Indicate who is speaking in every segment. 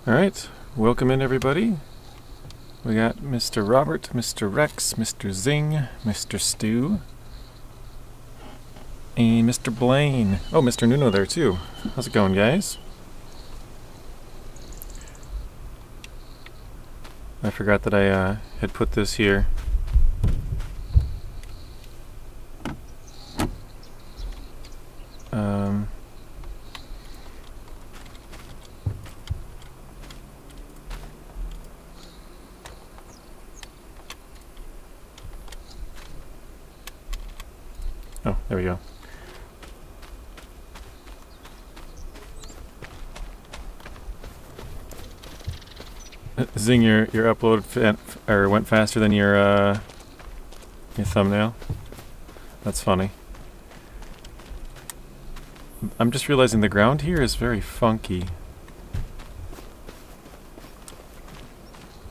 Speaker 1: Alright, welcome in everybody. We got Mr. Robert, Mr. Rex, Mr. Zing, Mr. Stu, and Mr. Blaine. Oh, Mr. Nuno there too. How's it going, guys? I forgot that I had put this here. Oh, there we go. Zing, your upload went faster than your thumbnail. That's funny. I'm just realizing the ground here is very funky.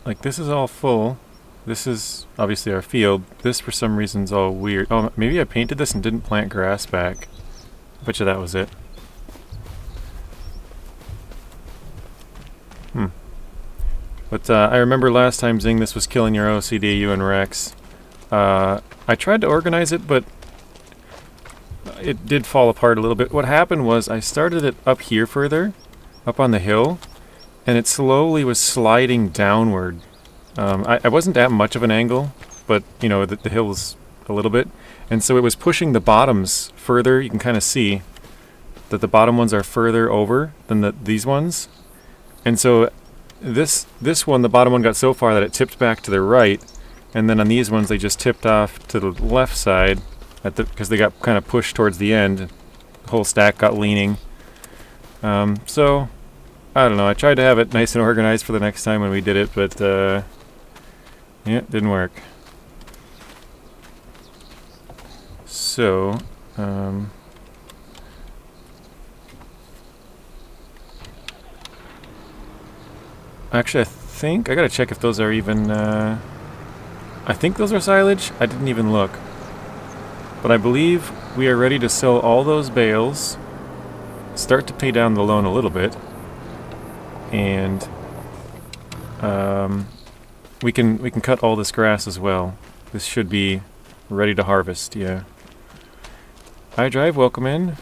Speaker 1: Like, this is all full. This is obviously our field. This, for some reason, is all weird. Oh, maybe I painted this and didn't plant grass back. I bet you that was it. But I remember last time, Zing, this was killing your OCD, you and Rex. I tried to organize it, but it did fall apart a little bit. What happened was I started it up here further, up on the hill, and it slowly was sliding downward. I wasn't at much of an angle, but, you know, the hill was a little bit. And so it was pushing the bottoms further. You can kind of see that the bottom ones are further over than these ones. And so this one, the bottom one, got so far that it tipped back to the right. And then on these ones, they just tipped off to the left side because they got kind of pushed towards the end. The whole stack got leaning. So, I don't know. I tried to have it nice and organized for the next time when we did it, but yeah, it didn't work. So, actually, I think I gotta check if those are even. I think those are silage. I didn't even look, but I believe we are ready to sell all those bales. Start to pay down the loan a little bit, and we can cut all this grass as well. This should be ready to harvest. Yeah. iDrive, welcome in.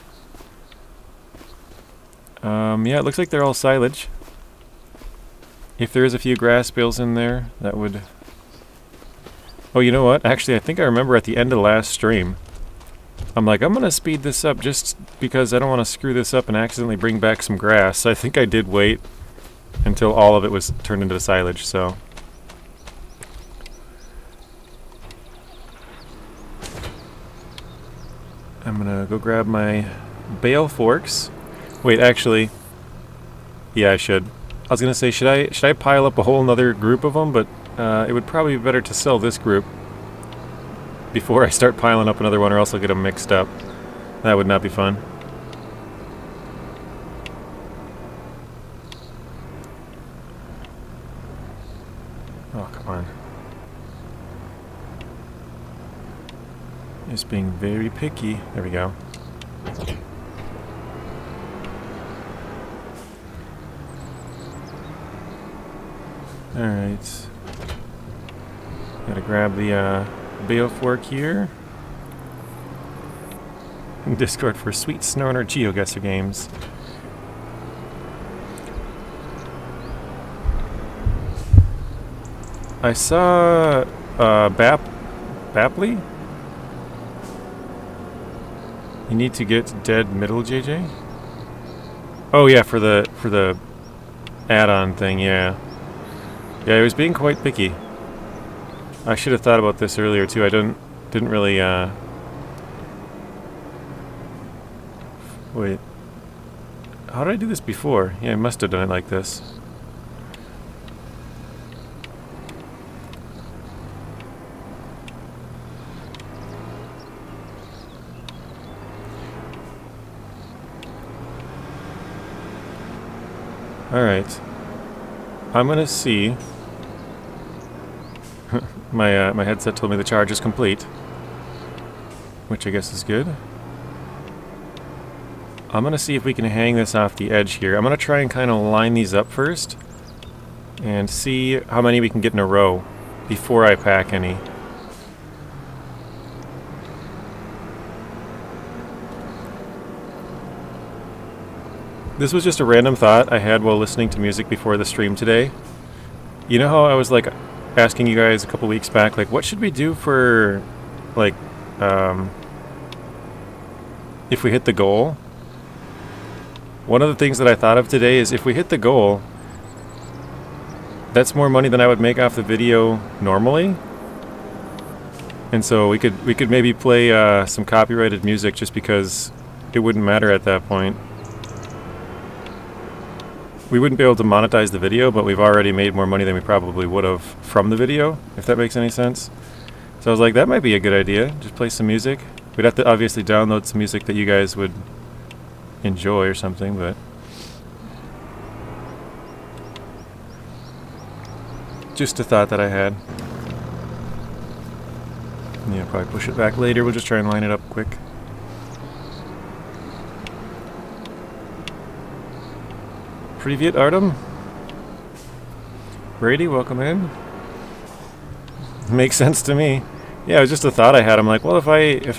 Speaker 1: Yeah, it looks like they're all silage. If there is a few grass bales in there, that would... Oh, you know what? Actually, I think I remember at the end of last stream, I'm like, I'm going to speed this up just because I don't want to screw this up and accidentally bring back some grass. So I think I did wait until all of it was turned into silage, so... I'm going to go grab my bale forks. Wait, actually... Yeah, I should. I was going to say, should I pile up a whole nother group of them? But it would probably be better to sell this group before I start piling up another one, or else I'll get them mixed up. That would not be fun. Oh, come on. Just being very picky. There we go. Alright. Gotta grab the bale fork here. Discord for Sweet Snorer GeoGuessr games. I saw Bapley? You need to get dead middle, JJ? Oh yeah, for the add-on thing, yeah. Yeah, I was being quite picky. I should have thought about this earlier too. I didn't really wait. How did I do this before? Yeah, I must have done it like this. Alright. I'm gonna see. My headset told me the charge is complete, which I guess is good. I'm gonna see if we can hang this off the edge here. I'm gonna try and kind of line these up first, and see how many we can get in a row before I pack any. This was just a random thought I had while listening to music before the stream today. You know how I was like asking you guys a couple weeks back, like, what should we do for, like, if we hit the goal? One of the things that I thought of today is if we hit the goal, that's more money than I would make off the video normally. And so we could maybe play some copyrighted music just because it wouldn't matter at that point. We wouldn't be able to monetize the video, but we've already made more money than we probably would have from the video, if that makes any sense. So I was like, that might be a good idea. Just play some music. We'd have to obviously download some music that you guys would enjoy or something, but just a thought that I had. Yeah, probably push it back later. We'll just try and line it up quick. Privyet Artem. Brady, welcome in. Makes sense to me. Yeah, it was just a thought I had. I'm like, well, if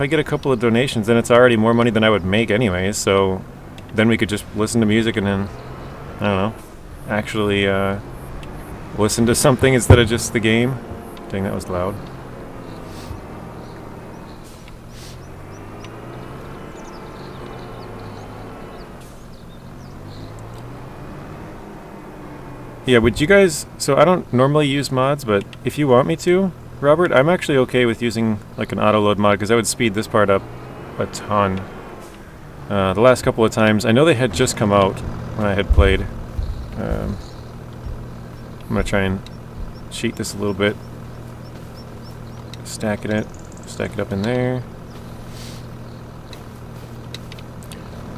Speaker 1: I get a couple of donations, then it's already more money than I would make anyways. So then we could just listen to music and then, I don't know, actually listen to something instead of just the game. Dang, that was loud. Yeah, would you guys... So I don't normally use mods, but if you want me to, Robert, I'm actually okay with using like an auto-load mod, because that would speed this part up a ton. The last couple of times, I know they had just come out when I had played. I'm going to try and cheat this a little bit. Stack it up in there.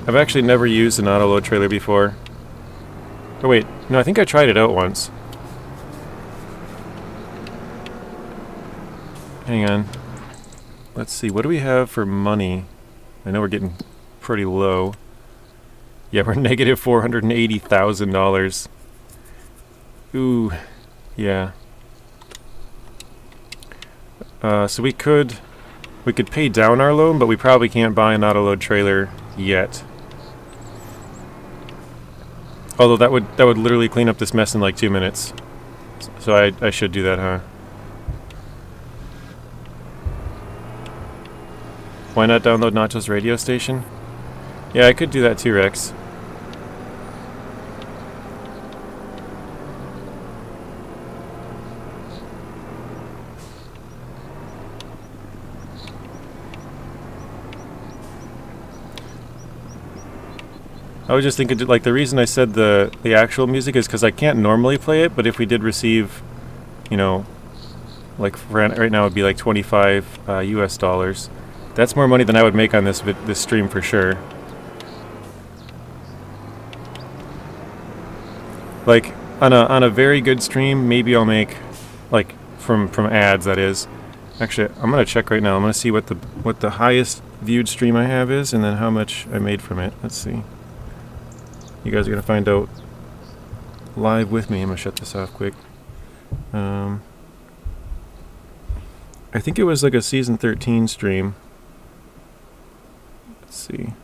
Speaker 1: I've actually never used an auto-load trailer before. Oh wait, no, I think I tried it out once. Hang on. Let's see, what do we have for money? I know we're getting pretty low. Yeah, we're negative $480,000. Ooh, yeah. So we could pay down our loan, but we probably can't buy an auto-load trailer yet. Although that would literally clean up this mess in like 2 minutes. So I should do that, huh? Why not download Nacho's radio station? Yeah, I could do that too, Rex. I was just thinking, like, the reason I said the actual music is because I can't normally play it, but if we did receive, you know, like right now it would be like 25 US dollars. That's more money than I would make on this stream for sure. Like on a very good stream, maybe I'll make, like, from ads, that is. Actually, I'm gonna check right now. I'm gonna see what the highest viewed stream I have is, and then how much I made from it. Let's see. You guys are going to find out live with me. I'm going to shut this off quick. I think it was like a season 13 stream. Let's see.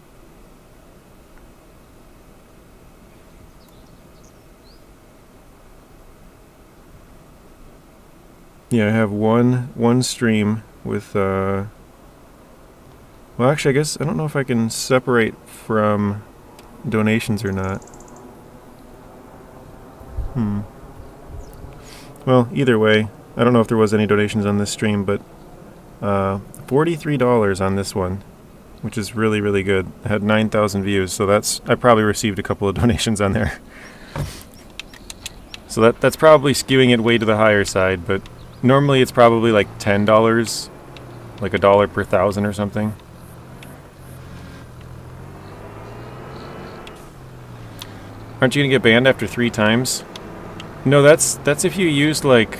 Speaker 1: Yeah, I have one stream with well, actually, I guess I don't know if I can separate from donations or not. Well, either way, I don't know if there was any donations on this stream, but $43 on this one, which is really, really good. I had 9,000 views, so I probably received a couple of donations on there. So that's probably skewing it way to the higher side, but normally it's probably like $10, like $1 per 1,000 or something. Aren't you gonna get banned after 3 times? No, that's if you used like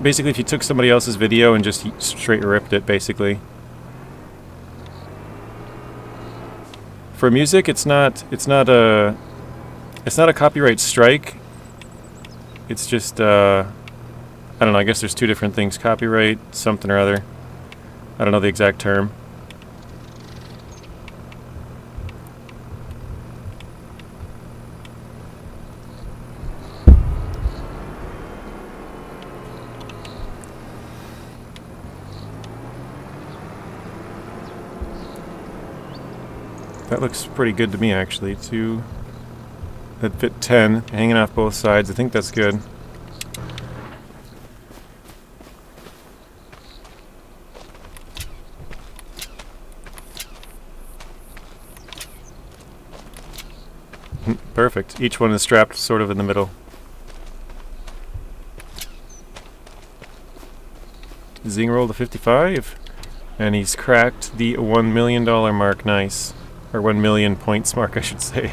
Speaker 1: basically if you took somebody else's video and just straight ripped it, basically. For music, it's not It's not a copyright strike. It's just, I don't know, I guess there's two different things. Copyright something or other. I don't know the exact term. That looks pretty good to me, actually. That fit 10, hanging off both sides. I think that's good. Perfect. Each one is strapped sort of in the middle. Zing rolled a 55, and he's cracked the $1 million mark. Nice. Or 1 million points mark, I should say.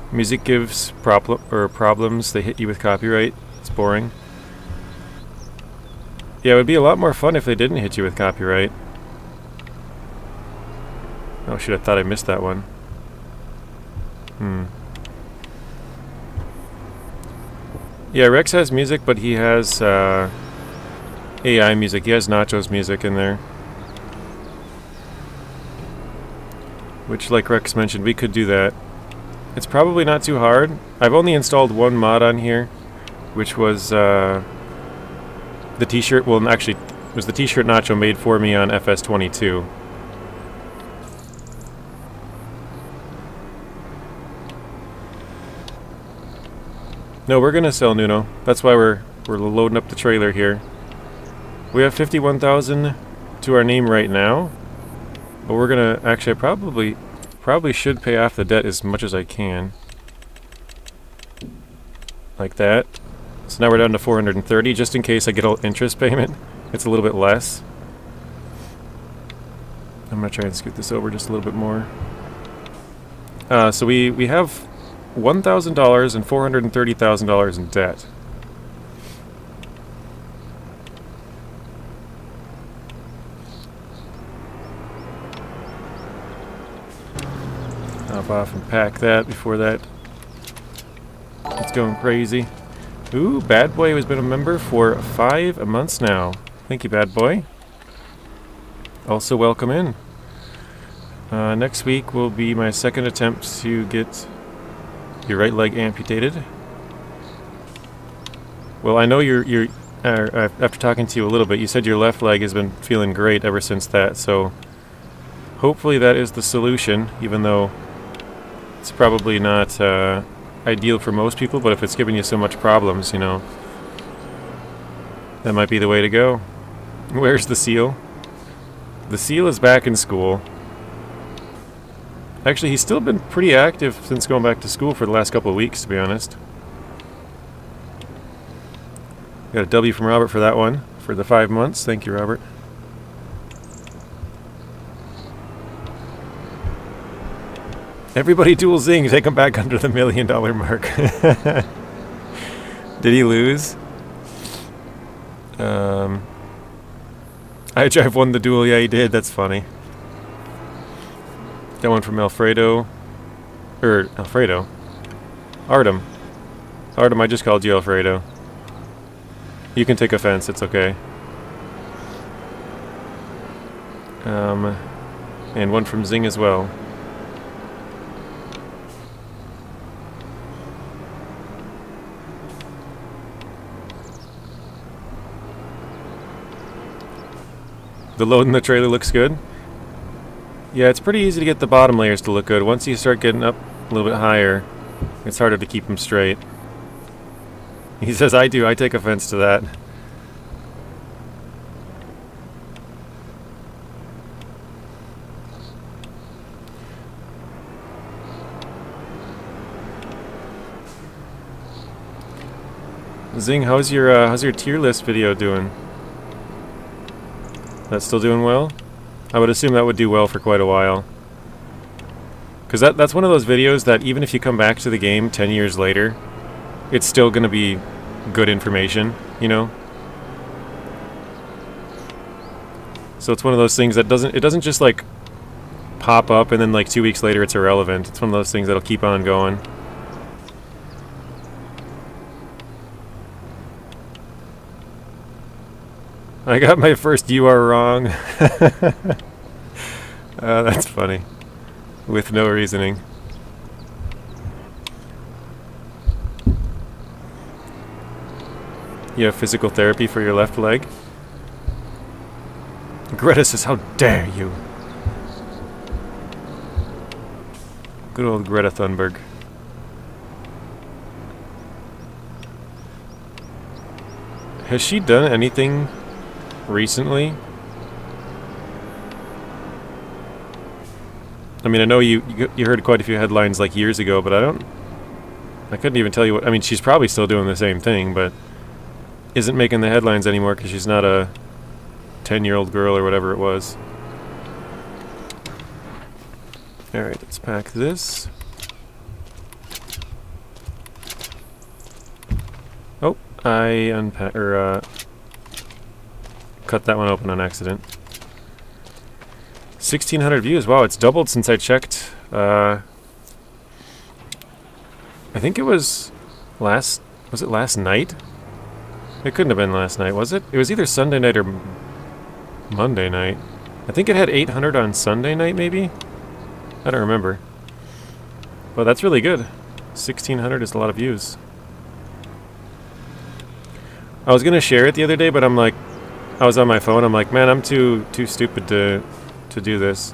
Speaker 1: Music gives problems. They hit you with copyright. It's boring. Yeah, it would be a lot more fun if they didn't hit you with copyright. Oh shit, I thought I missed that one. Yeah, Rex has music, but he has AI music. He has Nacho's music in there. Which, like Rex mentioned, we could do that. It's probably not too hard. I've only installed one mod on here, which was the t-shirt. Well, actually, it was the t-shirt Nacho made for me on FS25. No, we're gonna sell Nuno. That's why we're loading up the trailer here. We have 51,000 to our name right now, but we're gonna actually probably should pay off the debt as much as I can, like that. So now we're down to 430, just in case I get an interest payment. It's a little bit less. I'm gonna try and scoot this over just a little bit more. So we have $1,000 and $430,000 in debt. Hop off and pack that before that gets going crazy. Ooh, Bad Boy has been a member for 5 months now. Thank you, Bad Boy. Also, welcome in. Next week will be my second attempt to get your right leg amputated. Well, I know you're after talking to you a little bit, you said your left leg has been feeling great ever since that, so hopefully that is the solution, even though it's probably not ideal for most people, but if it's giving you so much problems, you know, that might be the way to go. Where's the seal? The seal is back in school. Actually, he's still been pretty active since going back to school for the last couple of weeks, to be honest. Got a W from Robert for that one, for the 5 months. Thank you, Robert. Everybody dual zing, take him back under the $1 million mark. Did he lose? I drive won the duel. Yeah, he did. That's funny. That one from Alfredo. Alfredo. Artem. Artem, I just called you Alfredo. You can take offense, it's okay. And one from Zing as well. The load in the trailer looks good. Yeah, it's pretty easy to get the bottom layers to look good. Once you start getting up a little bit higher, it's harder to keep them straight. He says, I do. I take offense to that. Zing, how's your tier list video doing? That's still doing well? I would assume that would do well for quite a while. Because that's one of those videos that even if you come back to the game 10 years later, it's still going to be good information, you know? So it's one of those things that doesn't just like pop up and then like 2 weeks later it's irrelevant. It's one of those things that'll keep on going. I got my first "you are wrong." That's funny. With no reasoning. You have physical therapy for your left leg? Greta says, "How dare you!" Good old Greta Thunberg. Has she done anything recently? I mean, I know you heard quite a few headlines like years ago, but I couldn't even tell you what. I mean, she's probably still doing the same thing, but isn't making the headlines anymore because she's not a 10-year-old girl or whatever it was. Alright, let's pack this. Oh, I cut that one open on accident. 1,600 views. Wow, it's doubled since I checked. I think it was last night? It couldn't have been last night, was it? It was either Sunday night or Monday night. I think it had 800 on Sunday night, maybe? I don't remember. Well, that's really good. 1,600 is a lot of views. I was gonna share it the other day, but I'm like, I was on my phone. I'm like, man, I'm too stupid to do this.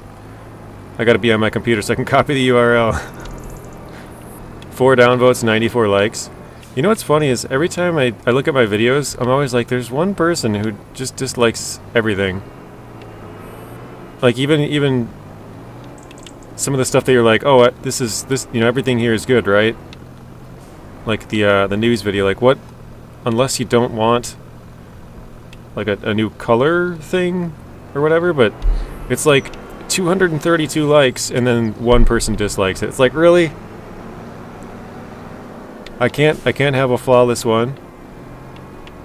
Speaker 1: I gotta be on my computer so I can copy the URL. 4 downvotes, 94 likes. You know what's funny is every time I look at my videos, I'm always like, there's one person who just dislikes everything. Like even some of the stuff that you're like, oh, this, you know, everything here is good, right? Like the news video, like what? Unless you don't want like a new color thing or whatever, but it's like 232 likes and then one person dislikes it. It's like, really? I can't have a flawless one.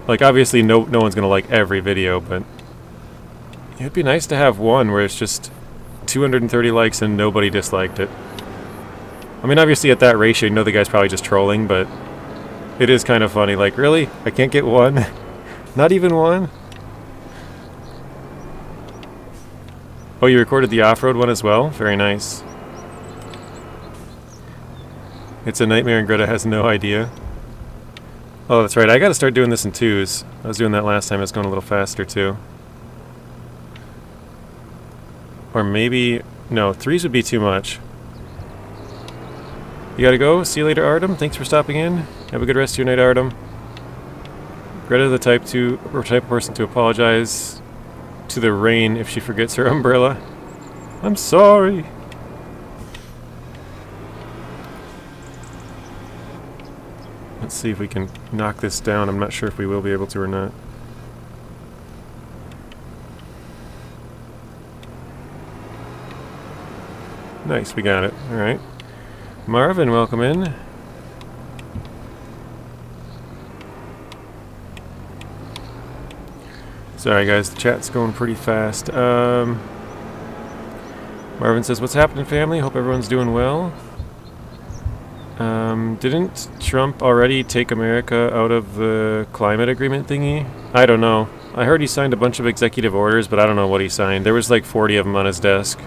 Speaker 1: Like obviously no one's gonna like every video, but it'd be nice to have one where it's just 230 likes and nobody disliked it. I mean, obviously at that ratio, you know the guy's probably just trolling, but it is kind of funny. Like, really? I can't get one? Not even one? Oh, you recorded the off-road one as well? Very nice. It's a nightmare and Greta has no idea. Oh, that's right. I gotta start doing this in 2s. I was doing that last time. It's going a little faster, too. Or maybe... No, 3s would be too much. You gotta go. See you later, Artem. Thanks for stopping in. Have a good rest of your night, Artem. Greta, the type of person to apologize to the rain if she forgets her umbrella. I'm sorry. Let's see if we can knock this down. I'm not sure if we will be able to or not. Nice, we got it. Alright. Marvin, welcome in. Sorry guys, the chat's going pretty fast. Marvin says, what's happening, family? Hope everyone's doing well. Didn't Trump already take America out of the climate agreement thingy? I don't know. I heard he signed a bunch of executive orders, but I don't know what he signed. There was like 40 of them on his desk.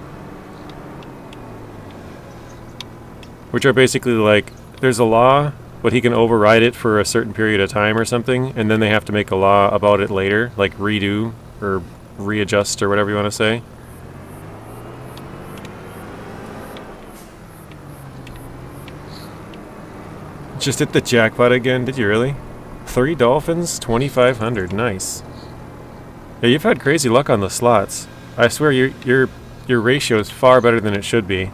Speaker 1: Which are basically like, there's a law, but he can override it for a certain period of time or something, and then they have to make a law about it later, like redo or readjust or whatever you want to say. Just hit the jackpot again, did you really? 3 dolphins, 2,500, nice. Yeah, you've had crazy luck on the slots. I swear your ratio is far better than it should be.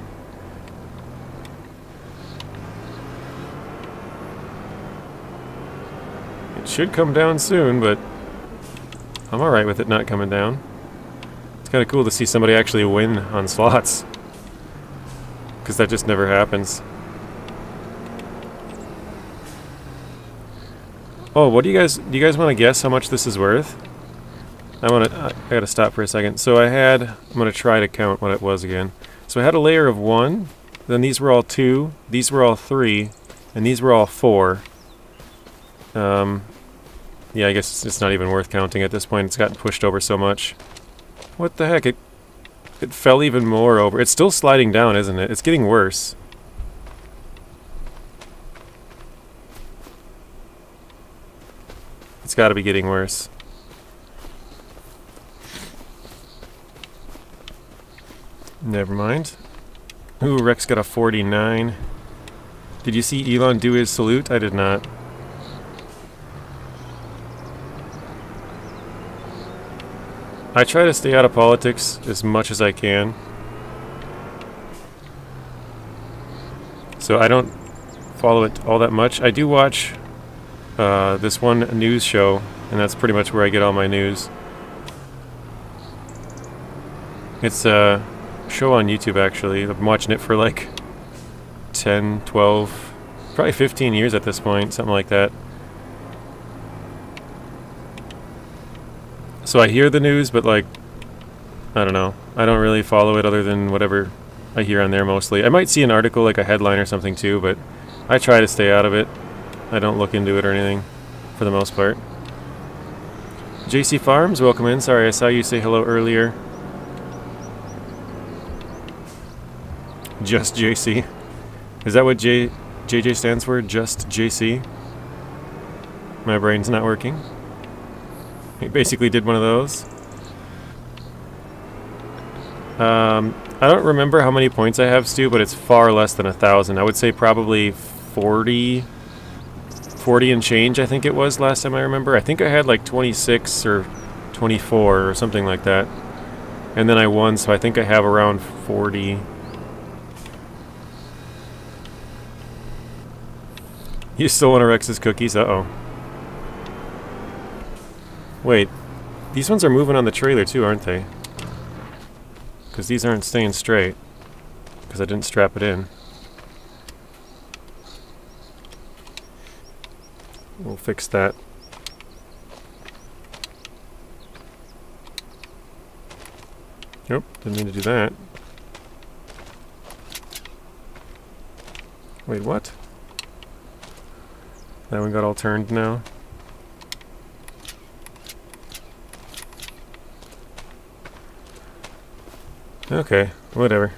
Speaker 1: It should come down soon, but I'm alright with it not coming down. It's kind of cool to see somebody actually win on slots, because that just never happens. Oh, what do you guys want to guess how much this is worth? I gotta stop for a second. So I'm gonna try to count what it was again. So I had a layer of 1, then these were all 2, these were all 3, and these were all 4. Yeah, I guess it's not even worth counting at this point. It's gotten pushed over so much. What the heck? It fell even more over. It's still sliding down, isn't it? It's getting worse. It's got to be getting worse. Never mind. Ooh, Rex got a 49. Did you see Elon do his salute? I did not. I try to stay out of politics as much as I can. So I don't follow it all that much. I do watch this one news show, and that's pretty much where I get all my news. It's a show on YouTube, actually. I've been watching it for like 10, 12, probably 15 years at this point, something like that. So I hear the news, but like, I don't know. I don't really follow it other than whatever I hear on there mostly. I might see an article, like a headline or something too, but I try to stay out of it. I don't look into it or anything, for the most part. JC Farms, welcome in. Sorry, I saw you say hello earlier. Just JC. Is that what JJ stands for? Just JC? My brain's not working. He basically did one of those. I don't remember how many points I have, Stu, but it's far less than 1,000. I would say probably 40 and change, I think it was last time I remember. I think I had like 26 or 24 or something like that. And then I won, so I think I have around 40. You stole one of Rex's cookies? Uh-oh. Wait, these ones are moving on the trailer too, aren't they? Because these aren't staying straight. Because I didn't strap it in. We'll fix that. Nope, didn't mean to do that. Wait, what? That one got all turned now. Okay, whatever.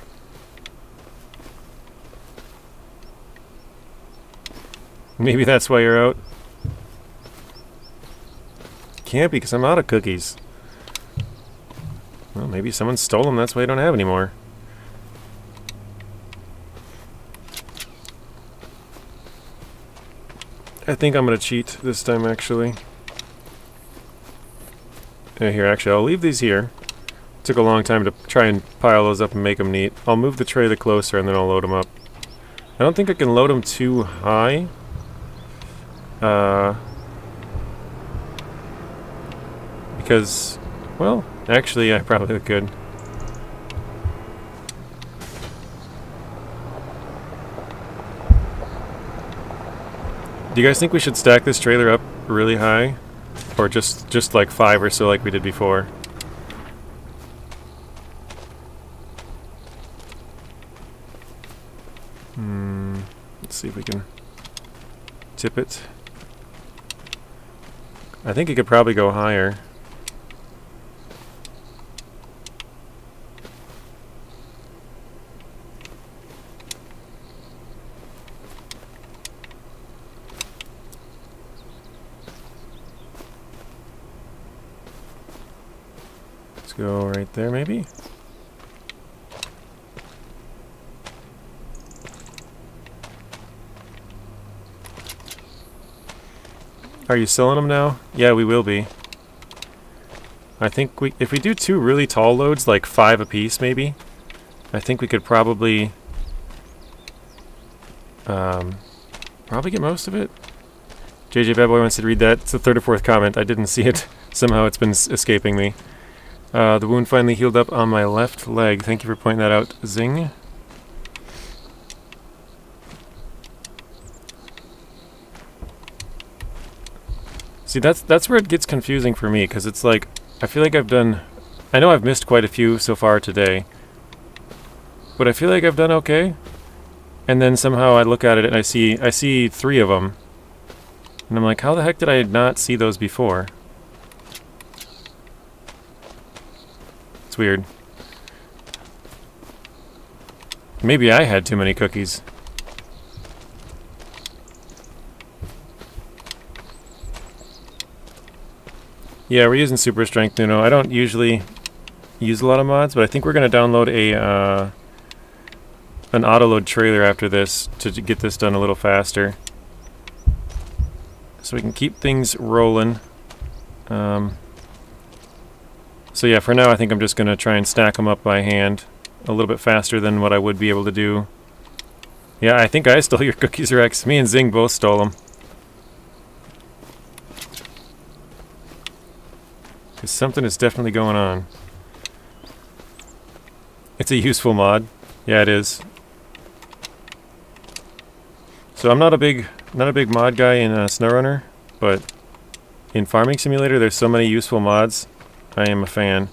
Speaker 1: Maybe that's why you're out. Can't be, because I'm out of cookies. Well, maybe someone stole them, that's why I don't have any more. I think I'm going to cheat this time, actually. Here, actually, I'll leave these here. Took a long time to try and pile those up and make them neat. I'll move the trailer closer and then I'll load them up. I don't think I can load them too high. Because, well, actually I probably could. Do you guys think we should stack this trailer up really high? Or just like 5 or so like we did before? Let's see if we can tip it. I think it could probably go higher. Let's go right there, maybe? Are you selling them now? Yeah, we will be. I think if we do 2 really tall loads, like 5 apiece maybe, I think we could probably get most of it. JJ Bad Boy wants to read that. It's the 3rd or 4th comment. I didn't see it. Somehow it's been escaping me. The wound finally healed up on my left leg. Thank you for pointing that out, Zing. See, that's where it gets confusing for me, because it's like, I feel like I know I've missed quite a few so far today, but I feel like I've done okay. And then somehow I look at it and I see 3 of them. And I'm like, how the heck did I not see those before? It's weird. Maybe I had too many cookies. Yeah, we're using Super Strength Nuno. I don't usually use a lot of mods, but I think we're going to download an autoload trailer after this to get this done a little faster. So we can keep things rolling. So yeah, for now I think I'm just going to try and stack them up by hand a little bit faster than what I would be able to do. Yeah, I think I stole your cookies, Rex. Me and Zing both stole them. Because something is definitely going on. It's a useful mod. Yeah, it is. So I'm not a big mod guy in SnowRunner, but in Farming Simulator there's so many useful mods. I am a fan.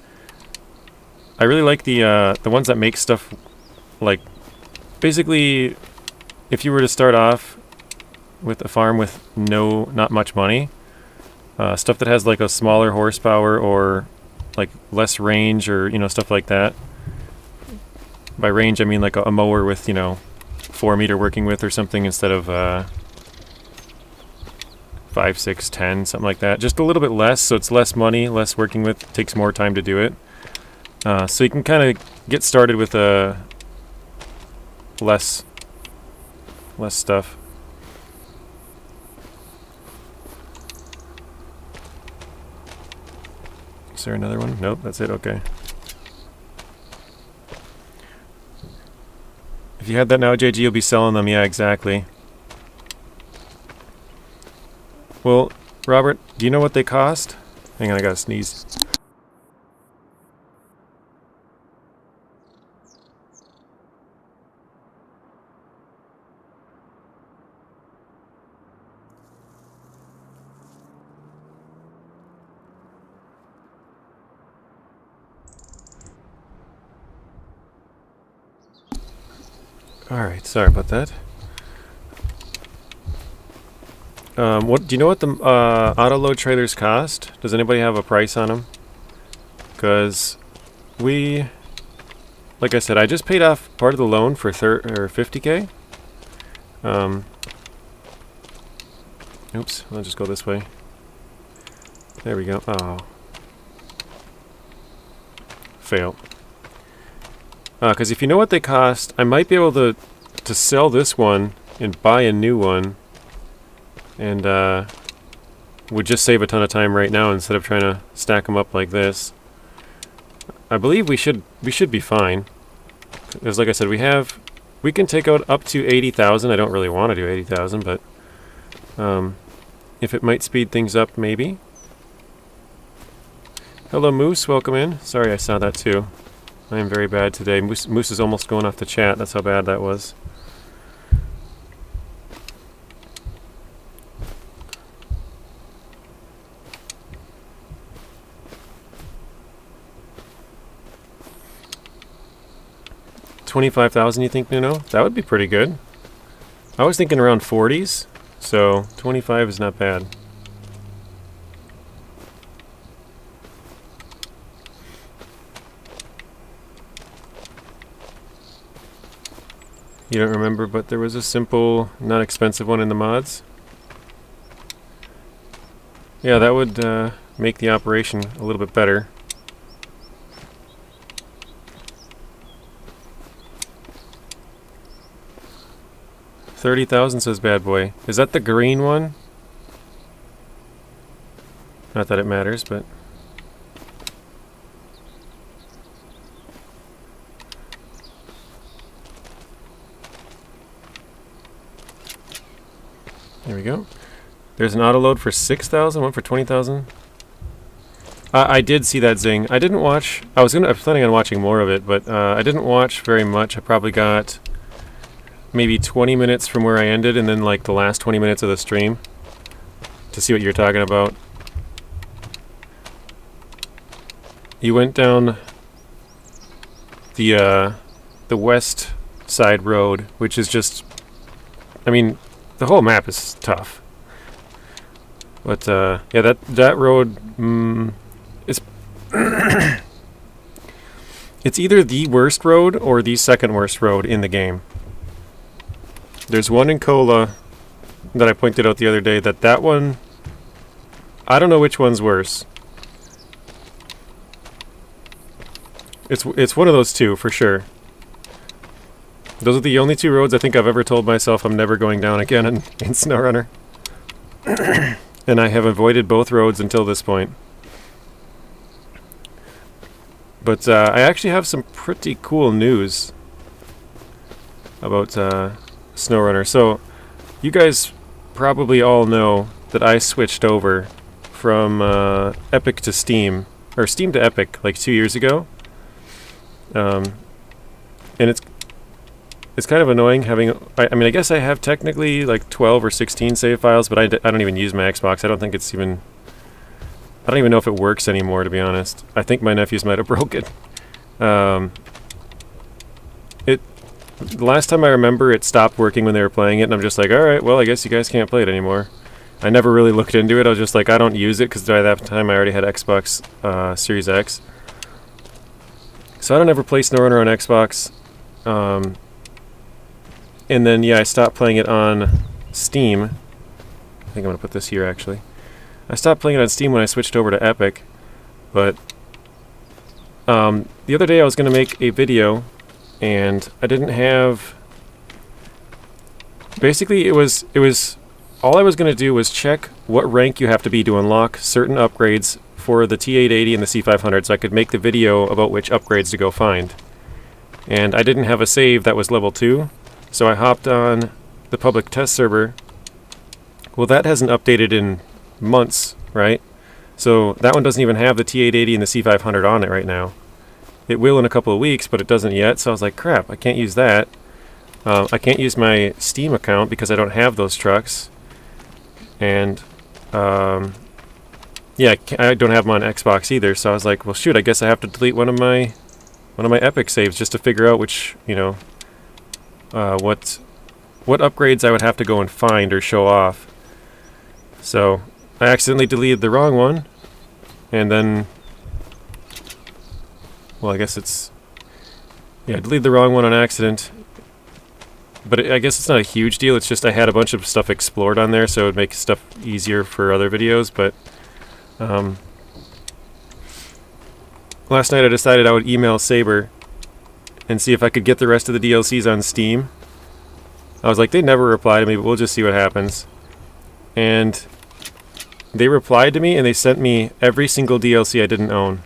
Speaker 1: I really like the ones that make stuff like, basically, if you were to start off with a farm with not much money, stuff that has like a smaller horsepower or like less range, or stuff like that. By range I mean like a mower with 4 meter working with or something instead of 5, 6, 10, something like that. Just a little bit less, so it's less money, less working with, takes more time to do it. So you can kind of get started with less stuff. Is there another one? Nope, that's it. Okay. If you had that now, JG, you'll be selling them. Yeah, exactly. Well, Robert, do you know what they cost? Hang on, I gotta sneeze. Alright, sorry about that. What do you know what the auto load trailers cost? Does anybody have a price on them? Because like I said, I just paid off part of the loan for 50K. Oops, I'll just go this way. There we go. Oh, fail. Because if you know what they cost, I might be able to sell this one and buy a new one, and would just save a ton of time right now instead of trying to stack them up like this. I believe we should be fine. Because like I said, we can take out up to 80,000. I don't really want to do 80,000, but if it might speed things up, maybe. Hello, Moose. Welcome in. Sorry, I saw that too. I am very bad today. Moose is almost going off the chat. That's how bad that was. $25,000, you think, Nuno? That would be pretty good. I was thinking around 40s, so 25 is not bad. You don't remember, but there was a simple, not expensive one in the mods. Yeah, that would make the operation a little bit better. $30,000 says Bad Boy. Is that the green one? Not that it matters, but... There we go. There's an auto load for 6,000, one for 20,000. I did see that, Zing. I didn't watch. I was planning on watching more of it, but I didn't watch very much. I probably got maybe 20 minutes from where I ended, and then like the last 20 minutes of the stream to see what you're talking about. You went down the the west side road, which is just, I mean, the whole map is tough. But yeah, that road is it's either the worst road or the second worst road in the game. There's one in Kola that I pointed out the other day that one, I don't know which one's worse. It's one of those two for sure. Those are the only two roads I think I've ever told myself I'm never going down again in SnowRunner. And I have avoided both roads until this point. But I actually have some pretty cool news about SnowRunner. So, you guys probably all know that I switched over from Epic to Steam, or Steam to Epic, like 2 years ago. And it's kind of annoying having, I mean, I guess I have technically like 12 or 16 save files, but I don't even use my Xbox. I don't think it's even, I don't even know if it works anymore, to be honest. I think my nephews might have broke it. The last time I remember, it stopped working when they were playing it, and I'm just like, alright, well, I guess you guys can't play it anymore. I never really looked into it. I was just like, I don't use it, because by that time I already had Xbox Series X. So I don't ever play SnowRunner on Xbox. And then, yeah, I stopped playing it on Steam. I think I'm going to put this here, actually. I stopped playing it on Steam when I switched over to Epic. But the other day I was going to make a video, and I didn't have... Basically, it was all I was going to do was check what rank you have to be to unlock certain upgrades for the T880 and the C500, so I could make the video about which upgrades to go find. And I didn't have a save that was level 2. So I hopped on the public test server. Well, that hasn't updated in months, right? So that one doesn't even have the T880 and the C500 on it right now. It will in a couple of weeks, but it doesn't yet. So I was like, crap, I can't use that. I can't use my Steam account because I don't have those trucks. And yeah, I don't have them on Xbox either. So I was like, well, shoot, I guess I have to delete one of my Epic saves just to figure out which, you know, what upgrades I would have to go and find or show off. So I accidentally deleted the wrong one, and then, well, I guess it's, yeah, I deleted the wrong one on accident. But I guess it's not a huge deal. It's just I had a bunch of stuff explored on there, so it would make stuff easier for other videos. But last night I decided I would email Saber and see if I could get the rest of the DLCs on Steam. I was like, they never reply to me, but we'll just see what happens. And they replied to me, and they sent me every single DLC I didn't own.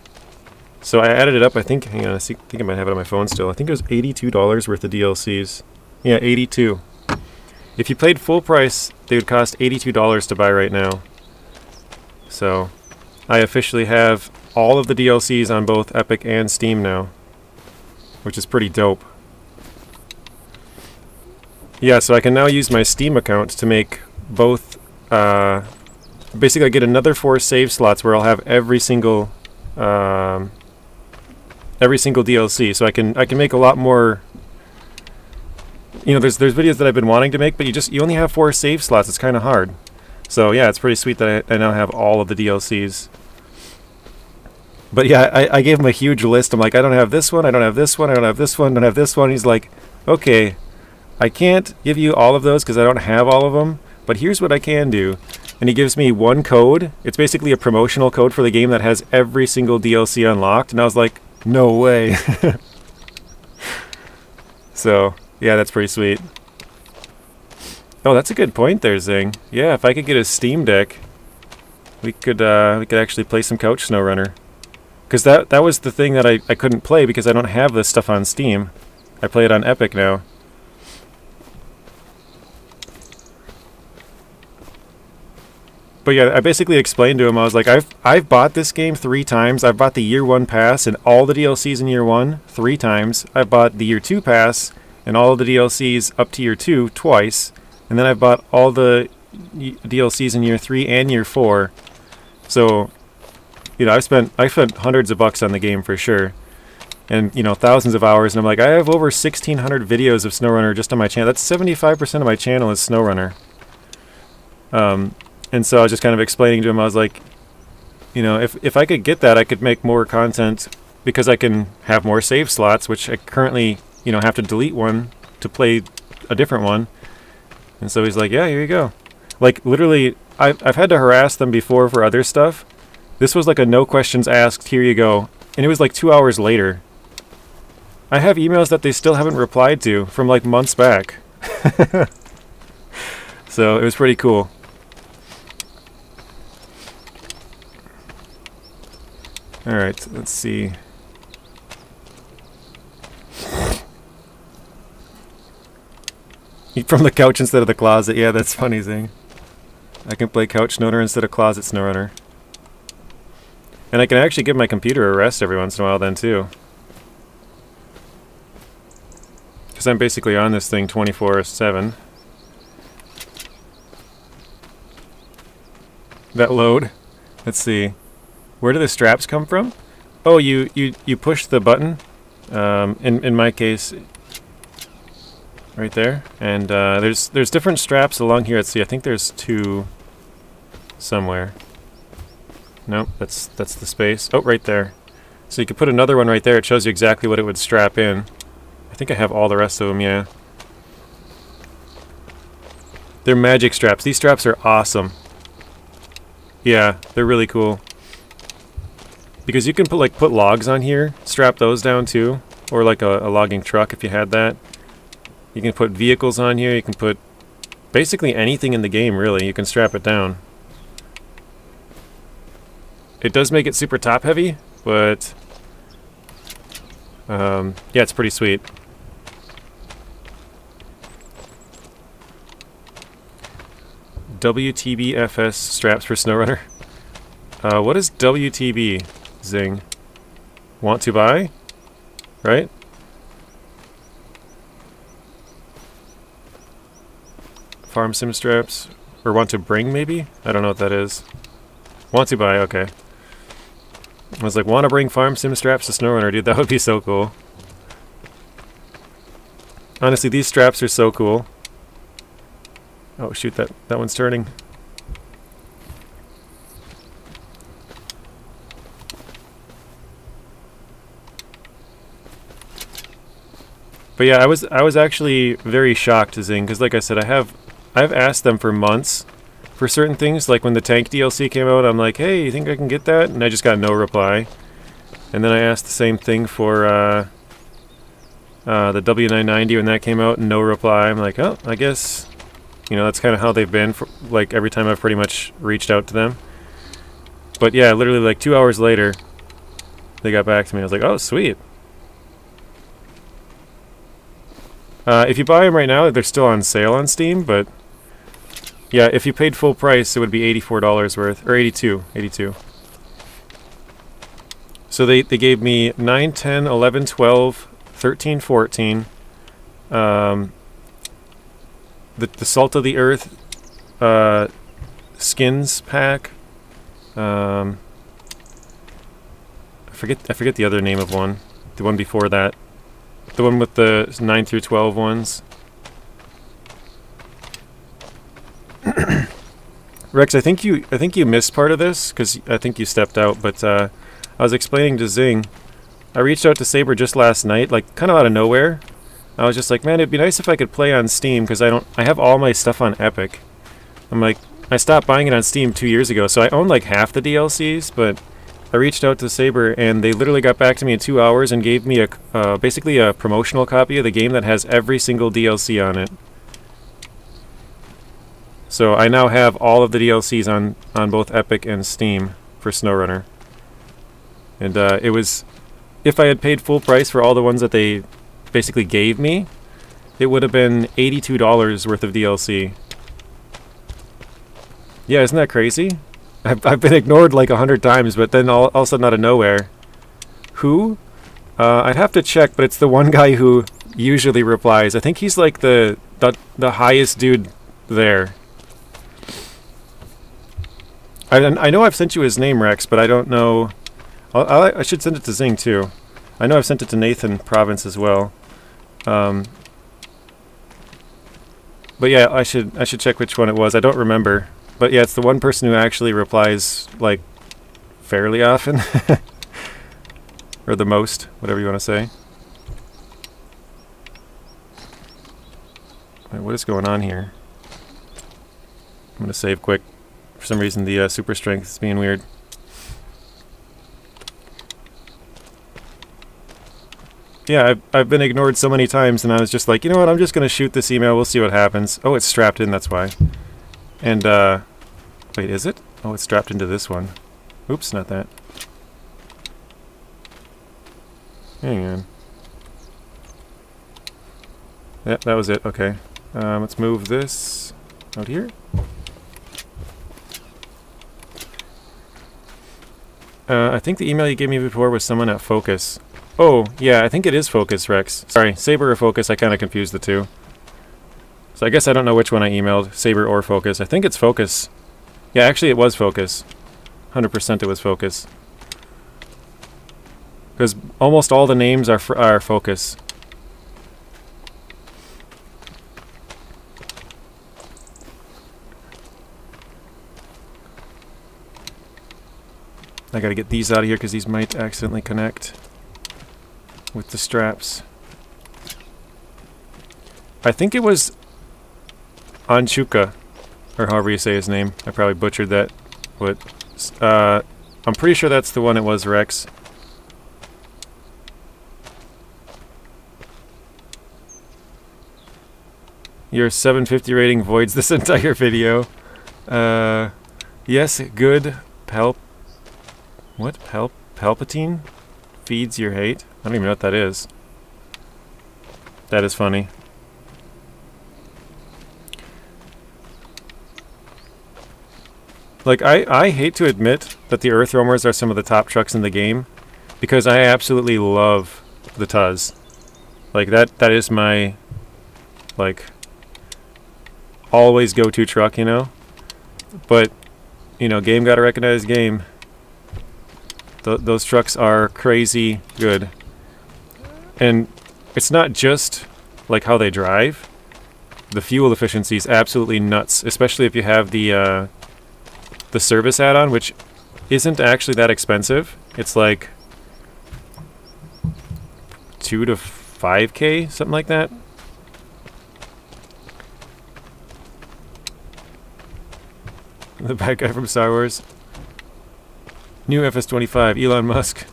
Speaker 1: So I added it up, I think, hang on, I think I might have it on my phone still. I think it was $82 worth of DLCs. Yeah, 82. If you paid full price, they would cost $82 to buy right now. So I officially have all of the DLCs on both Epic and Steam now, which is pretty dope. Yeah, so I can now use my Steam account to make both, basically I get another 4 save slots where I'll have every single DLC, so I can make a lot more. You know, there's videos that I've been wanting to make, but you only have 4 save slots. It's kind of hard. So yeah, it's pretty sweet that I now have all of the DLCs. But yeah, I gave him a huge list. I'm like, I don't have this one, I don't have this one, I don't have this one, I don't have this one. He's like, okay, I can't give you all of those because I don't have all of them, but here's what I can do. And he gives me one code. It's basically a promotional code for the game that has every single DLC unlocked. And I was like, no way. So, yeah, that's pretty sweet. Oh, that's a good point there, Zing. Yeah, if I could get a Steam Deck, we could actually play some Couch SnowRunner. Because that was the thing that I couldn't play because I don't have this stuff on Steam. I play it on Epic now. But yeah, I basically explained to him, I was like, I've bought this game 3 times. I've bought the Year 1 pass and all the DLCs in Year 1 3 times. I've bought the Year 2 pass and all the DLCs up to Year 2 twice. And then I've bought all the DLCs in Year 3 and Year 4. So, you know, I spent hundreds of bucks on the game for sure. and you know, thousands of hours, and I'm like, I have over 1,600 videos of SnowRunner just on my channel. That's 75% of my channel is SnowRunner. And so I was just kind of explaining to him, I was like, you know, if I could get that, I could make more content because I can have more save slots, which I currently, you know, have to delete one to play a different one. And so he's like, yeah, here you go. Like, literally, I've had to harass them before for other stuff. This was like a no questions asked, here you go. And it was like 2 hours later. I have emails that they still haven't replied to from like months back. So it was pretty cool. Alright, let's see. Eat from the couch instead of the closet. Yeah, that's funny, Zing. I can play couch SnowRunner instead of closet SnowRunner. And I can actually give my computer a rest every once in a while then, too. Because I'm basically on this thing 24/7. That load. Let's see. Where do the straps come from? Oh, you push the button. In my case, right there. And there's different straps along here. Let's see. I think there's 2 somewhere. Nope, that's the space. Oh, right there. So you could put another one right there. It shows you exactly what it would strap in. I think I have all the rest of them, yeah. They're magic straps. These straps are awesome. Yeah, they're really cool. Because you can put logs on here, strap those down too, or like a logging truck if you had that. You can put vehicles on here, you can put basically anything in the game really, you can strap it down. It does make it super top heavy, but yeah, it's pretty sweet. WTB FS straps for SnowRunner. What is WTB, Zing? Want to buy? Right? Farm sim straps? Or want to bring, maybe? I don't know what that is. Want to buy, okay. I was like, want to bring farm sim straps to SnowRunner, dude, that would be so cool. Honestly, these straps are so cool. Oh shoot, that one's turning. But yeah, I was actually very shocked, Zing, because like I said, I've asked them for months for certain things. Like when the tank DLC came out, I'm like, hey, you think I can get that? And I just got no reply. And then I asked the same thing for the W990 when that came out, and no reply. I'm like, oh, I guess, you know, that's kind of how they've been for, like, every time I've pretty much reached out to them. But yeah, literally like 2 hours later, they got back to me. I was like, oh, sweet. If you buy them right now, they're still on sale on Steam, but yeah, if you paid full price, it would be $84 worth, or 82. So they gave me 9, 10, 11, 12, 13, 14. The Salt of the Earth skins pack. I forget the other name of one. The one before that. The one with the 9 through 12 ones. Rex, I think you missed part of this because I think you stepped out. But I was explaining to Zing. I reached out to Saber just last night, like kind of out of nowhere. I was just like, man, it'd be nice if I could play on Steam because I have all my stuff on Epic. I'm like, I stopped buying it on Steam 2 years ago, so I own like half the DLCs, but I reached out to Saber and they literally got back to me in 2 hours and gave me basically a promotional copy of the game that has every single DLC on it. So I now have all of the DLCs on both Epic and Steam for SnowRunner. And it was, if I had paid full price for all the ones that they basically gave me, it would have been $82 worth of DLC. Yeah, isn't that crazy? I've been ignored like 100 times, but then all of a sudden out of nowhere. Who? I'd have to check, but it's the one guy who usually replies. I think he's like the highest dude there. I know I've sent you his name, Rex, but I don't know. I should send it to Zing too. I know I've sent it to Nathan Province as well. But yeah, I should check which one it was. I don't remember. But yeah, it's the one person who actually replies like fairly often. Or the most, whatever you want to say. Wait, what is going on here? I'm going to save quick. For some reason the super strength is being weird. Yeah, I've been ignored so many times, and I was just like, you know what, I'm just going to shoot this email, we'll see what happens. Oh, it's strapped in, that's why. And, wait, is it? Oh, it's strapped into this one. Oops, not that. Hang on. Yep, that was it, okay. Let's move this out here. I think the email you gave me before was someone at Focus. Oh, yeah, I think it is Focus, Rex. Sorry, Saber or Focus, I kind of confused the two. So I guess I don't know which one I emailed, Saber or Focus. I think it's Focus. Yeah, actually it was Focus. 100% it was Focus. Because almost all the names are Focus. I gotta get these out of here because these might accidentally connect with the straps. I think it was Anchuka, or however you say his name. I probably butchered that. But I'm pretty sure that's the one it was, Rex. Your 750 rating voids this entire video. Yes, good. What? Palpatine feeds your hate? I don't even know what that is. That is funny. Like, I hate to admit that the Earth Roamers are some of the top trucks in the game, because I absolutely love the Tuz. Like, that is my, like, always go-to truck, you know? But, you know, game gotta recognize game. Those trucks are crazy good. And it's not just like how they drive. The fuel efficiency is absolutely nuts, especially if you have the service add-on, which isn't actually that expensive. It's like 2 to 5K, something like that. The bad guy from Star Wars. New FS25, Elon Musk.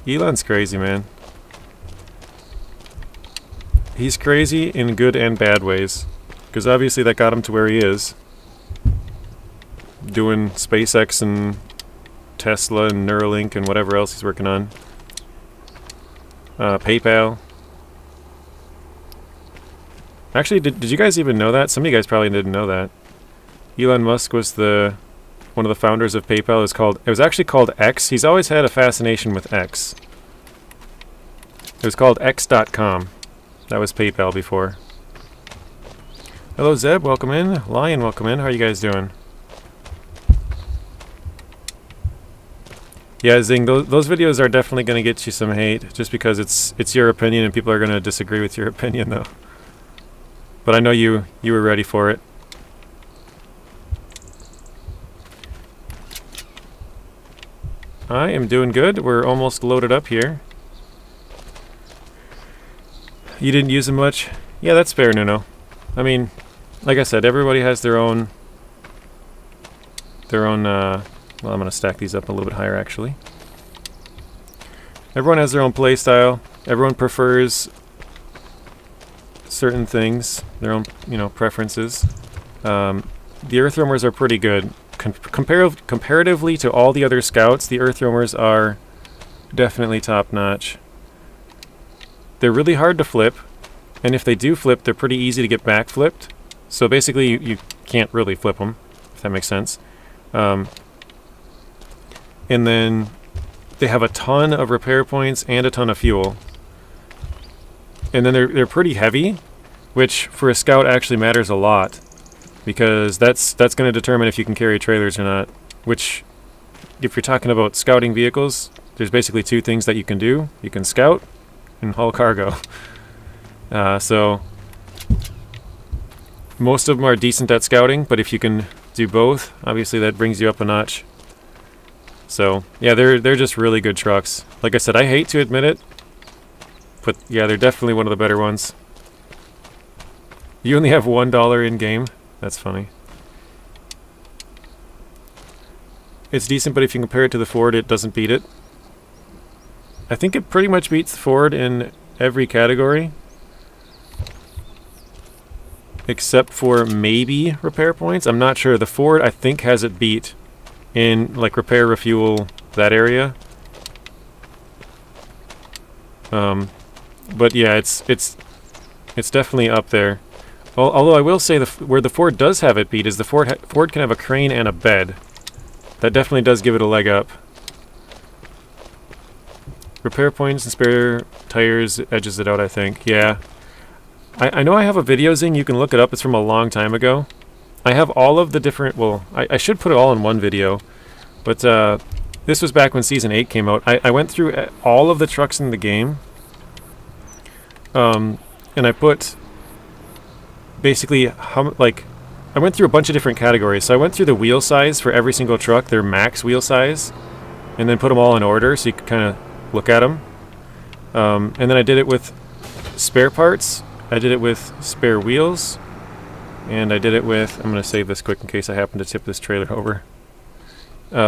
Speaker 1: Elon's crazy, man. He's crazy in good and bad ways. Because obviously that got him to where he is. Doing SpaceX and Tesla and Neuralink and whatever else he's working on. PayPal. Actually, did you guys even know that? Some of you guys probably didn't know that. Elon Musk was one of the founders of PayPal. It was actually called X. He's always had a fascination with X. It was called X.com. That was PayPal before. Hello Zeb, welcome in. Lion, welcome in. How are you guys doing? Yeah, Zing, those videos are definitely going to get you some hate, just because it's your opinion and people are going to disagree with your opinion, though. But I know you were ready for it. I am doing good. We're almost loaded up here. You didn't use them much? Yeah, that's fair, Nuno. I mean, like I said, everybody has their own... well, I'm going to stack these up a little bit higher, actually. Everyone has their own play style. Everyone prefers certain things, their own, preferences. The Earth Roamers are pretty good. Comparatively to all the other scouts, the Earth Roamers are definitely top-notch. They're really hard to flip, and if they do flip, they're pretty easy to get back flipped. So basically, you can't really flip them, if that makes sense. And then they have a ton of repair points and a ton of fuel. And then they're pretty heavy, which for a scout actually matters a lot, because that's going to determine if you can carry trailers or not. Which, if you're talking about scouting vehicles, there's basically two things that you can do. You can scout and haul cargo. So most of them are decent at scouting, but if you can do both, obviously that brings you up a notch. So yeah, they're just really good trucks. Like I said, I hate to admit it, but yeah, they're definitely one of the better ones. You only have $1 in game? That's funny. It's decent, but if you compare it to the Ford, it doesn't beat it. I think it pretty much beats the Ford in every category. Except for maybe repair points. I'm not sure. The Ford, I think, has it beat in like repair, refuel, that area. But yeah, it's definitely up there. Although I will say where the Ford does have it beat is the Ford can have a crane and a bed. That definitely does give it a leg up. Repair points and spare tires edges it out, I think. Yeah. I know I have a video zing, you can look it up, it's from a long time ago. I have all of the different, well, I should put it all in one video, but this was back when Season 8 came out. I went through all of the trucks in the game, and I put basically, I went through a bunch of different categories. So I went through the wheel size for every single truck, their max wheel size, and then put them all in order so you could kind of look at them. And then I did it with spare parts. I did it with spare wheels, and I did it with, I'm going to save this quick in case I happen to tip this trailer over.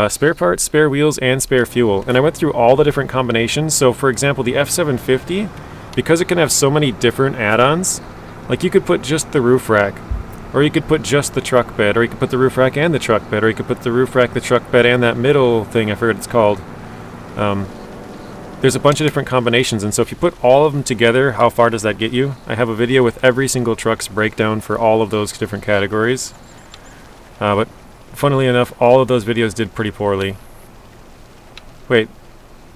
Speaker 1: Spare parts, spare wheels, and spare fuel. And I went through all the different combinations. So for example, the F750, because it can have so many different add-ons, like you could put just the roof rack, or you could put just the truck bed, or you could put the roof rack and the truck bed, or you could put the roof rack, the truck bed, and that middle thing, I forget what it's called. There's a bunch of different combinations, and so if you put all of them together, how far does that get you? I have a video with every single truck's breakdown for all of those different categories. But funnily enough, all of those videos did pretty poorly. Wait,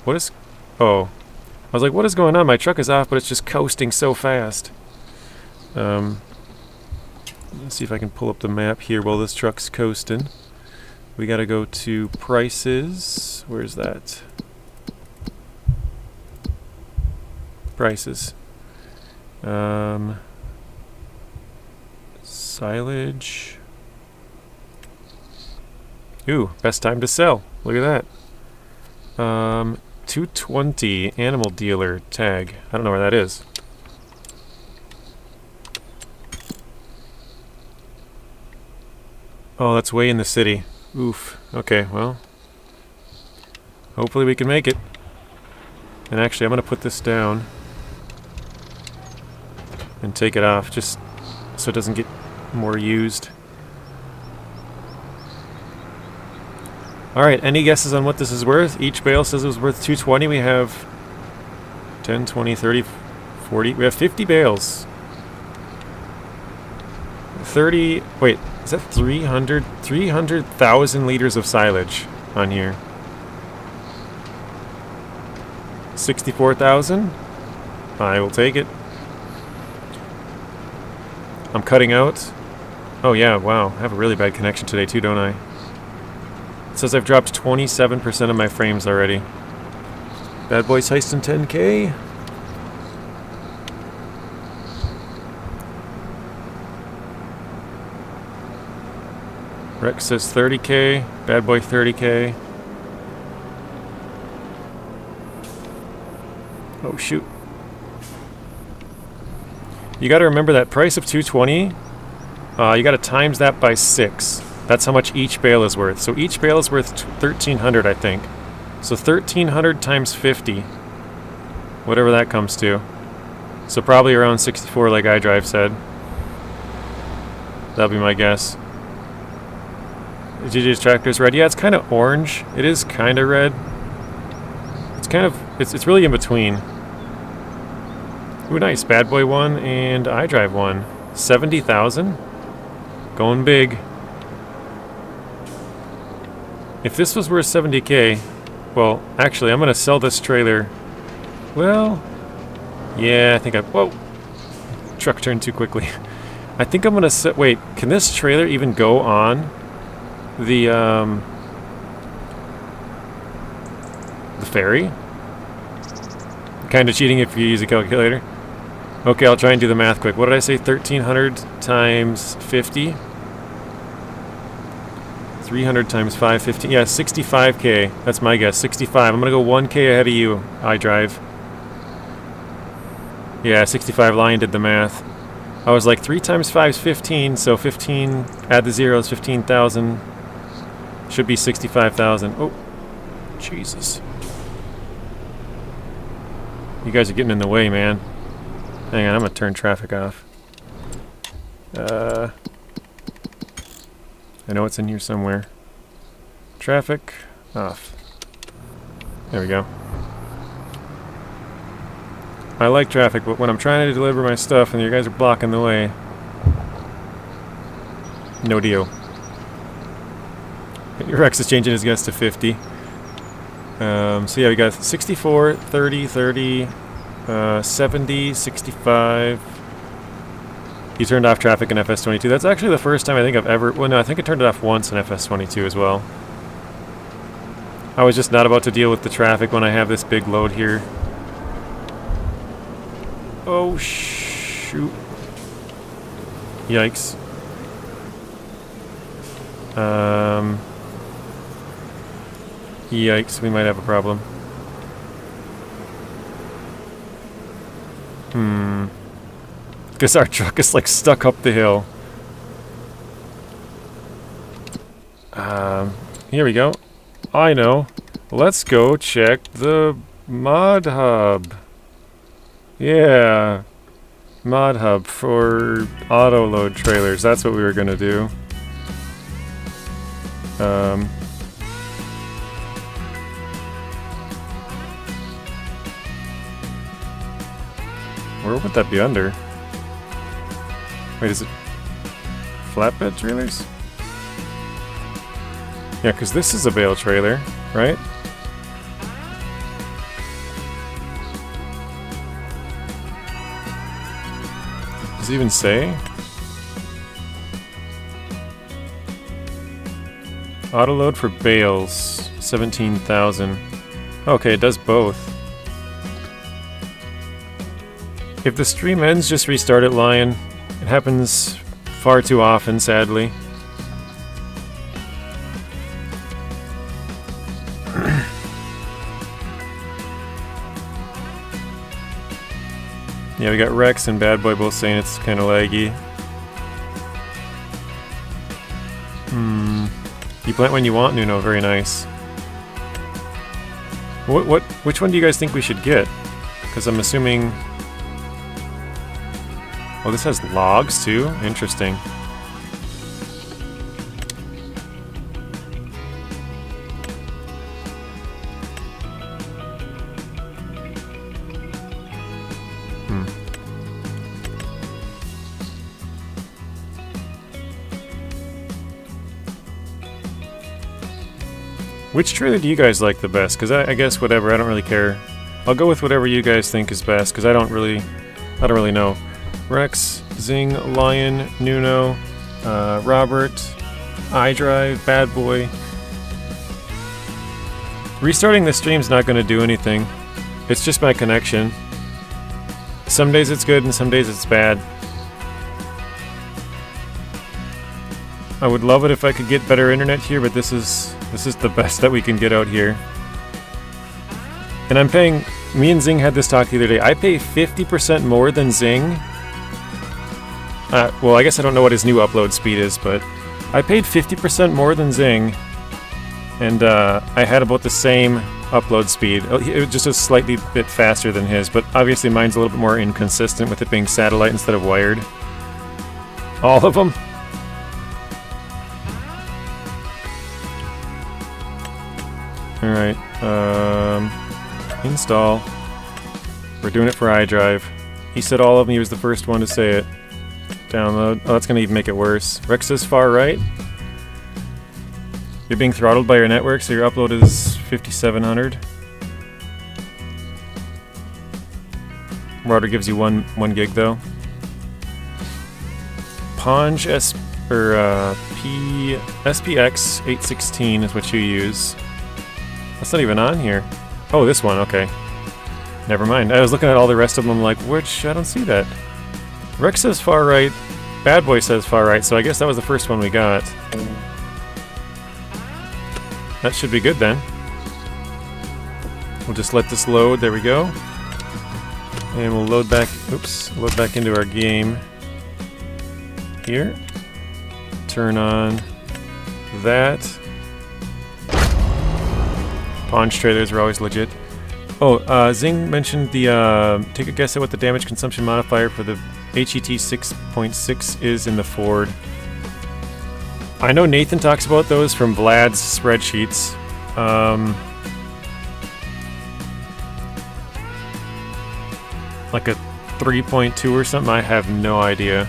Speaker 1: what is... Oh. I was like, what is going on? My truck is off, but it's just coasting so fast. Let's see if I can pull up the map here while this truck's coasting. We gotta go to prices. Where's that? Prices. Silage. Ooh, best time to sell. Look at that. 220 animal dealer tag. I don't know where that is. Oh, that's way in the city. Oof. Okay, well. Hopefully we can make it. And actually, I'm going to put this down and take it off just so it doesn't get more used. Alright, any guesses on what this is worth? Each bale says it was worth 220. We have 10, 20, 30, 40. We have 50 bales. 30... Wait, is that 300? 300,000 liters of silage on here. 64,000? I will take it. I'm cutting out. Oh yeah, wow. I have a really bad connection today too, don't I? It says I've dropped 27% of my frames already. Bad Boys Heisting 10K. Rex says 30K. Bad Boy 30K. Oh shoot. You gotta remember that price of 220, you gotta times that by 6. That's how much each bale is worth. So each bale is worth 1,300, I think. So 1,300 times 50. Whatever that comes to. So probably around 64 like iDrive said. That'll be my guess. GJ's tractor's red. Yeah, it's kind of orange. It is kind of red. It's kind of... It's really in between. Ooh, nice. Bad Boy 1 and iDrive 1. 70,000? Going big. If this was worth 70K... Well, actually, I'm going to sell this trailer. Well... Yeah, I think I... Whoa! Truck turned too quickly. I think I'm going to... Wait, can this trailer even go on the ferry? Kind of cheating if you use a calculator. Okay, I'll try and do the math quick. What did I say? 1,300 times 50? 300 times 550. Yeah, 65k. That's my guess. 65. I'm going to go 1k ahead of you, iDrive. Yeah, 65. Lion did the math. I was like 3 times 5 is 15, so 15, add the zeros, 15,000. Should be 65,000. Oh, Jesus. You guys are getting in the way, man. Hang on, I'm going to turn traffic off. I know it's in here somewhere. Traffic off. There we go. I like traffic, but when I'm trying to deliver my stuff and you guys are blocking the way, no deal. Your Rex is changing his guess to 50. So yeah, we got 64, 30, 30, 70, 65. You turned off traffic in FS22. That's actually the first time I think I've ever... Well, no, I think I turned it off once in FS22 as well. I was just not about to deal with the traffic when I have this big load here. Oh, shoot. Yikes. Yikes, we might have a problem. Because our truck is like stuck up the hill. Here we go. I know. Let's go check the mod hub. Yeah. Mod hub for auto load trailers. That's what we were gonna do. Where would that be under? Wait, is it flatbed trailers? Yeah, because this is a bale trailer, right? Does it even say? Autoload for bales, 17,000. Okay, it does both. If the stream ends, just restart it, Lion. It happens far too often, sadly. Yeah, we got Rex and Bad Boy both saying it's kind of laggy. You plant when you want, Nuno. Very nice. Which one do you guys think we should get? Because I'm assuming... Oh, this has logs too? Interesting. Which trailer do you guys like the best? Because I guess whatever, I don't really care. I'll go with whatever you guys think is best, because I don't really know. Rex, Zing, Lion, Nuno, Robert, iDrive, Bad Boy. Restarting the stream's not going to do anything. It's just my connection. Some days it's good and some days it's bad. I would love it if I could get better internet here, but this is the best that we can get out here. And I'm paying... Me and Zing had this talk the other day. I pay 50% more than Zing. Well, I guess I don't know what his new upload speed is, but I paid 50% more than Zing, and I had about the same upload speed. It was just a slightly bit faster than his, but obviously mine's a little bit more inconsistent with it being satellite instead of wired. All of them? Alright, install. We're doing it for iDrive. He said all of them, he was the first one to say it. Download. Oh, that's gonna even make it worse. Rex says far right. You're being throttled by your network, so your upload is 5,700. Router gives you one gig though. Ponge SPX 816 is what you use. That's not even on here. Oh, this one, okay. Never mind. I was looking at all the rest of them, like, which? I don't see that. Rex says far right. Bad Boy says far right, so I guess that was the first one we got. That should be good then. We'll just let this load. There we go. And we'll load back. Oops. Load back into our game. Here. Turn on that. Paunch trailers are always legit. Oh, Zing mentioned the, take a guess at what the damage consumption modifier for the HET 6.6 is in the Ford. I know Nathan talks about those from Vlad's spreadsheets. Like a 3.2 or something, I have no idea.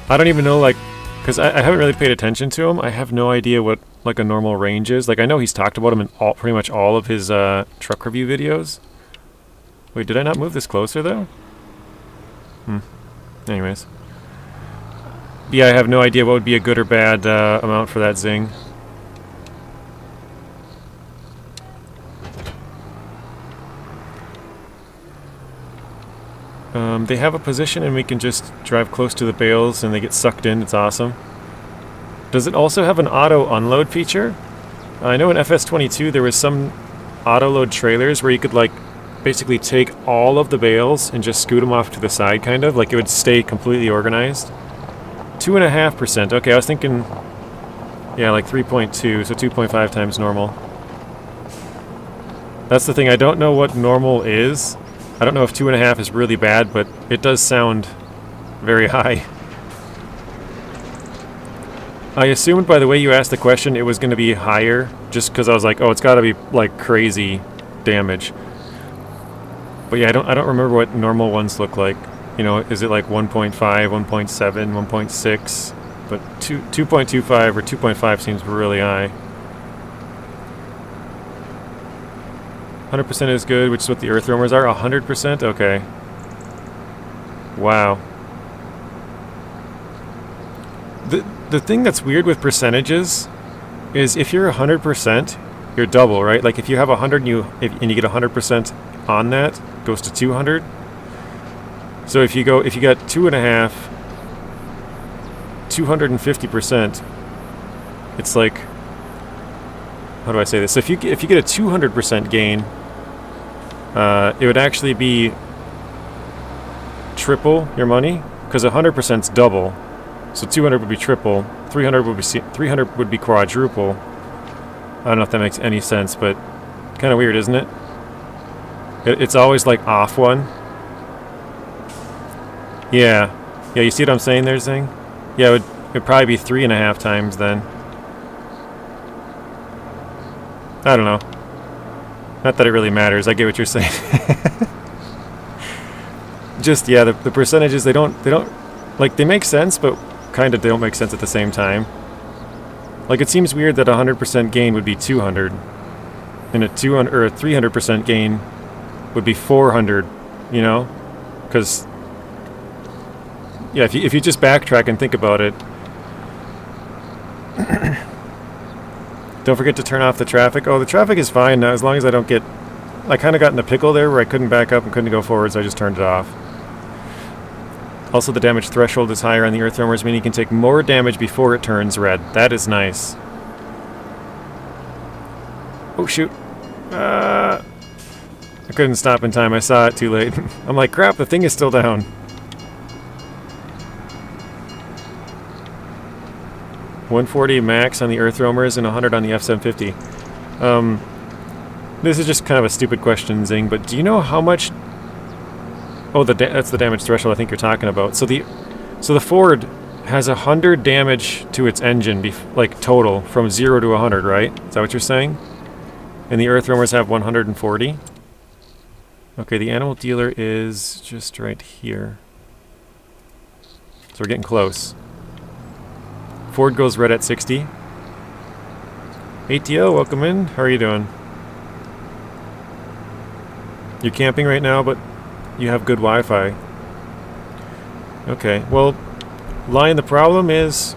Speaker 1: I don't even know, like, because I haven't really paid attention to him. I have no idea what, like, a normal range is. Like, I know he's talked about him in pretty much all of his truck review videos. Wait, did I not move this closer, though? Anyways. Yeah, I have no idea what would be a good or bad amount for that Zing. They have a position and we can just drive close to the bales and they get sucked in. It's awesome. Does it also have an auto unload feature? I know in FS25 there was some auto load trailers where you could like basically take all of the bales and just scoot them off to the side, kind of like it would stay completely organized. 2.5%. Okay, I was thinking, yeah, like 3.2, so 2.5 times normal. That's the thing. I don't know what normal is. I don't know if 2.5 is really bad, but it does sound very high. I assumed by the way you asked the question it was going to be higher, just because I was like, oh, it's got to be like crazy damage. But yeah, I don't remember what normal ones look like. You know, is it like 1.5, 1.7, 1.6? But 2.25 or 2.5 seems really high. 100% is good, which is what the earth roamers are. 100%? Okay. Wow. The thing that's weird with percentages is if you're 100%, you're double, right? Like if you have 100 and you get 100% on that, it goes to 200. So if you got 2.5, 250%, it's like, how do I say this? So if you get a 200% gain, it would actually be triple your money, because 100% is double. So 200 would be triple, 300 would be quadruple. I don't know if that makes any sense, but kind of weird, isn't it? It's always like off one. Yeah, you see what I'm saying there, Zing? Yeah, it'd probably be 3.5 times then. I don't know. Not that it really matters. I get what you're saying. Just, yeah, the percentages, they don't, like, they make sense, but kind of don't make sense at the same time. Like, it seems weird that 100% gain would be 200, and a 200 or a 300% gain would be 400, you know? Because, yeah, if you just backtrack and think about it. Don't forget to turn off the traffic. Oh, the traffic is fine now as long as I don't get... I kind of got in a pickle there where I couldn't back up and couldn't go forward, so I just turned it off. Also, the damage threshold is higher on the earth roamers, meaning you can take more damage before it turns red. That is nice. Oh, shoot. I couldn't stop in time. I saw it too late. I'm like, crap, the thing is still down. $140 max on the earth roamers and 100 on the F750. This is just kind of a stupid question, Zing, but do you know how much... Oh, that's the damage threshold I think you're talking about. So the Ford has 100 damage to its engine, like total, from 0 to 100, right? Is that what you're saying? And the earth roamers have 140? Okay, the animal dealer is just right here. So we're getting close. Ford goes red at 60. ATO, welcome in. How are you doing? You're camping right now, but you have good Wi-Fi. Okay, well, Lion, the problem is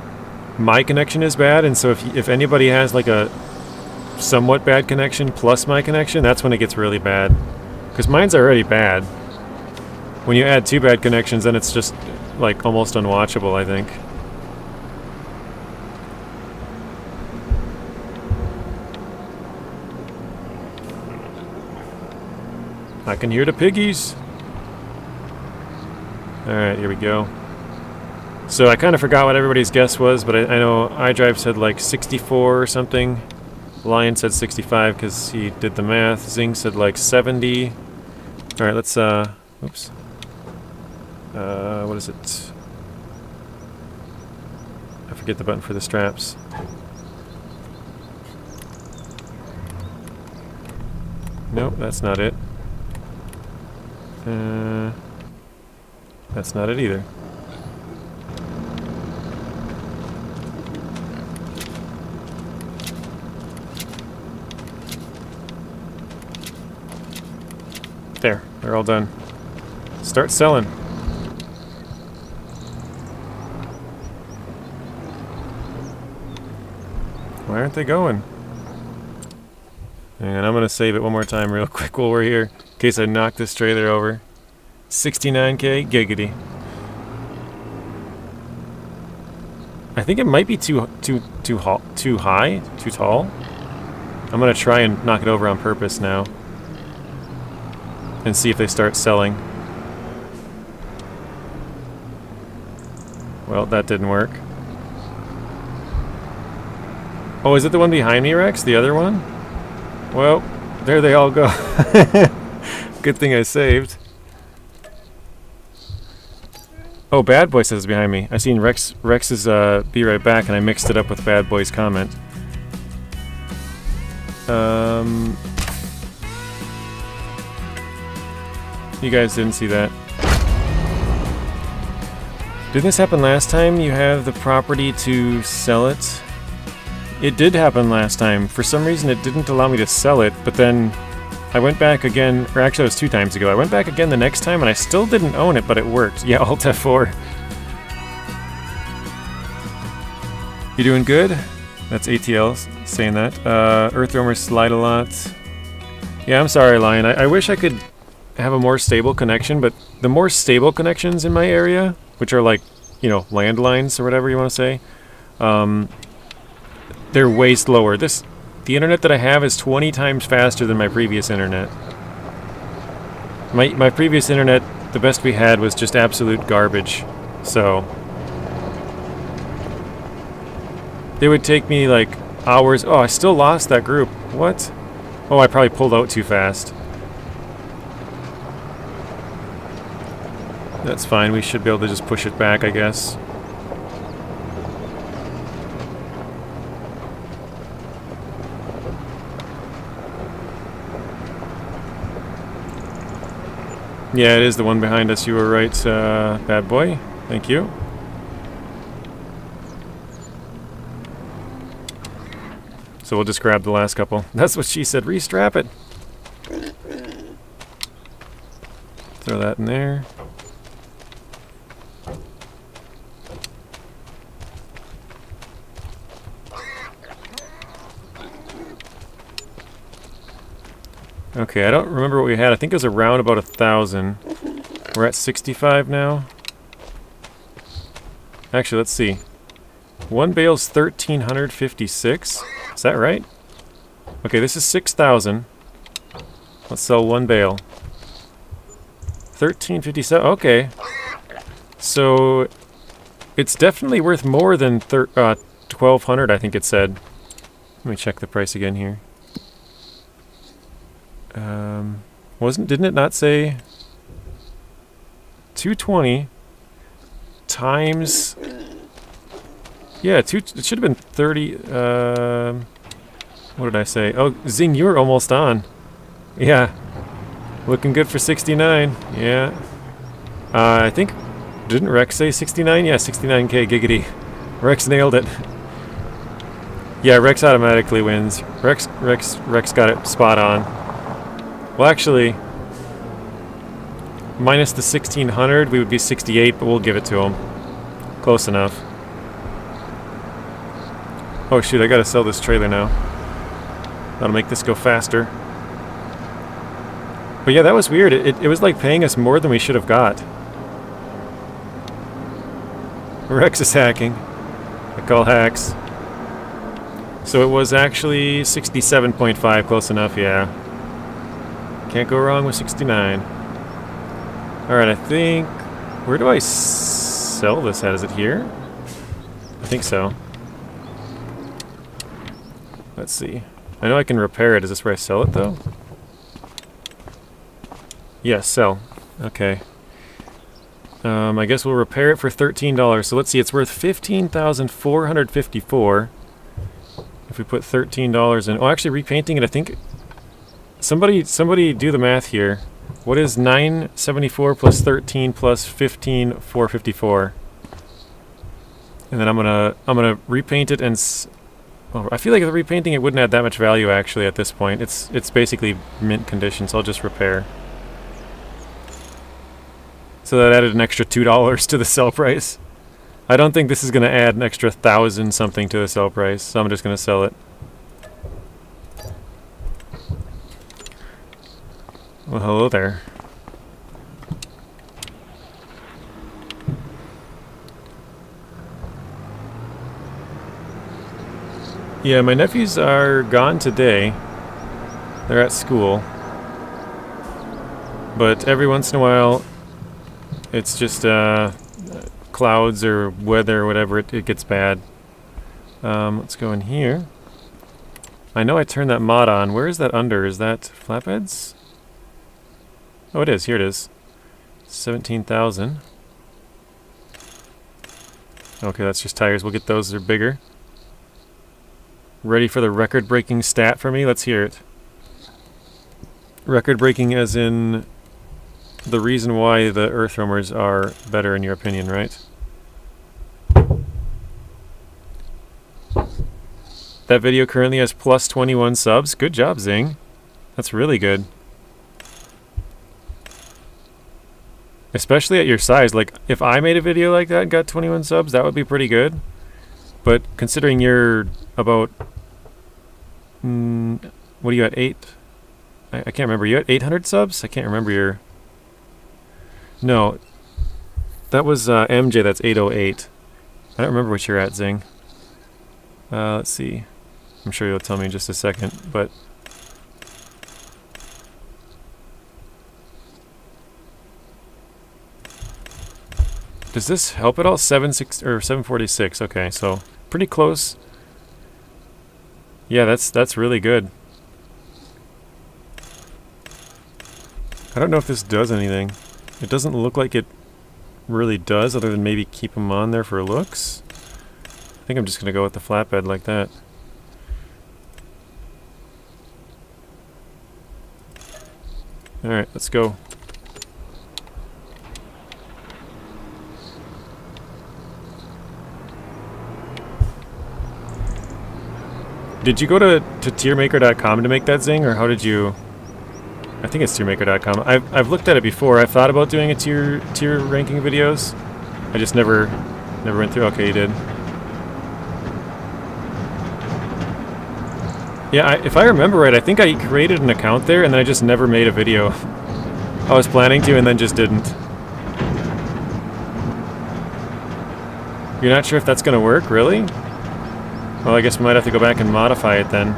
Speaker 1: my connection is bad, and so if anybody has like a somewhat bad connection plus my connection, that's when it gets really bad. Because mine's already bad. When you add 2 bad connections, then it's just like almost unwatchable, I think. I can hear the piggies. Alright, here we go. So I kind of forgot what everybody's guess was, but I know iDrive said like 64 or something. Lion said 65 because he did the math. Zing said like 70. Alright, let's, oops. What is it? I forget the button for the straps. Nope, that's not it. That's not it either. There, they're all done. Start selling. Why aren't they going? And I'm gonna save it one more time real quick while we're here, in case I knock this trailer over. 69K, giggity. I think it might be too high, too tall. I'm gonna try and knock it over on purpose now, and see if they start selling. Well, that didn't work. Oh, is it the one behind me, Rex? The other one? Well, there they all go. Good thing I saved. Oh, Bad Boy says behind me. I seen Rex's be right back, and I mixed it up with Bad Boy's comment. You guys didn't see that. Did this happen last time? You have the property to sell it? It did happen last time. For some reason it didn't allow me to sell it, but then I went back again, or actually it was 2 times ago. I went back again the next time and I still didn't own it, but it worked. Yeah, Alt F4. You doing good? That's ATL saying that. Earthwormers slide a lot. Yeah, I'm sorry, Lion. I wish I could have a more stable connection, but the more stable connections in my area, which are like, you know, landlines or whatever you want to say, they're way slower. The internet that I have is 20 times faster than my previous internet. My previous internet, the best we had was just absolute garbage. So they would take me like hours. Oh, I still lost that group. What? Oh, I probably pulled out too fast. That's fine. We should be able to just push it back, I guess. Yeah, it is the one behind us. You were right, Bad Boy. Thank you. So we'll just grab the last couple. That's what she said. Restrap it. Throw that in there. Okay, I don't remember what we had. I think it was around about 1,000. We're at 65 now. Actually, let's see. One bale's 1,356. Is that right? Okay, this is 6,000. Let's sell one bale. 1,357. Okay. So it's definitely worth more than 1,200, I think it said. Let me check the price again here. Didn't it not say 220 times? Yeah, it should have been 30. What did I say? Oh, Zing, you were almost on. Yeah, looking good for 69. Yeah, I think, didn't Rex say 69? Yeah, 69K giggity. Rex nailed it. Yeah, Rex automatically wins. Rex got it spot on. Well, actually, minus the 1,600, we would be 68, but we'll give it to him. Close enough. Oh shoot, I gotta sell this trailer now. That'll make this go faster. But yeah, that was weird. It was like paying us more than we should have got. Rex is hacking. I call hacks. So it was actually 67.5, close enough, yeah. Can't go wrong with 69. Alright, I think... Where do I sell this at? Is it here? I think so. Let's see. I know I can repair it. Is this where I sell it, though? Yes, sell. Okay. I guess we'll repair it for $13. So let's see, it's worth $15,454. If we put $13 in... Oh, actually, repainting it, I think... Somebody do the math here. What is 974 plus 13 plus 15,454? And then I'm gonna repaint it and... Well, I feel like the repainting it wouldn't add that much value actually at this point. It's basically mint condition, so I'll just repair. So that added an extra $2 to the sell price. I don't think this is going to add an extra 1,000 something to the sell price, so I'm just going to sell it. Well, hello there. Yeah, my nephews are gone today. They're at school. But every once in a while, it's just clouds or weather or whatever, it gets bad. Let's go in here. I know I turned that mod on. Where is that under? Is that flatbeds? Oh, it is. Here it is. 17,000. Okay, that's just tires. We'll get those. They're bigger. Ready for the record-breaking stat for me? Let's hear it. Record-breaking as in the reason why the earth roamers are better in your opinion, right? That video currently has plus 21 subs. Good job, Zing. That's really good. Especially at your size. Like, if I made a video like that and got 21 subs, that would be pretty good. But considering you're about... what are you at, 8? I can't remember. You at 800 subs? I can't remember your... No. That was MJ, that's 808. I don't remember what you're at, Zing. Let's see. I'm sure you'll tell me in just a second, but... Does this help at all? 746. Okay, so pretty close. Yeah, that's really good. I don't know if this does anything. It doesn't look like it really does, other than maybe keep them on there for looks. I think I'm just gonna go with the flatbed like that. Alright, let's go. Did you go to tiermaker.com to make that, Zing, or how did you... I think it's tiermaker.com. I've looked at it before. I've thought about doing a tier ranking videos. I just never went through. Okay, you did. Yeah, if I remember right, I think I created an account there and then I just never made a video. I was planning to and then just didn't. You're not sure if that's going to work, really? Well, I guess we might have to go back and modify it then.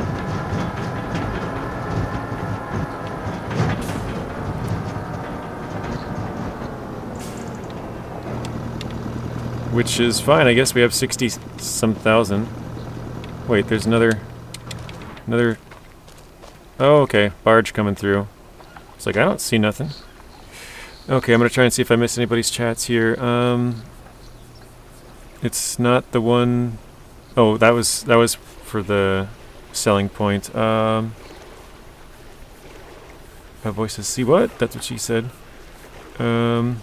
Speaker 1: Which is fine. I guess we have 60-some thousand. Wait, there's another... Oh, okay. Barge coming through. It's like, I don't see nothing. Okay, I'm going to try and see if I miss anybody's chats here. It's not the one... Oh, that was for the selling point. My voice says, see what? That's what she said. I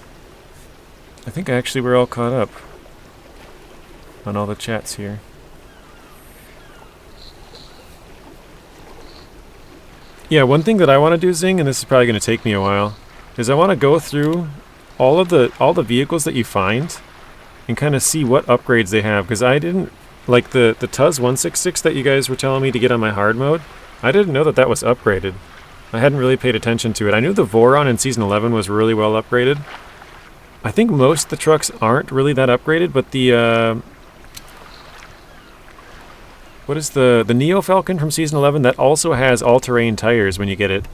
Speaker 1: think actually we're all caught up on all the chats here. Yeah, one thing that I want to do, Zing, and this is probably going to take me a while, is I want to go through all the vehicles that you find and kind of see what upgrades they have, because I didn't like the Tuz 166 that you guys were telling me to get on my hard mode. I didn't know that that was upgraded. I hadn't really paid attention to it. I knew the Voron in Season 11 was really well upgraded. I think most of the trucks aren't really that upgraded, but the... what is the Neo Falcon from Season 11? That also has all-terrain tires when you get it.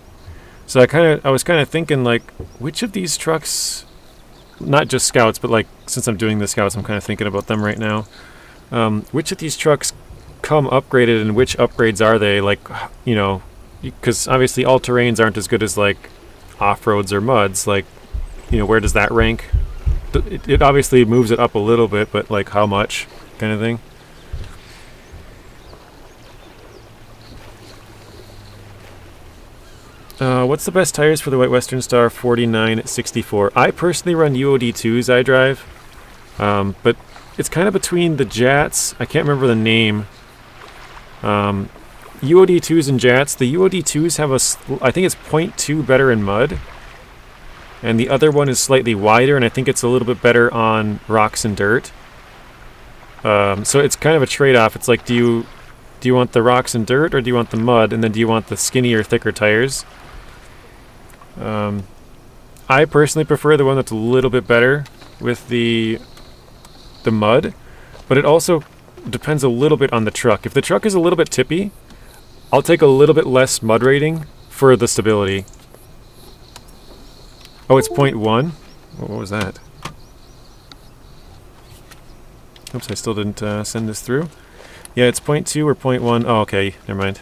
Speaker 1: So I was kind of thinking, like, which of these trucks... Not just Scouts, but, like, since I'm doing the Scouts, I'm kind of thinking about them right now. Which of these trucks come upgraded, and which upgrades are they? Like, you know... Because obviously all-terrains aren't as good as, like, off-roads or muds. Like, you know, where does that rank? It obviously moves it up a little bit, but, like, how much? Kind of thing. What's the best tires for the White Western Star 4964? I personally run UOD2s I drive. But it's kind of between the Jats. I can't remember the name. UOD2s and Jats. The UOD2s have I think it's 0.2 better in mud. And the other one is slightly wider, and I think it's a little bit better on rocks and dirt. So it's kind of a trade-off. It's like, do you want the rocks and dirt, or do you want the mud? And then do you want the skinnier, thicker tires? I personally prefer the one that's a little bit better with the mud, but it also depends a little bit on the truck. If the truck is a little bit tippy, I'll take a little bit less mud rating for the stability. Oh, it's 0.1? What was that? Oops, I still didn't send this through. Yeah, it's 0.2 or 0.1. Oh, okay, never mind.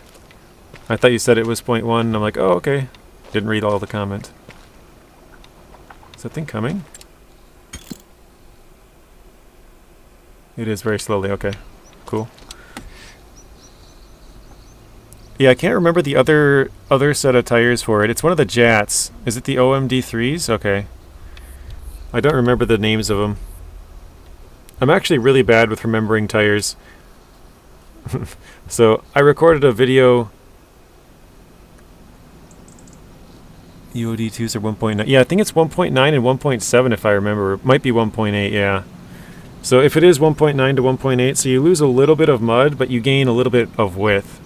Speaker 1: I thought you said it was 0.1, and I'm like, oh, okay. Didn't read all the comment. Is that thing coming? It is very slowly, okay. Cool. Yeah, I can't remember the other set of tires for it. It's one of the Jats. Is it the OMD3s? Okay. I don't remember the names of them. I'm actually really bad with remembering tires. So, I recorded a video... UOD2s are 1.9. Yeah, I think it's 1.9 and 1.7 if I remember. It might be 1.8, yeah. So if it is 1.9 to 1.8, so you lose a little bit of mud, but you gain a little bit of width.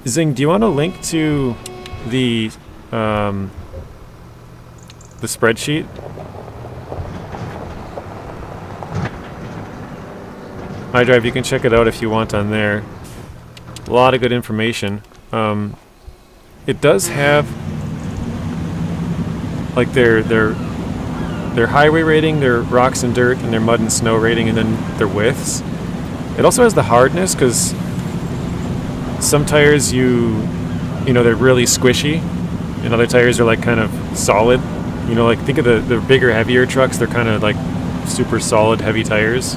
Speaker 1: Zing, do you want a link to the spreadsheet? iDrive, you can check it out if you want on there. A lot of good information. It does have like their highway rating, their rocks and dirt, and their mud and snow rating, and then their widths. It also has the hardness, because some tires you know they're really squishy, and other tires are like kind of solid. You know, like think of the bigger, heavier trucks. They're kind of like super solid, heavy tires.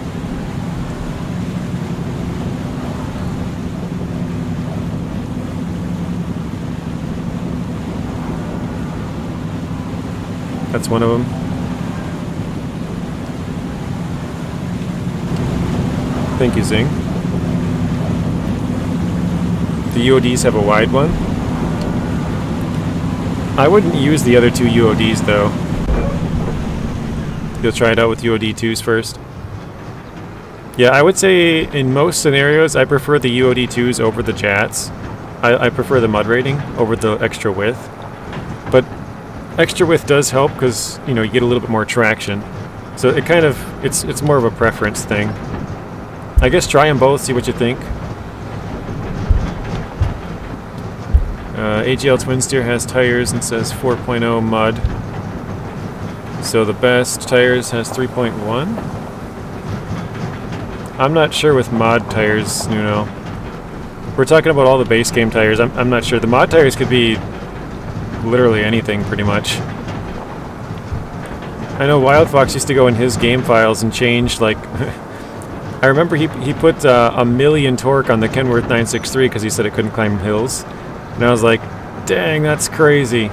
Speaker 1: That's one of them. Thank you, Zing. The UODs have a wide one. I wouldn't use the other two UODs though. You'll try it out with UOD2s first. Yeah, I would say in most scenarios I prefer the UOD2s over the Jats. I prefer the mud rating over the extra width. But extra width does help because, you know, you get a little bit more traction. So it kind of, it's more of a preference thing. I guess try them both, see what you think. AGL Twin Steer has tires and says 4.0 mud. So the best tires has 3.1. I'm not sure with mod tires, Nuno. We're talking about all the base game tires. I'm not sure. The mod tires could be literally anything, pretty much. I know Wild Fox used to go in his game files and change, like... I remember he put a million torque on the Kenworth 963 because he said it couldn't climb hills. And I was like, dang, that's crazy.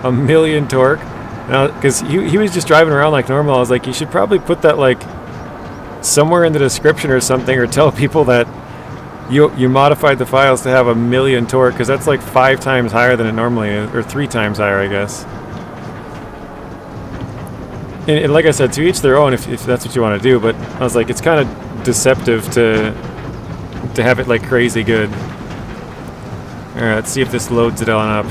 Speaker 1: A million torque? Because he was just driving around like normal. I was like, you should probably put that, like, somewhere in the description or something, or tell people that you modified the files to have a million torque, because that's like 5 times higher than it normally is, or 3 times higher, I guess. And like I said, to each their own if that's what you want to do, but I was like, it's kind of deceptive to to have it like crazy good. Alright, let's see if this loads it on up.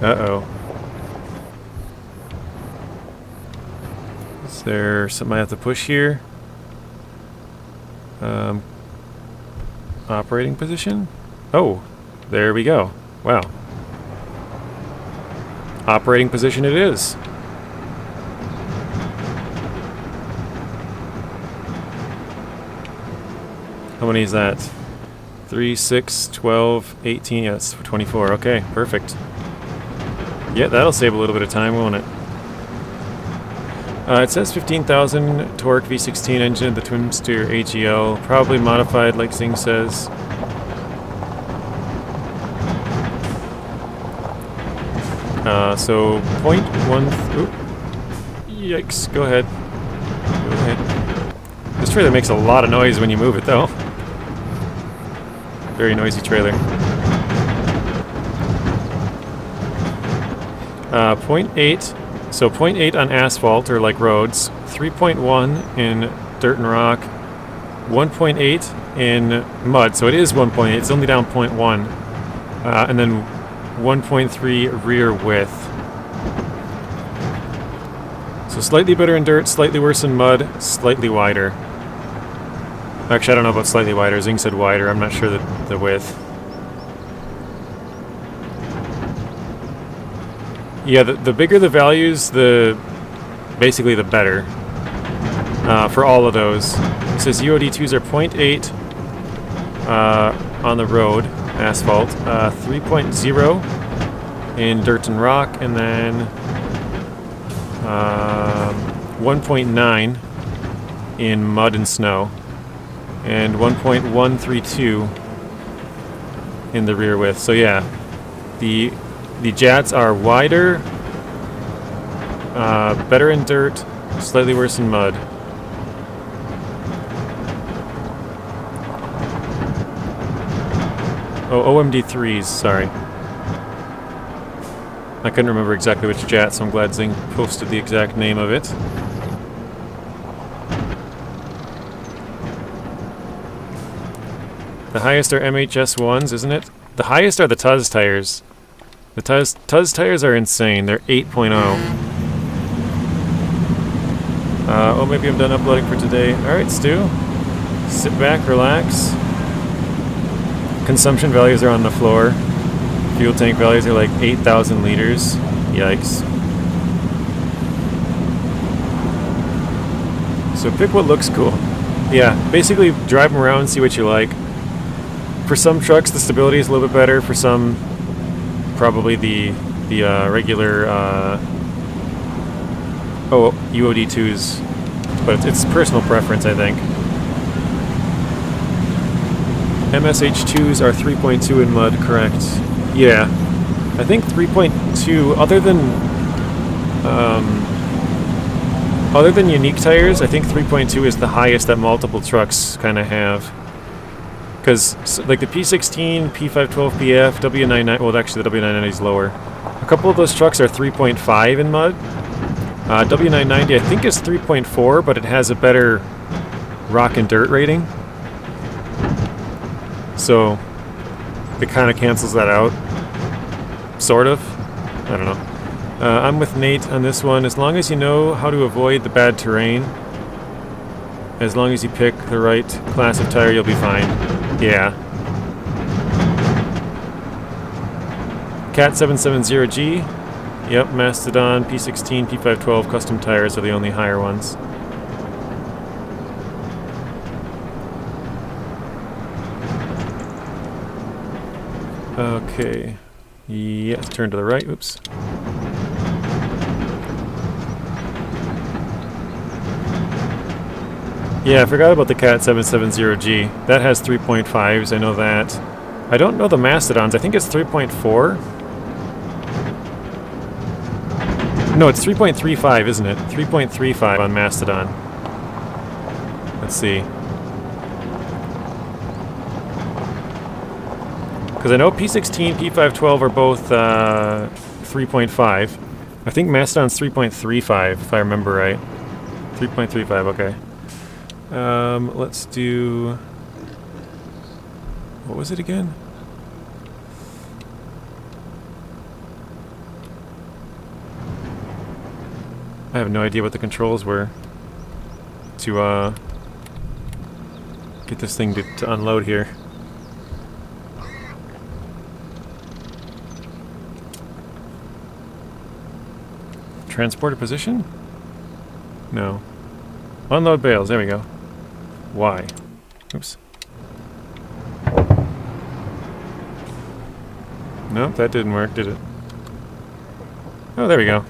Speaker 1: Uh-oh. Is there something I have to push here? Operating position? Oh, there we go. Wow. Operating position it is. How many is that? 3, 6, 12, 18. Yeah, that's 24. Okay, perfect. Yeah, that'll save a little bit of time, won't it? It says 15,000 torque V16 engine, the twin steer AGL, probably modified like Zing says. So 0.1. Oop. Yikes! Go ahead. Go ahead. This trailer makes a lot of noise when you move it, though. Very noisy trailer. 0.8. So 0.8 on asphalt, or like roads, 3.1 in dirt and rock, 1.8 in mud, so it is 1.8, it's only down 0.1, and then 1.3 rear width. So slightly better in dirt, slightly worse in mud, slightly wider. Actually, I don't know about slightly wider, Zing said wider, I'm not sure the width. Yeah, the bigger the values, basically the better for all of those. It says UOD2s are 0.8 on the road, asphalt, 3.0 in dirt and rock, and then 1.9 in mud and snow, and 1.132 in the rear width. So yeah, the Jats are wider, better in dirt, slightly worse in mud. Oh, OMD3s, sorry. I couldn't remember exactly which Jat, so I'm glad Zing posted the exact name of it. The highest are MHS1s, isn't it? The highest are the Tuz tires. The Tuz tires are insane. They're 8.0. Oh, maybe I'm done uploading for today. Alright, Stu. Sit back, relax. Consumption values are on the floor. Fuel tank values are like 8,000 liters. Yikes. So pick what looks cool. Yeah, basically drive them around and see what you like. For some trucks, the stability is a little bit better. For some, probably the regular UOD2s, but it's personal preference, I think. MSH2s are 3.2 in mud, correct? Yeah, I think 3.2. Other than unique tires, I think 3.2 is the highest that multiple trucks kind of have. Because, like the P16, P512PF, W99, well actually the W990 is lower. A couple of those trucks are 3.5 in mud. W990 I think is 3.4, but it has a better rock and dirt rating. So, it kind of cancels that out. Sort of. I don't know. I'm with Nate on this one. As long as you know how to avoid the bad terrain, as long as you pick the right class of tire, you'll be fine. Yeah. Cat 770G. Yep, Mastodon, P16, P512 custom tires are the only higher ones. Okay. Yes, turn to the right. Oops. Yeah, I forgot about the Cat 770G. That has 3.5s, I know that. I don't know the Mastodons. I think it's 3.4. No, it's 3.35, isn't it? 3.35 on Mastodon. Let's see. Because I know P16, P512 are both 3.5. I think Mastodon's 3.35, if I remember right. 3.35, okay. Let's do... What was it again? I have no idea what the controls were to get this thing to unload here. Transporter position? No. Unload bales, there we go. Why? Oops. Nope, that didn't work, did it? Oh, there we go.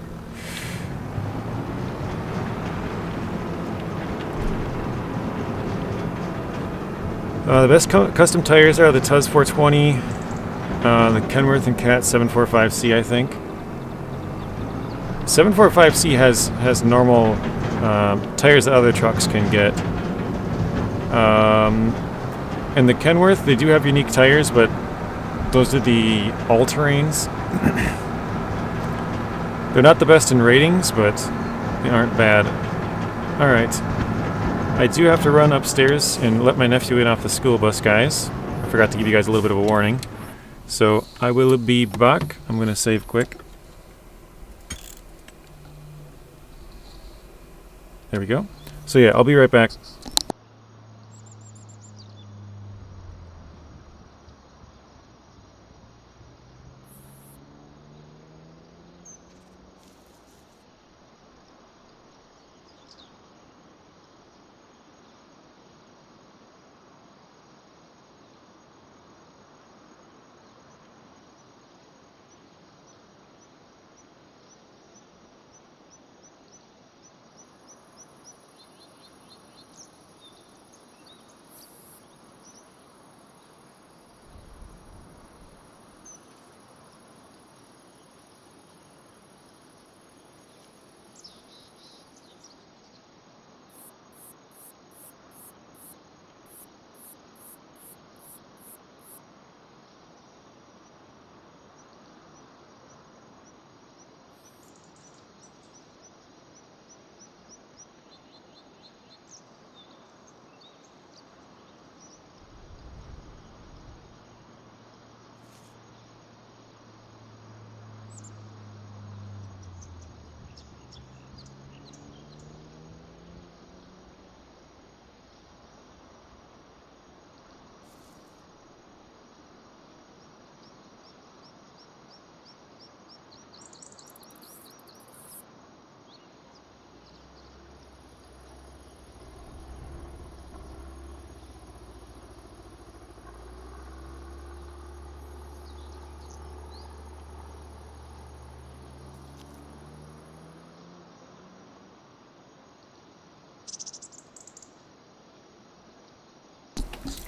Speaker 1: The best custom tires are the Tuz 420, the Kenworth and Cat 745C, I think. 745C has normal tires that other trucks can get. And the Kenworth, they do have unique tires, but those are the all-terrains. They're not the best in ratings, but they aren't bad. Alright. I do have to run upstairs and let my nephew in off the school bus, guys. I forgot to give you guys a little bit of a warning. So, I will be back. I'm going to save quick. There we go. So yeah, I'll be right back.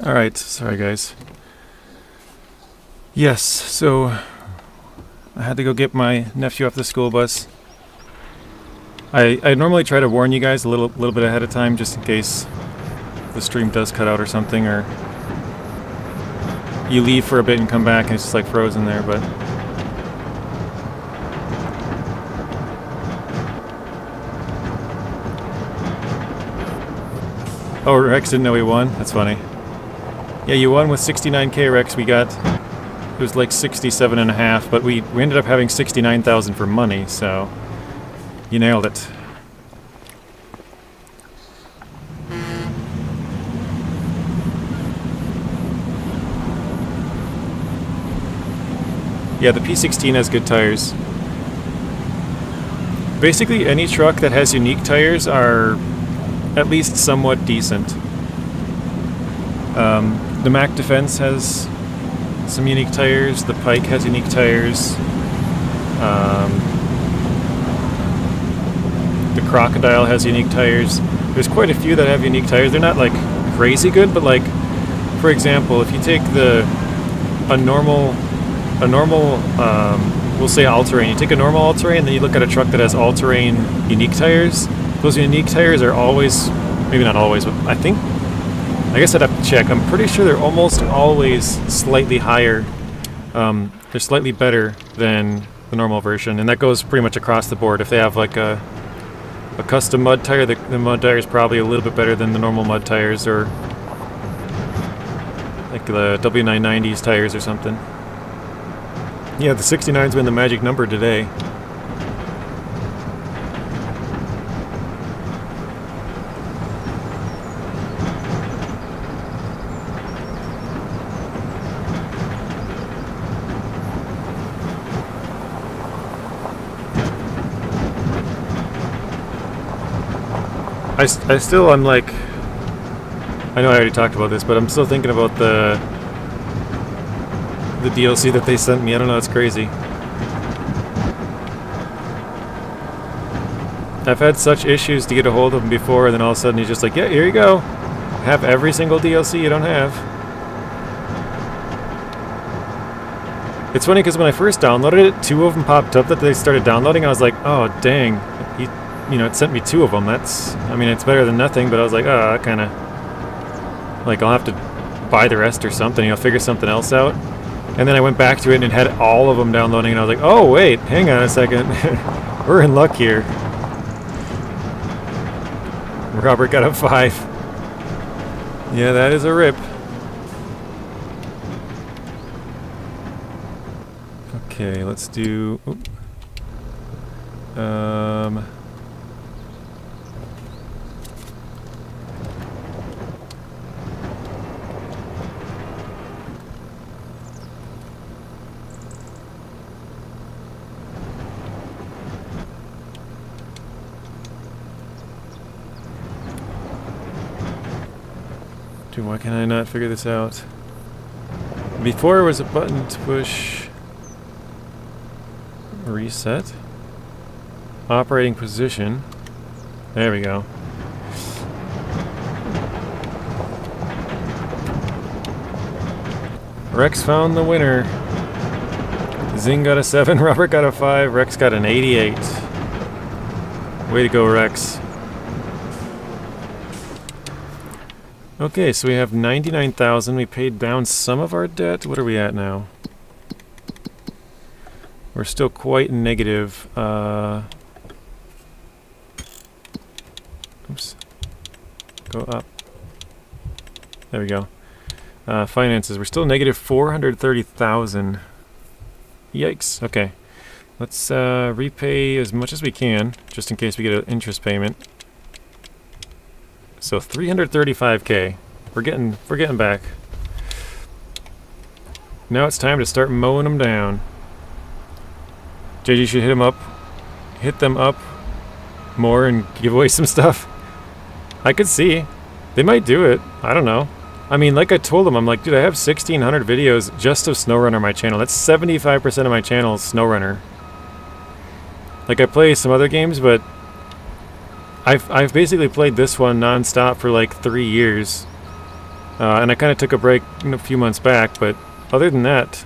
Speaker 1: Alright, sorry guys. Yes, so I had to go get my nephew off the school bus. I normally try to warn you guys a little bit ahead of time just in case the stream does cut out or something, or you leave for a bit and come back and it's just like frozen there, but oh, Rex didn't know he won? That's funny. Yeah, you won with 69k, Rex. We got, it was like 67.5, but we ended up having 69,000 for money, so you nailed it. Yeah, the P16 has good tires. Basically, any truck that has unique tires are at least somewhat decent. The Mack Defense has some unique tires. The Pike has unique tires. The Crocodile has unique tires. There's quite a few that have unique tires. They're not like crazy good, but like, for example, if you take a normal, we'll say all-terrain. You take a normal all-terrain, then you look at a truck that has all-terrain unique tires. Those unique tires are always, maybe not always, but I guess I'd have to check. I'm pretty sure they're almost always slightly higher. They're slightly better than the normal version, and that goes pretty much across the board. If they have like a custom mud tire, the mud tire is probably a little bit better than the normal mud tires, or like the W990s tires or something. Yeah, the 69's been the magic number today. I'm like, I know I already talked about this, but I'm still thinking about the DLC that they sent me. I don't know, it's crazy. I've had such issues to get a hold of him before, and then all of a sudden he's just like, yeah, here you go. Have every single DLC you don't have. It's funny because when I first downloaded it, 2 of them popped up that they started downloading. I was like, oh, dang. It sent me 2 of them. I mean, it's better than nothing, but I was like, oh, that kind of... Like, I'll have to buy the rest or something, figure something else out. And then I went back to it and it had all of them downloading, and I was like, oh, wait, hang on a second. We're in luck here. Robert got a 5. Yeah, that is a rip. Okay, let's do... Dude, why can I not figure this out? Before, was a button to push... Reset? Operating position. There we go. Rex found the winner. Zing got a 7, Robert got a 5, Rex got an 88. Way to go, Rex. Okay, so we have 99,000. We paid down some of our debt. What are we at now? We're still quite negative. Oops. Go up. There we go. Finances. We're still negative 430,000. Yikes. Okay. Let's repay as much as we can, just in case we get an interest payment. So 335k. We're getting back. Now it's time to start mowing them down. JG should hit them up more and give away some stuff. I could see. They might do it. I don't know. I mean, like I told them, I'm like, dude, I have 1,600 videos just of SnowRunner on my channel. That's 75% of my channel is SnowRunner. Like, I play some other games, but I've basically played this one non-stop for like 3 years. And I kind of took a break a few months back, but other than that...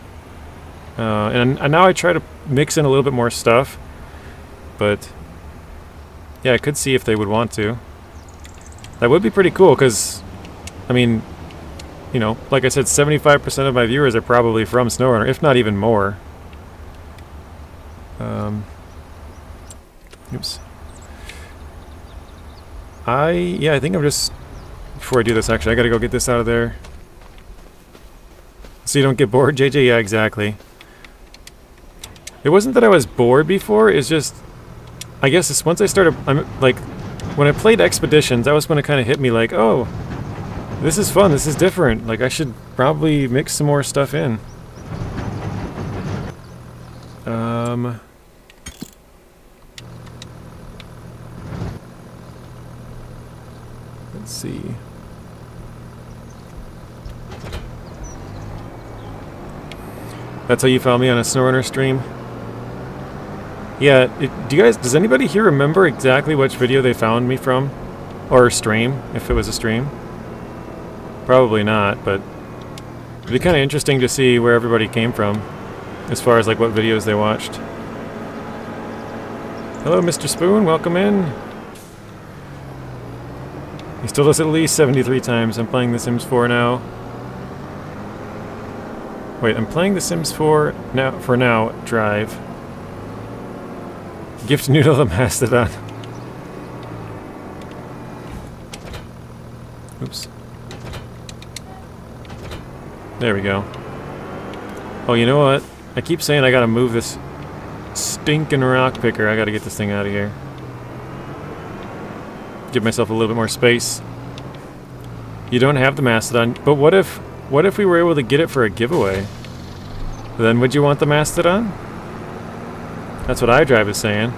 Speaker 1: and now I try to mix in a little bit more stuff. But... yeah, I could see if they would want to. That would be pretty cool, because... I mean... you know, like I said, 75% of my viewers are probably from SnowRunner, if not even more. Oops. I think I'm just... before I do this, actually, I gotta go get this out of there. So you don't get bored, JJ? Yeah, exactly. It wasn't that I was bored before, it's just... I guess it's once I started... like, when I played Expeditions, that was when it kind of hit me like, oh... this is fun, this is different. Like, I should probably mix some more stuff in. Let's see. That's how you found me on a SnowRunner stream? Yeah, does anybody here remember exactly which video they found me from? Or stream, if it was a stream? Probably not, but it'd be kind of interesting to see where everybody came from, as far as like what videos they watched. Hello, Mr. Spoon, welcome in. He still does it at least 73 times. I'm playing The Sims 4 now. Wait, I'm playing The Sims 4 now, Drive. Gift Noodle the Mastodon. Oops. There we go. Oh, you know what? I keep saying I gotta move this stinking rock picker. I gotta get this thing out of here. Give myself a little bit more space. You don't have the Mastodon, but what if we were able to get it for a giveaway? Then would you want the Mastodon? That's what iDrive is saying.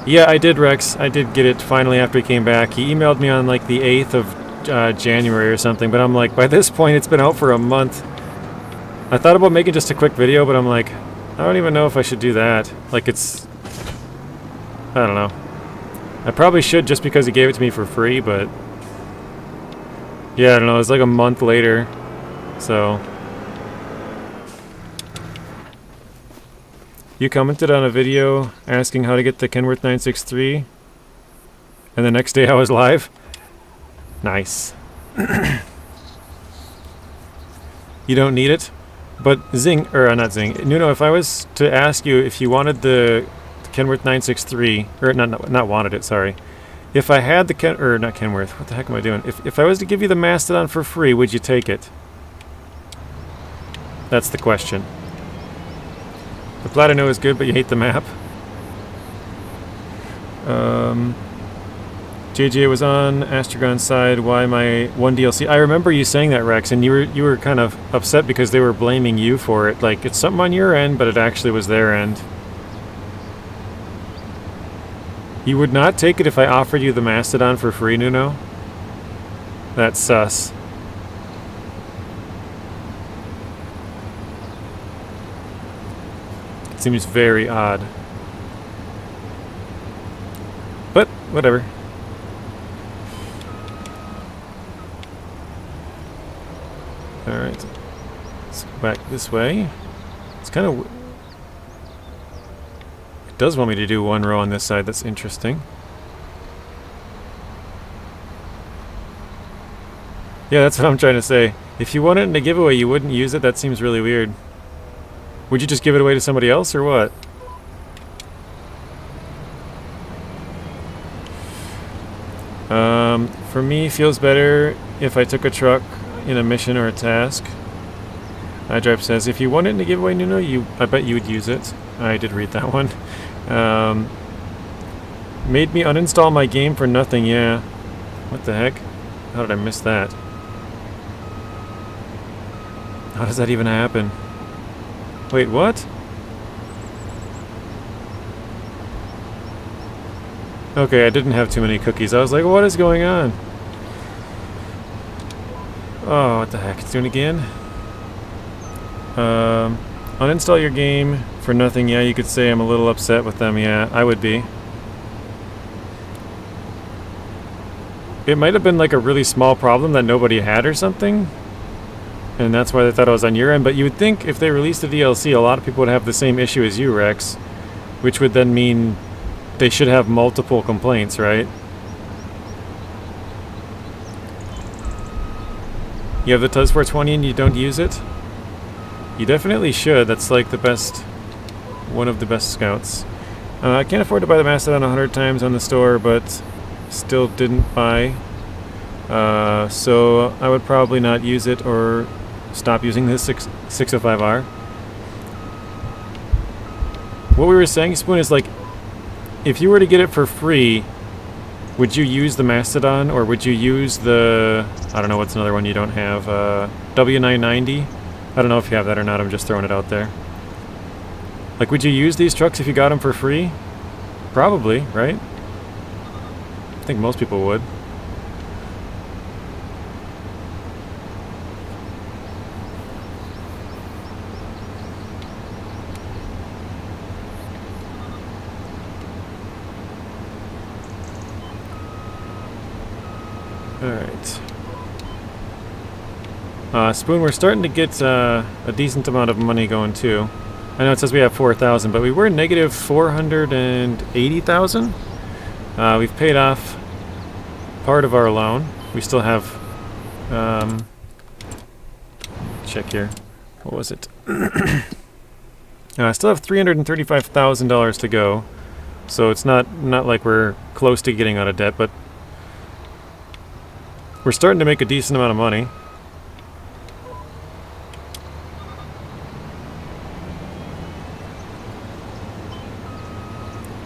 Speaker 1: Yeah, I did, Rex. I did get it finally after he came back. He emailed me on like the 8th of January or something, but I'm like, by this point it's been out for a month. I thought about making just a quick video, but I'm like, I don't even know if I should do that. Like it's... I don't know. I probably should just because he gave it to me for free, but... Yeah, I don't know, it's like a month later, so... You commented on a video asking how to get the Kenworth 963, and the next day I was live? Nice. You don't need it? But Zing, or not Zing, Nuno, if I was to ask you if you wanted the Kenworth 963, or not wanted it, sorry. If I had the not Kenworth, what the heck am I doing? If I was to give you the Mastodon for free, would you take it? That's the question. The Platino is good, but you hate the map. JJ was on Astrogon's side. Why my one DLC? I remember you saying that, Rex, and you were kind of upset because they were blaming you for it. Like it's something on your end, but it actually was their end. You would not take it if I offered you the Mastodon for free, Nuno? That's sus. It seems very odd. But, whatever. Alright. Let's go back this way. It's kind of... It does want me to do one row on this side. That's interesting. Yeah, that's what I'm trying to say. If you want it in a giveaway, you wouldn't use it? That seems really weird. Would you just give it away to somebody else, or what? For me, feels better if I took a truck in a mission or a task. iDrive says, if you want it in a giveaway, Nuno, I bet you would use it. I did read that one. Made me uninstall my game for nothing, yeah. What the heck? How did I miss that? How does that even happen? Wait, what? Okay, I didn't have too many cookies. I was like, what is going on? Oh, what the heck? It's doing it again? Uninstall your game for nothing. Yeah, you could say I'm a little upset with them. Yeah, I would be. It might have been like a really small problem that nobody had or something. And that's why they thought it was on your end. But you would think if they released a DLC, a lot of people would have the same issue as you, Rex. Which would then mean they should have multiple complaints, right? You have the Tuz 420 and you don't use it? You definitely should. That's like the best, one of the best scouts. I can't afford to buy the Mastodon 100 times on the store, but still didn't buy. So I would probably not use it or stop using this 605R. What we were saying, Spoon, is like, if you were to get it for free, would you use the Mastodon or would you use the, I don't know, what's another one you don't have, W990? I don't know if you have that or not, I'm just throwing it out there. Like, would you use these trucks if you got them for free? Probably, right? I think most people would. Alright. Spoon, we're starting to get a decent amount of money going too. I know it says we have 4,000, but we were negative 480,000. We've paid off part of our loan. We still have... check here. What was it? I still have $335,000 to go, so it's not like we're close to getting out of debt, but we're starting to make a decent amount of money.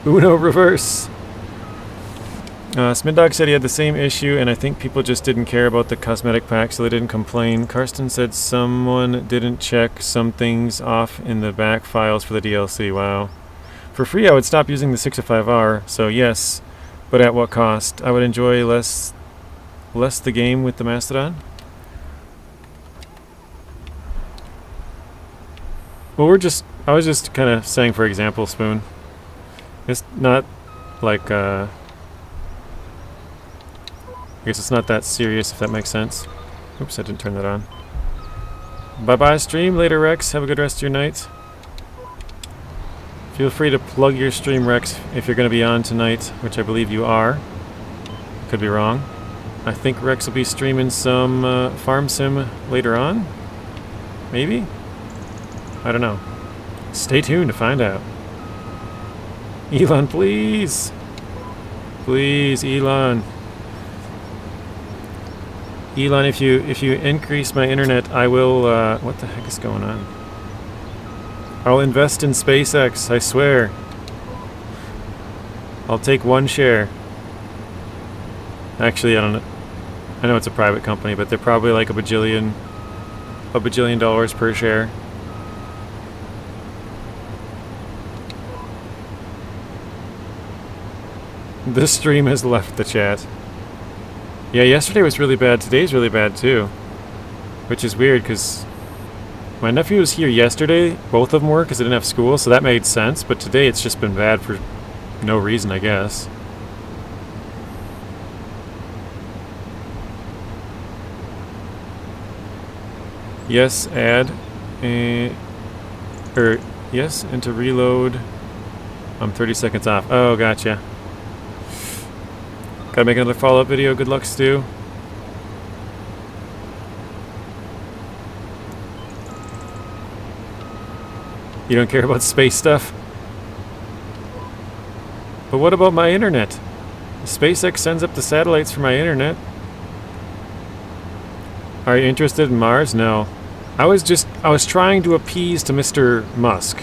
Speaker 1: Uno reverse. Smindog said he had the same issue, and I think people just didn't care about the cosmetic pack, so they didn't complain. Karsten said someone didn't check some things off in the back files for the DLC. Wow. For free, I would stop using the 605R, so yes, but at what cost? I would enjoy less the game with the Mastodon. Well, I was just kind of saying, for example, Spoon. It's not like, I guess it's not that serious, if that makes sense. Oops, I didn't turn that on. Bye-bye, stream. Later, Rex. Have a good rest of your night. Feel free to plug your stream, Rex, if you're going to be on tonight, which I believe you are. Could be wrong. I think Rex will be streaming some Farm Sim later on. Maybe? I don't know. Stay tuned to find out. Elon, please! Please, Elon. Elon, if you increase my internet, I will, what the heck is going on? I'll invest in SpaceX, I swear. I'll take one share. Actually, I don't know. I know it's a private company, but they're probably like a bajillion dollars per share. This stream has left the chat. Yeah, yesterday was really bad. Today's really bad too. Which is weird because my nephew was here yesterday. Both of them were because they didn't have school, so that made sense. But today it's just been bad for no reason, I guess. Yes, add. Yes, and to reload. I'm 30 seconds off. Oh, gotcha. Gotta make another follow-up video. Good luck, Stu. You don't care about space stuff? But what about my internet? SpaceX sends up the satellites for my internet. Are you interested in Mars? No. I was trying to appease to Mr. Musk.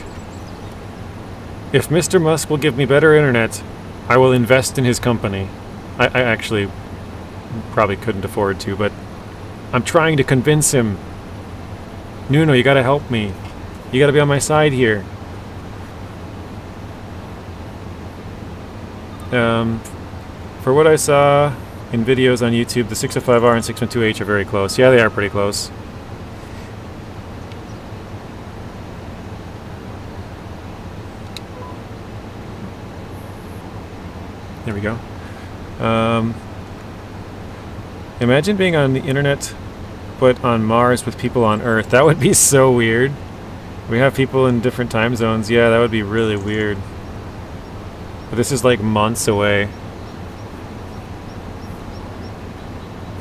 Speaker 1: If Mr. Musk will give me better internet, I will invest in his company. I actually probably couldn't afford to, but I'm trying to convince him. Nuno, you gotta help me. You gotta be on my side here. For what I saw in videos on YouTube, the 605R and 612H are very close. Yeah, they are pretty close. There we go. Imagine being on the internet, but on Mars with people on Earth. That would be so weird. We have people in different time zones. Yeah, that would be really weird. But this is like months away.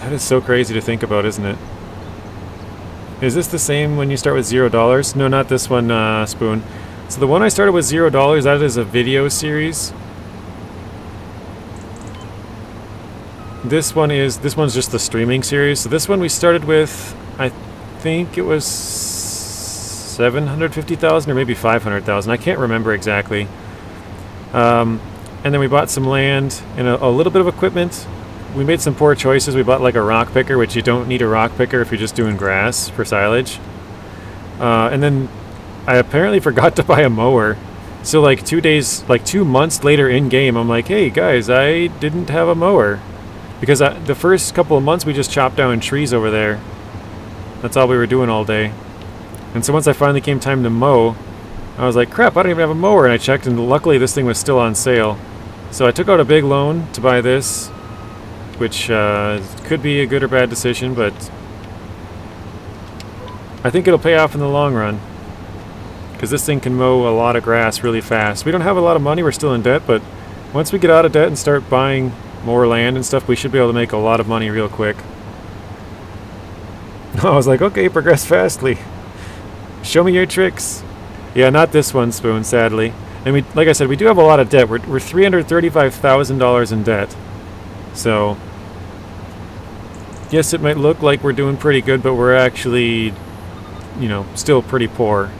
Speaker 1: That is so crazy to think about, isn't it? Is this the same when you start with $0? No, not this one, Spoon. So the one I started with $0, that is a video series. This one's just the streaming series. So this one we started with, I think it was 750,000 or maybe 500,000. I can't remember exactly. And then we bought some land and a little bit of equipment. We made some poor choices. We bought like a rock picker, which you don't need a rock picker if you're just doing grass for silage. And then I apparently forgot to buy a mower. So like 2 months later in game, I'm like, hey guys, I didn't have a mower. Because the first couple of months we just chopped down trees over there. That's all we were doing all day. And so once I finally came time to mow, I was like, crap, I don't even have a mower. And I checked, and luckily this thing was still on sale. So I took out a big loan to buy this, which could be a good or bad decision, but I think it'll pay off in the long run. Because this thing can mow a lot of grass really fast. We don't have a lot of money, we're still in debt, but once we get out of debt and start buying more land and stuff, we should be able to make a lot of money real quick. I was like, okay, progress fastly. Show me your tricks. Yeah, not this one, Spoon, sadly. And we, like I said, we do have a lot of debt. We're $335,000 in debt. So, yes, it might look like we're doing pretty good, but we're actually, you know, still pretty poor.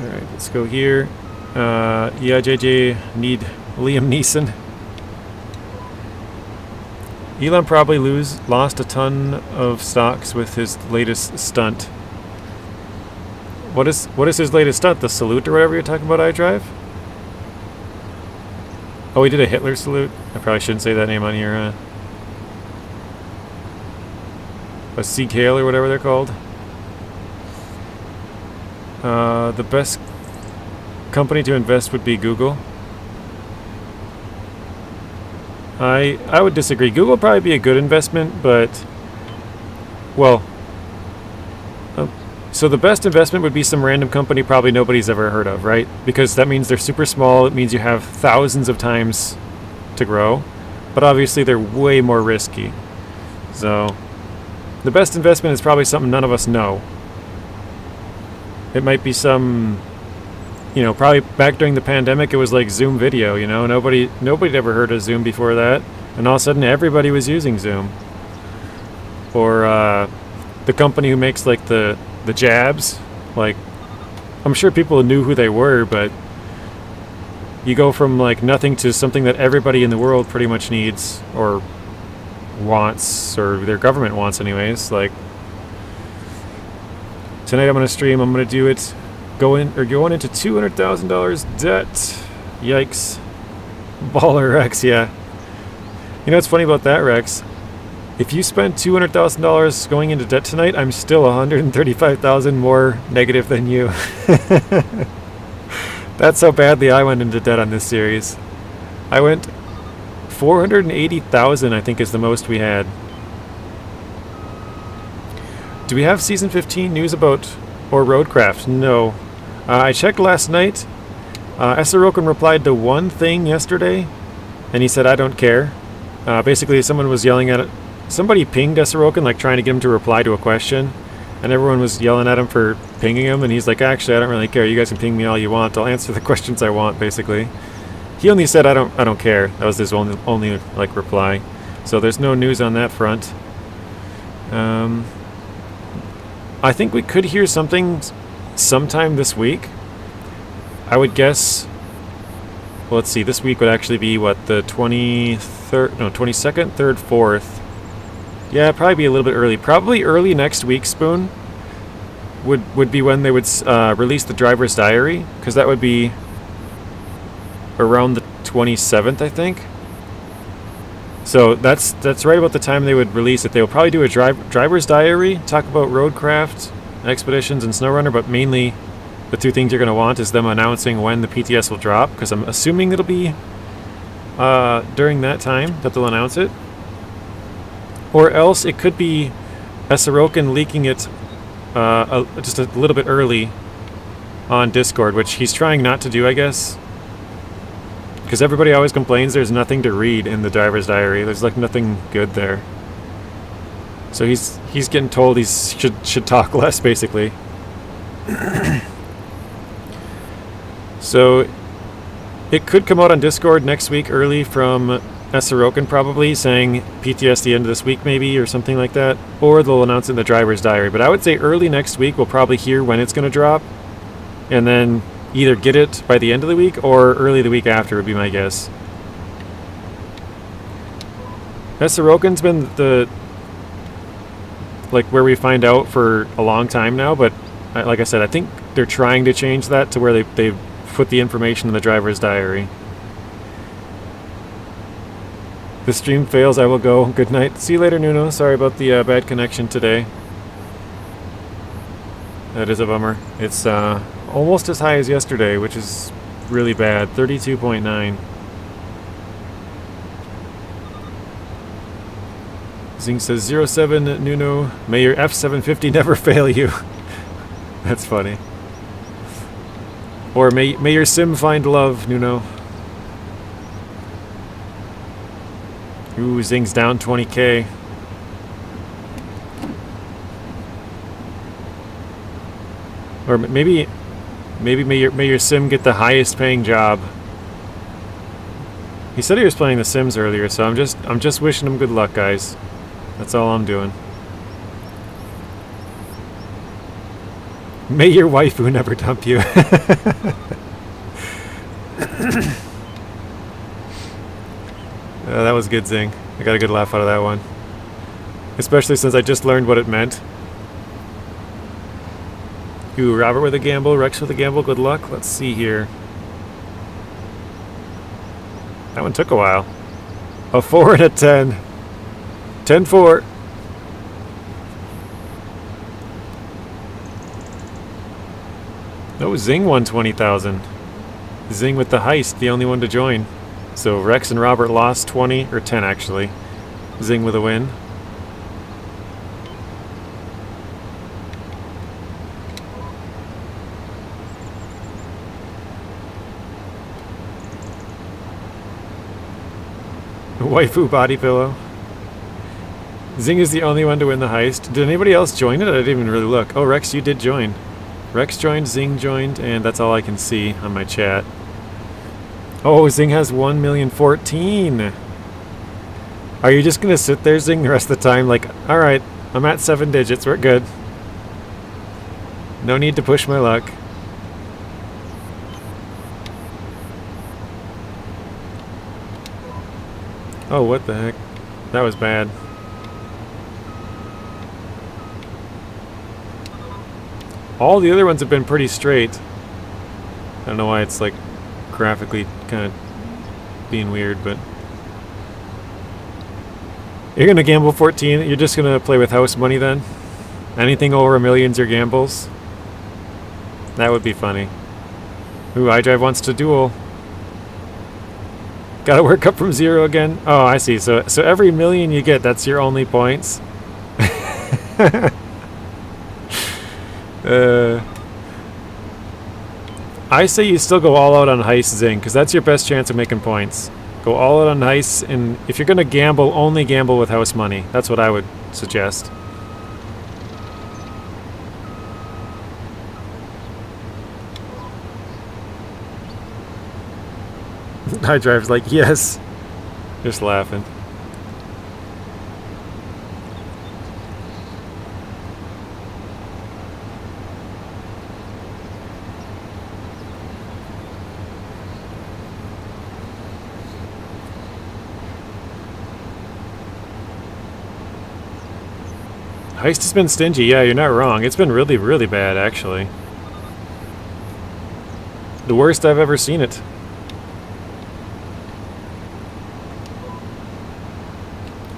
Speaker 1: Alright, let's go here. Yeah, JJ, need Liam Neeson. Elon probably lost a ton of stocks with his latest stunt. What is his latest stunt? The salute or whatever you're talking about, iDrive? Oh, he did a Hitler salute? I probably shouldn't say that name on here, huh? A Sieg Heil or whatever they're called. The best company to invest would be Google. I would disagree. Google would probably be a good investment, but, well, so the best investment would be some random company probably nobody's ever heard of, right? Because that means they're super small. It means you have thousands of times to grow, but obviously they're way more risky. So the best investment is probably something none of us know. It might be some, you know, probably back during the pandemic it was like Zoom video, you know, nobody had ever heard of Zoom before that, and all of a sudden everybody was using Zoom. Or the company who makes like the jabs, like, I'm sure people knew who they were, but you go from like nothing to something that everybody in the world pretty much needs or wants, or their government wants anyways. Like, tonight I'm gonna stream, I'm gonna do it going into $200,000 debt. Yikes. Baller Rex, yeah. You know what's funny about that, Rex? If you spent $200,000 going into debt tonight, I'm still $135,000 more negative than you. That's how badly I went into debt on this series. I went $480,000, I think, is the most we had. Do we have Season 15 news about or Roadcraft? No. I checked last night. Esarokin replied to one thing yesterday, and he said, I don't care. Basically, someone was yelling at it. Somebody pinged Esarokin, like trying to get him to reply to a question, and everyone was yelling at him for pinging him, and he's like, actually, I don't really care. You guys can ping me all you want. I'll answer the questions I want, basically. He only said, I don't care. That was his only like reply. So there's no news on that front. I think we could hear something sometime this week. I would guess, well, let's see, this week would actually be, what, the 23rd, no, 22nd, 3rd, 4th. Yeah, probably be a little bit early. Probably early next week, Spoon, would be when they would release the driver's diary, because that would be around the 27th, I think. So that's right about the time they would release it. They will probably do a driver's diary, talk about roadcraft, expeditions, and SnowRunner, but mainly the two things you're going to want is them announcing when the PTS will drop, because I'm assuming it'll be during that time that they'll announce it. Or else it could be Esarokin leaking it just a little bit early on Discord, which he's trying not to do, I guess. Because everybody always complains there's nothing to read in the driver's diary. There's like nothing good there. So he's getting told he should talk less, basically. So it could come out on Discord next week early from Esarokin, probably, saying PTS the end of this week maybe, or something like that. Or they'll announce it in the driver's diary. But I would say early next week we'll probably hear when it's going to drop. And then either get it by the end of the week or early the week after would be my guess. Esarokin's been the, like, where we find out for a long time now, but like I said, I think they're trying to change that to where they put the information in the driver's diary. The stream fails, I will go. Good night. See you later, Nuno. Sorry about the bad connection today. That is a bummer. It's almost as high as yesterday, which is really bad. 32.9. Zing says 07 Nuno. May your F750 never fail you. That's funny. Or may your sim find love, Nuno. Ooh, Zing's down 20k. Or maybe may your sim get the highest paying job. He said he was playing The Sims earlier, so I'm just wishing him good luck, guys. That's all I'm doing. May your waifu never dump you. That was good, Zing. I got a good laugh out of that one. Especially since I just learned what it meant. Ooh, Robert with a gamble, Rex with a gamble, good luck. Let's see here. That one took a while. A 4 and a 10. 10-4. No, Zing won 20,000. Zing with the heist, the only one to join. So Rex and Robert lost 20, or 10 actually. Zing with a win. Waifu body pillow. Zing is the only one to win the heist. Did anybody else join it? I didn't even really look. Oh, Rex, you did join. Rex joined, Zing joined, and that's all I can see on my chat. Oh, Zing has 1,000,014. Are you just gonna sit there, Zing, the rest of the time? Like, alright, I'm at 7 digits, we're good. No need to push my luck. Oh, what the heck? That was bad. All the other ones have been pretty straight. I don't know why it's like graphically kind of being weird, but you're gonna gamble 14. You're just gonna play with house money then? Anything over 1,000,000's your gambles? That would be funny. Ooh, iDrive wants to duel. Gotta work up from 0 again? Oh, I see. So every 1,000,000 you get, that's your only points? I say you still go all out on heist, Zing, because that's your best chance of making points. Go all out on heists, and if you're gonna gamble, only gamble with house money. That's what I would suggest. iDrive's like, yes. Just laughing. Heist has been stingy, yeah, you're not wrong. It's been really, really bad, actually. The worst I've ever seen it.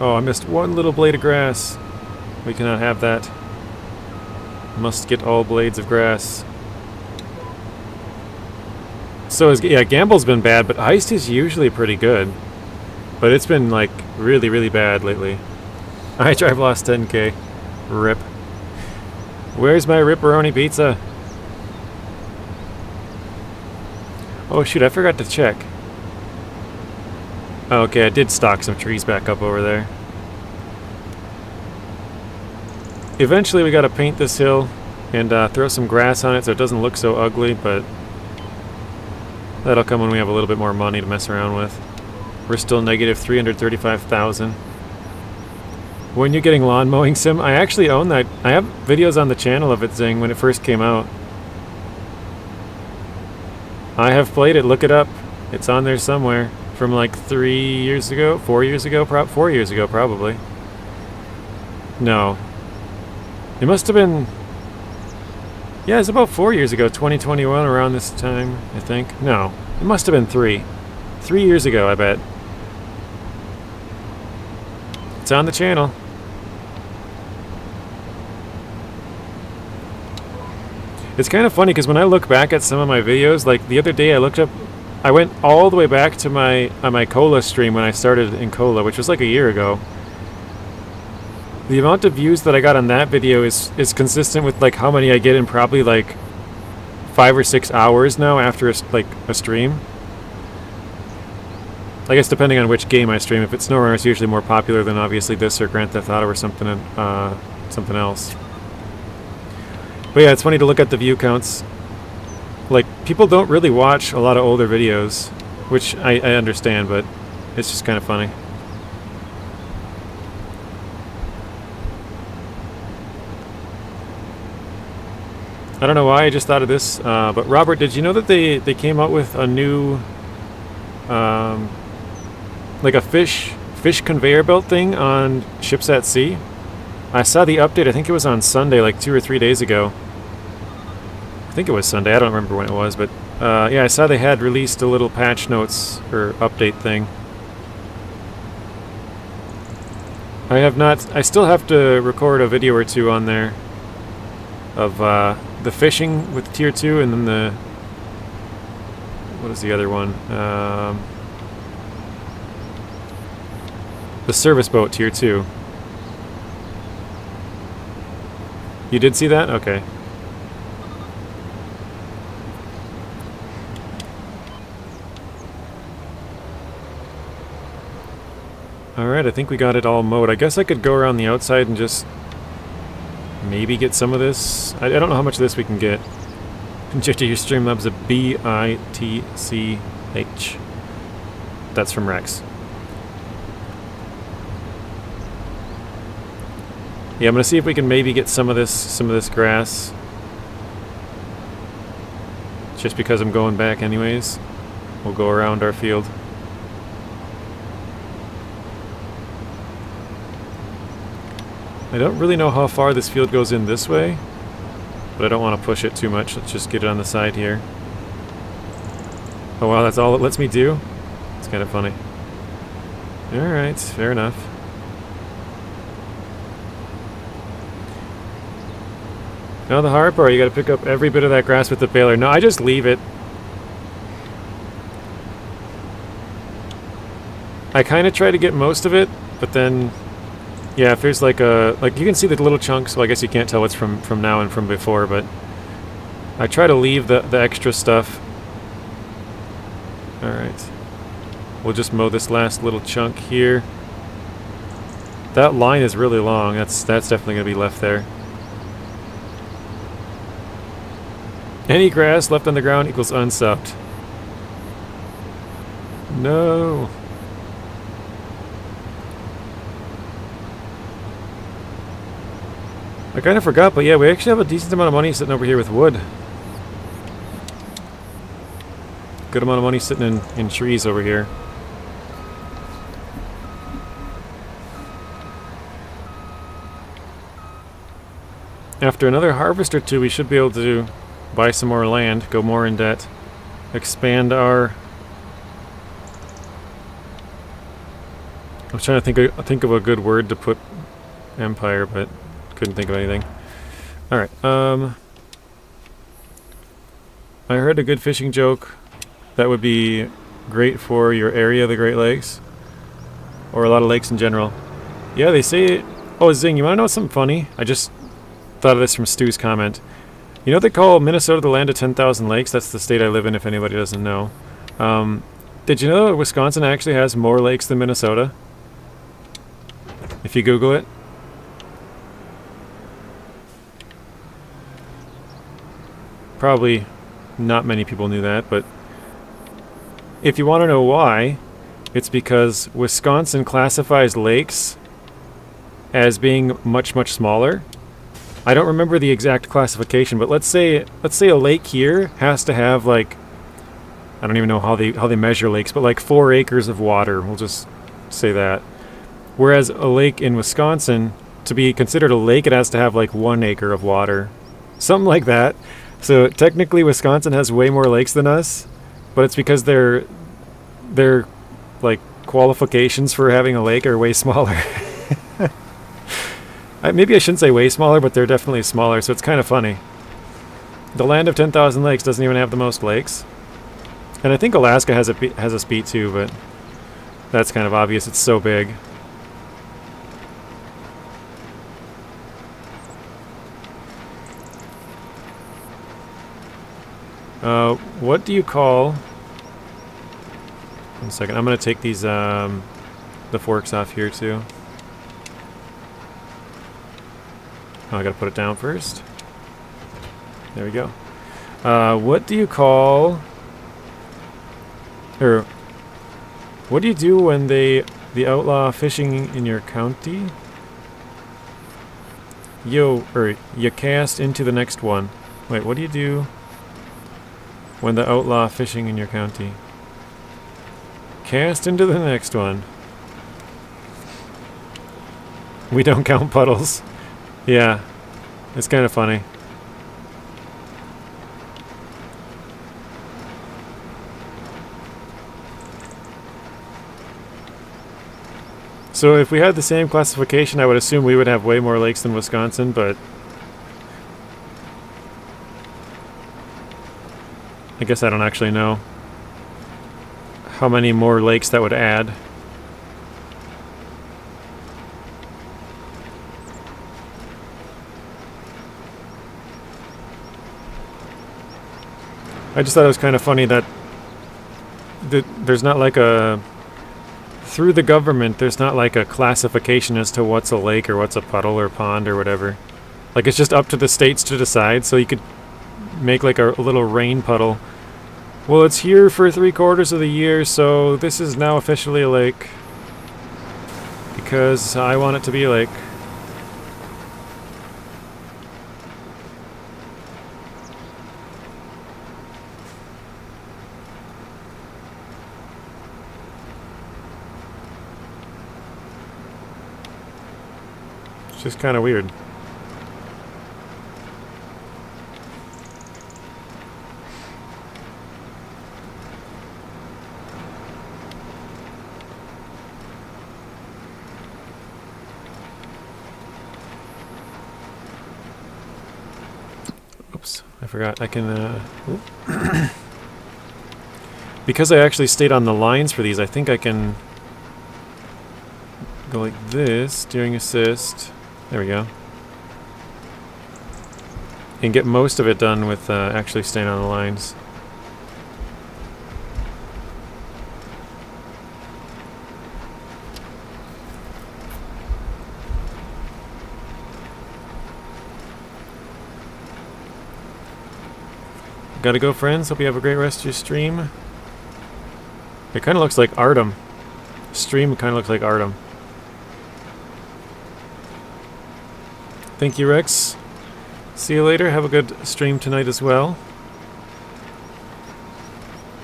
Speaker 1: Oh, I missed one little blade of grass. We cannot have that. Must get all blades of grass. So, yeah, Gamble's been bad, but Heist is usually pretty good. But it's been, like, really, really bad lately. iDrive lost 10k. Rip. Where's my ripperoni pizza? Oh shoot, I forgot to check. Oh, okay, I did stock some trees back up over there. Eventually we gotta paint this hill and throw some grass on it so it doesn't look so ugly, but that'll come when we have a little bit more money to mess around with. We're still negative 335,000. When you're getting lawn mowing sim, I actually own that. I have videos on the channel of it, Zing, when it first came out. I have played it, look it up. It's on there somewhere. From like 3 years ago? 4 years ago? 4 years ago, probably. No. It must have been... Yeah, it's about 4 years ago, 2021, around this time, I think. No, it must have been 3. 3 years ago, I bet. It's on the channel. It's kind of funny because when I look back at some of my videos, like the other day I went all the way back to my Cola stream when I started in Cola, which was like a year ago. The amount of views that I got on that video is consistent with like how many I get in probably like 5 or 6 hours now after a stream. I guess depending on which game I stream. If it's SnowRunner, it's usually more popular than obviously this or Grand Theft Auto or something else. But yeah, it's funny to look at the view counts. Like, people don't really watch a lot of older videos, which I understand, but it's just kind of funny. I don't know why I just thought of this, but Robert, did you know that they came out with a new, like a fish conveyor belt thing on ships at sea? I saw the update, I think it was on Sunday, like 2 or 3 days ago. I think it was Sunday, I don't remember when it was, but yeah, I saw they had released a little patch notes or update thing. I still have to record a video or two on there of the fishing with Tier 2 and then the, what is the other one? The service boat Tier 2. You did see that? Okay. Alright, I think we got it all mowed. I guess I could go around the outside and just maybe get some of this. I don't know how much of this we can get. Check your Streamlabs a BITCH. That's from Rex. Yeah, I'm gonna see if we can maybe get some of this grass. Just because I'm going back anyways. We'll go around our field. I don't really know how far this field goes in this way, but I don't want to push it too much. Let's just get it on the side here. Oh wow, that's all it lets me do? It's kind of funny. Alright, fair enough. Now the hard part, you gotta pick up every bit of that grass with the baler. No, I just leave it. I kind of try to get most of it, but then, yeah, if there's like a, like you can see the little chunks, well I guess you can't tell what's from now and from before, but I try to leave the extra stuff. Alright. We'll just mow this last little chunk here. That line is really long, that's definitely gonna be left there. Any grass left on the ground equals unsubbed. No. I kind of forgot, but yeah, we actually have a decent amount of money sitting over here with wood. Good amount of money sitting in trees over here. After another harvest or two, we should be able to buy some more land, go more in debt, expand our... I was trying to think of a good word to put empire, but couldn't think of anything. Alright, I heard a good fishing joke that would be great for your area, the Great Lakes, or a lot of lakes in general. Yeah, they say... Oh, Zing, you want to know something funny? I just thought of this from Stu's comment. You know they call Minnesota the land of 10,000 lakes? That's the state I live in, if anybody doesn't know. Did you know that Wisconsin actually has more lakes than Minnesota? If you Google it. Probably not many people knew that, but if you want to know why, it's because Wisconsin classifies lakes as being much, much smaller. I don't remember the exact classification, but let's say a lake here has to have like, I don't even know how they measure lakes, but like 4 acres of water. We'll just say that. Whereas a lake in Wisconsin, to be considered a lake, it has to have like 1 acre of water. Something like that. So technically Wisconsin has way more lakes than us, but it's because their like qualifications for having a lake are way smaller. Maybe I shouldn't say way smaller, but they're definitely smaller, so it's kind of funny. The land of 10,000 lakes doesn't even have the most lakes. And I think Alaska has a speed too, but that's kind of obvious. It's so big. What do you call... One second, I'm going to take these, the forks off here too. Oh, I gotta put it down first. There we go. What do you call... Or... What do you do when they outlaw fishing in your county? You cast into the next one. Wait, what do you do when the outlaw fishing in your county? Cast into the next one. We don't count puddles. Yeah, it's kind of funny. So if we had the same classification, I would assume we would have way more lakes than Wisconsin, but I guess I don't actually know how many more lakes that would add. I just thought it was kind of funny that there's not like a... Through the government, there's not like a classification as to what's a lake or what's a puddle or pond or whatever. Like, it's just up to the states to decide, so you could make like a little rain puddle. Well, it's here for 3/4 of the year, so this is now officially a lake. Because I want it to be a lake. It's just kind of weird. Oops, I forgot. I can, because I actually stayed on the lines for these, I think I can go like this, steering assist. There we go. And get most of it done with actually staying on the lines. Gotta go, friends. Hope you have a great rest of your stream. It kind of looks like Artem. Stream kind of looks like Artem. Thank you, Rex. See you later. Have a good stream tonight as well.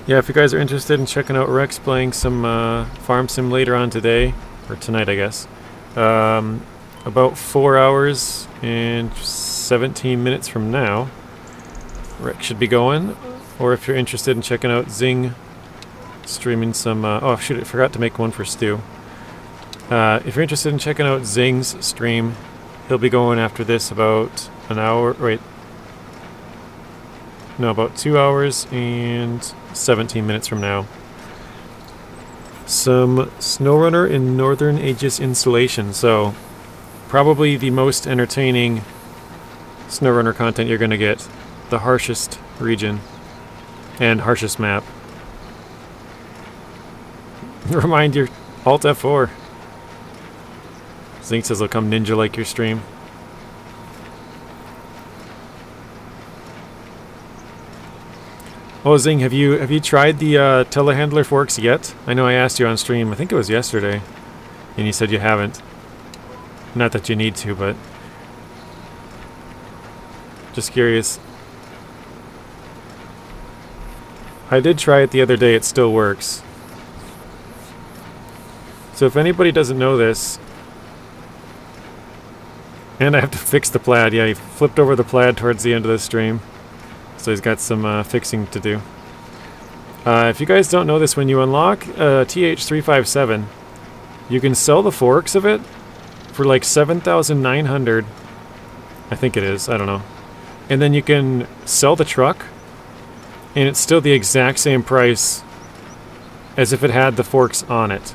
Speaker 1: Yeah, if you guys are interested in checking out Rex playing some Farm Sim later on today, or tonight, I guess, about 4 hours and 17 minutes from now, Rex should be going. Or if you're interested in checking out Zing streaming some... oh, shoot, I forgot to make one for Stu. If you're interested in checking out Zing's stream, he'll be going after this about an hour... Wait. No, about 2 hours and 17 minutes from now. Some SnowRunner in Northern Aegis installation. So, probably the most entertaining SnowRunner content you're going to get. The harshest region. And harshest map. Remind your Alt F4. Zink says he'll come ninja like your stream. Oh, Zing, have you tried the telehandler forks yet? I know I asked you on stream. I think it was yesterday, and you said you haven't. Not that you need to, but just curious. I did try it the other day. It still works. So if anybody doesn't know this. And I have to fix the plaid. Yeah, he flipped over the plaid towards the end of the stream. So he's got some fixing to do. If you guys don't know this, when you unlock TH357, you can sell the forks of it for like 7,900. I think it is. I don't know. And then you can sell the truck, and it's still the exact same price as if it had the forks on it,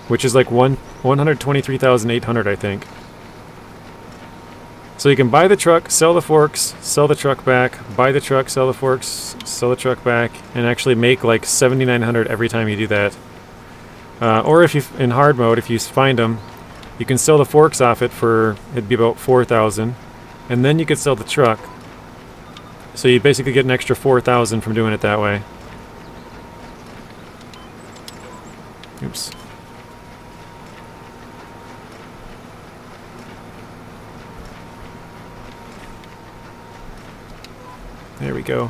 Speaker 1: which is like 123,800, I think. So you can buy the truck, sell the forks, sell the truck back, buy the truck, sell the forks, sell the truck back, and actually make like 7,900 every time you do that. Or if you, in hard mode, if you find them, you can sell the forks off it for, it'd be about 4,000, and then you could sell the truck So you basically get an extra 4,000 from doing it that way. Oops. There we go.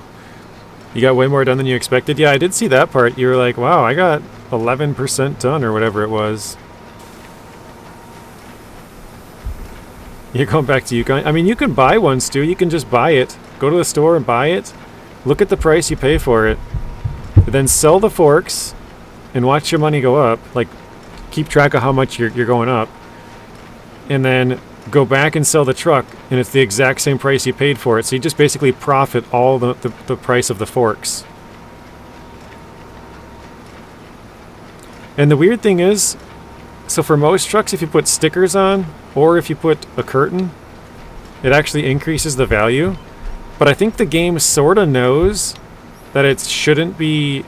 Speaker 1: You got way more done than you expected? Yeah, I did see that part. You were like, wow, I got 11% done or whatever it was. You're going back to Yukon? I mean, you can buy one, Stu. You can just buy it. Go to the store and buy it. Look at the price you pay for it. Then sell the forks and watch your money go up. Like, keep track of how much you're going up. And then go back and sell the truck, and it's the exact same price you paid for it. So you just basically profit all the price of the forks. And the weird thing is, so for most trucks, if you put stickers on, or if you put a curtain, it actually increases the value. But I think the game sort of knows that it shouldn't be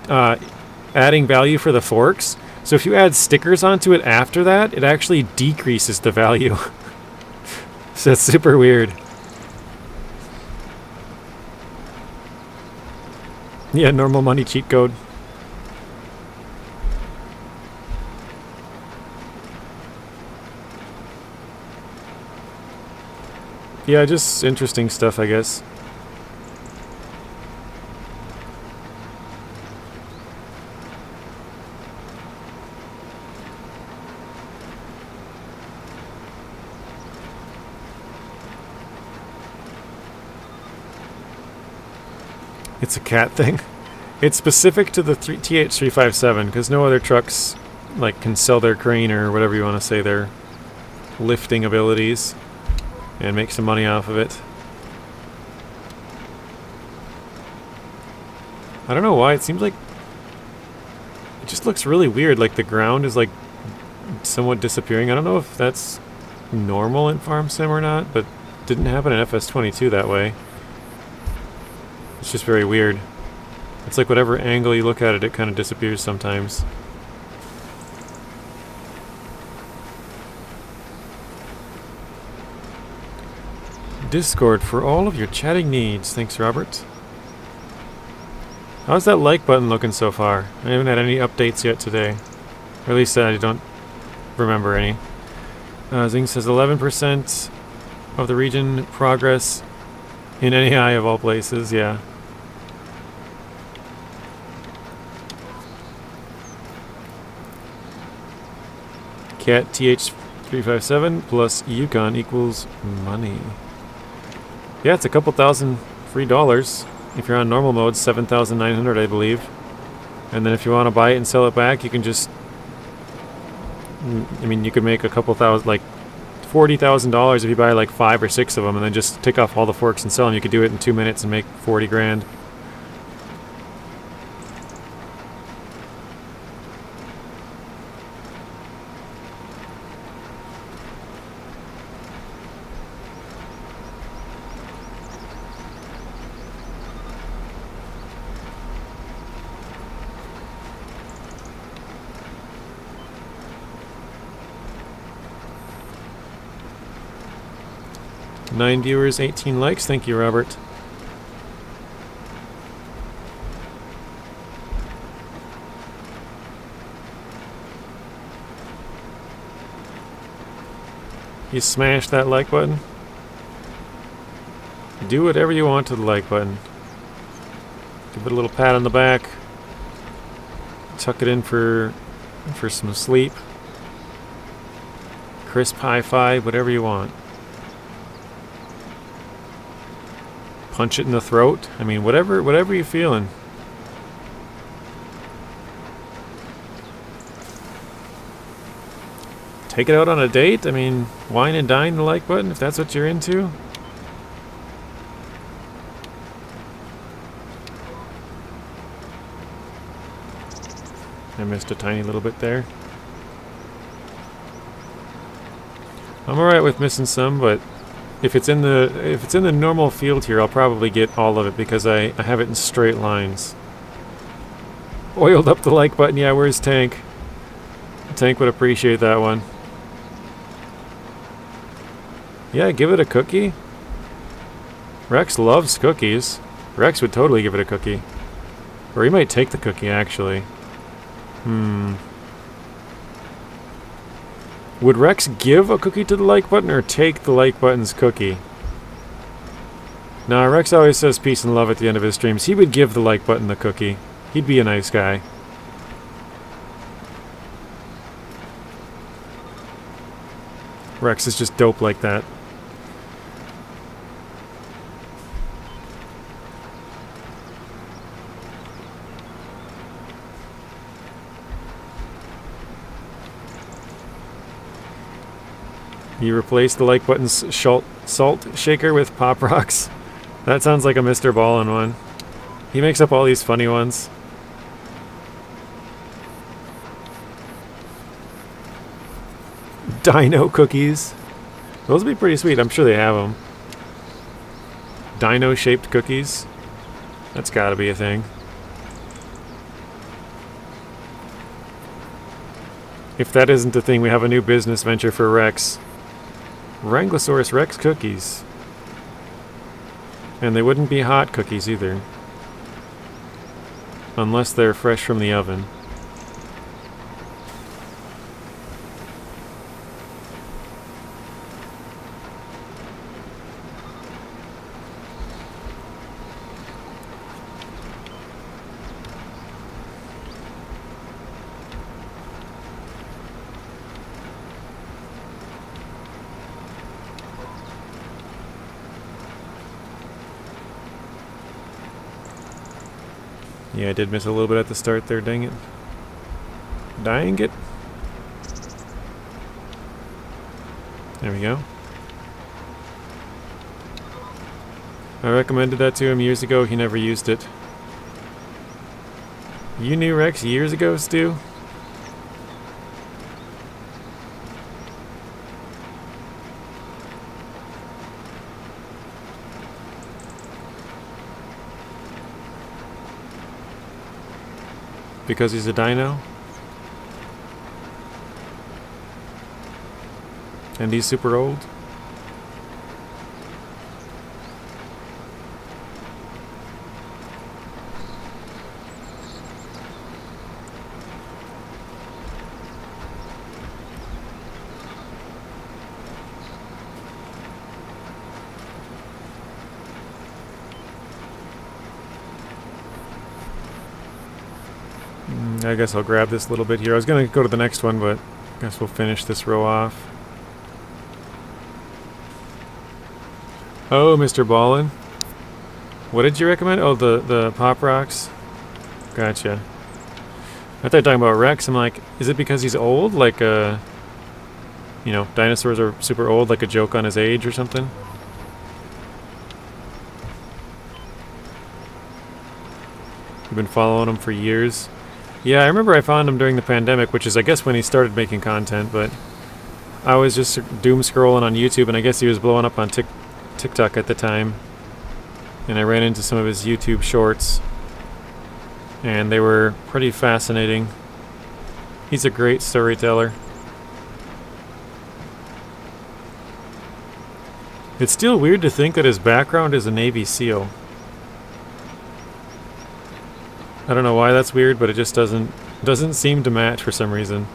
Speaker 1: adding value for the forks. So if you add stickers onto it after that, it actually decreases the value. So that's super weird. Yeah, normal money cheat code. Yeah, just interesting stuff, I guess. It's a cat thing. It's specific to the TH357 because no other trucks like can sell their crane or whatever you want to say, their lifting abilities and make some money off of it. I don't know why, it seems like it just looks really weird, like the ground is like somewhat disappearing. I don't know if that's normal in Farm Sim or not, but it didn't happen in FS22 that way. It's just very weird. It's like whatever angle you look at it, it kind of disappears sometimes. Discord for all of your chatting needs. Thanks, Robert. How's that like button looking so far? I haven't had any updates yet today. Or at least I don't remember any. Zing says 11% of the region progress in NAI of all places, yeah. Cat TH357 plus Yukon equals money. Yeah, it's a couple thousand free dollars. If you're on normal mode, 7,900 I believe. And then if you want to buy it and sell it back, you can just... I mean, you could make a couple thousand, like $40,000 if you buy like 5 or 6 of them and then just take off all the forks and sell them. You could do it in 2 minutes and make 40 grand. Nine viewers, 18 likes. Thank you, Robert. You smash that like button. Do whatever you want to the like button. Give it a little pat on the back. Tuck it in for some sleep. Crisp high five, whatever you want. Punch it in the throat. I mean, whatever you're feeling. Take it out on a date. I mean, wine and dine the like button if that's what you're into. I missed a tiny little bit there. I'm alright with missing some, but if it's in the normal field here, I'll probably get all of it because I have it in straight lines. Oiled up the like button. Yeah, where's Tank? Tank would appreciate that one. Yeah, give it a cookie. Rex loves cookies. Rex would totally give it a cookie. Or he might take the cookie, actually. Would Rex give a cookie to the like button or take the like button's cookie? Nah, Rex always says peace and love at the end of his streams. He would give the like button the cookie. He'd be a nice guy. Rex is just dope like that. You replace the like button's salt shaker with Pop Rocks. That sounds like a Mr. Ballin' one. He makes up all these funny ones. Dino cookies. Those would be pretty sweet. I'm sure they have them. Dino-shaped cookies. That's gotta be a thing. If that isn't a thing, we have a new business venture for Rex. Wranglosaurus Rex cookies. And they wouldn't be hot cookies either. Unless they're fresh from the oven. Yeah, I did miss a little bit at the start there, dang it. Dang it. There we go. I recommended that to him years ago, he never used it. You knew Rex years ago, Stu? Because he's a dino? And he's super old? I guess I'll grab this little bit here. I was going to go to the next one, but I guess we'll finish this row off. Oh, Mr. Ballin. What did you recommend? Oh, the Pop Rocks? Gotcha. I thought you were talking about Rex. I'm like, is it because he's old? Like, you know, dinosaurs are super old, like a joke on his age or something? You've been following him for years. Yeah, I remember I found him during the pandemic, which is, I guess, when he started making content, but I was just doom scrolling on YouTube, and I guess he was blowing up on TikTok at the time, and I ran into some of his YouTube shorts, and they were pretty fascinating. He's a great storyteller. It's still weird to think that his background is a Navy SEAL. I don't know why that's weird, but it just doesn't seem to match for some reason.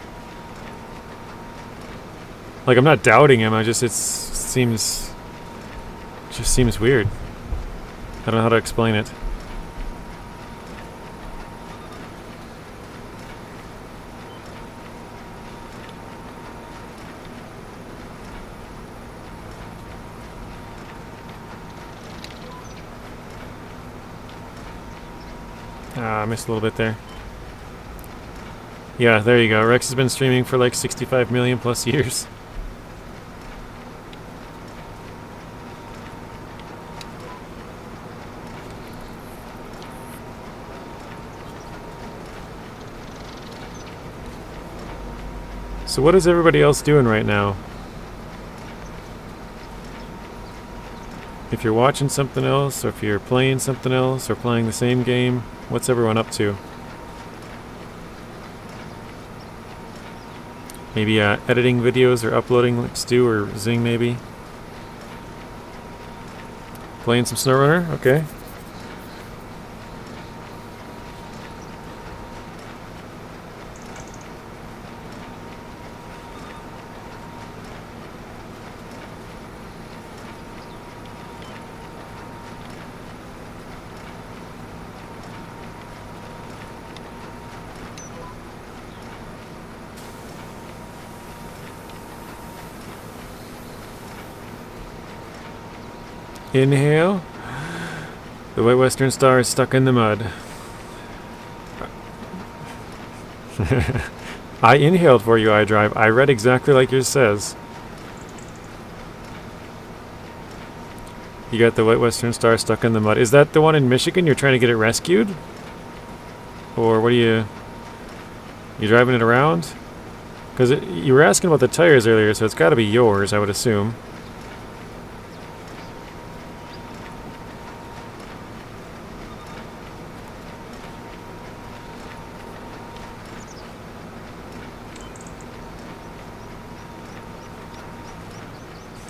Speaker 1: Like, I'm not doubting him, it just seems weird. I don't know how to explain it. Ah, I missed a little bit there. Yeah, there you go. Rex has been streaming for like 65 million plus years. So what is everybody else doing right now? If you're watching something else, or if you're playing something else, or playing the same game, what's everyone up to? Maybe editing videos or uploading like Stu or Zing maybe? Playing some SnowRunner? Okay. Inhale. The White Western Star is stuck in the mud. I inhaled for you, iDrive. I read exactly like yours says. You got the White Western Star stuck in the mud. Is that the one in Michigan? You're trying to get it rescued? Or what are you driving it around? Because you were asking about the tires earlier, so it's got to be yours, I would assume.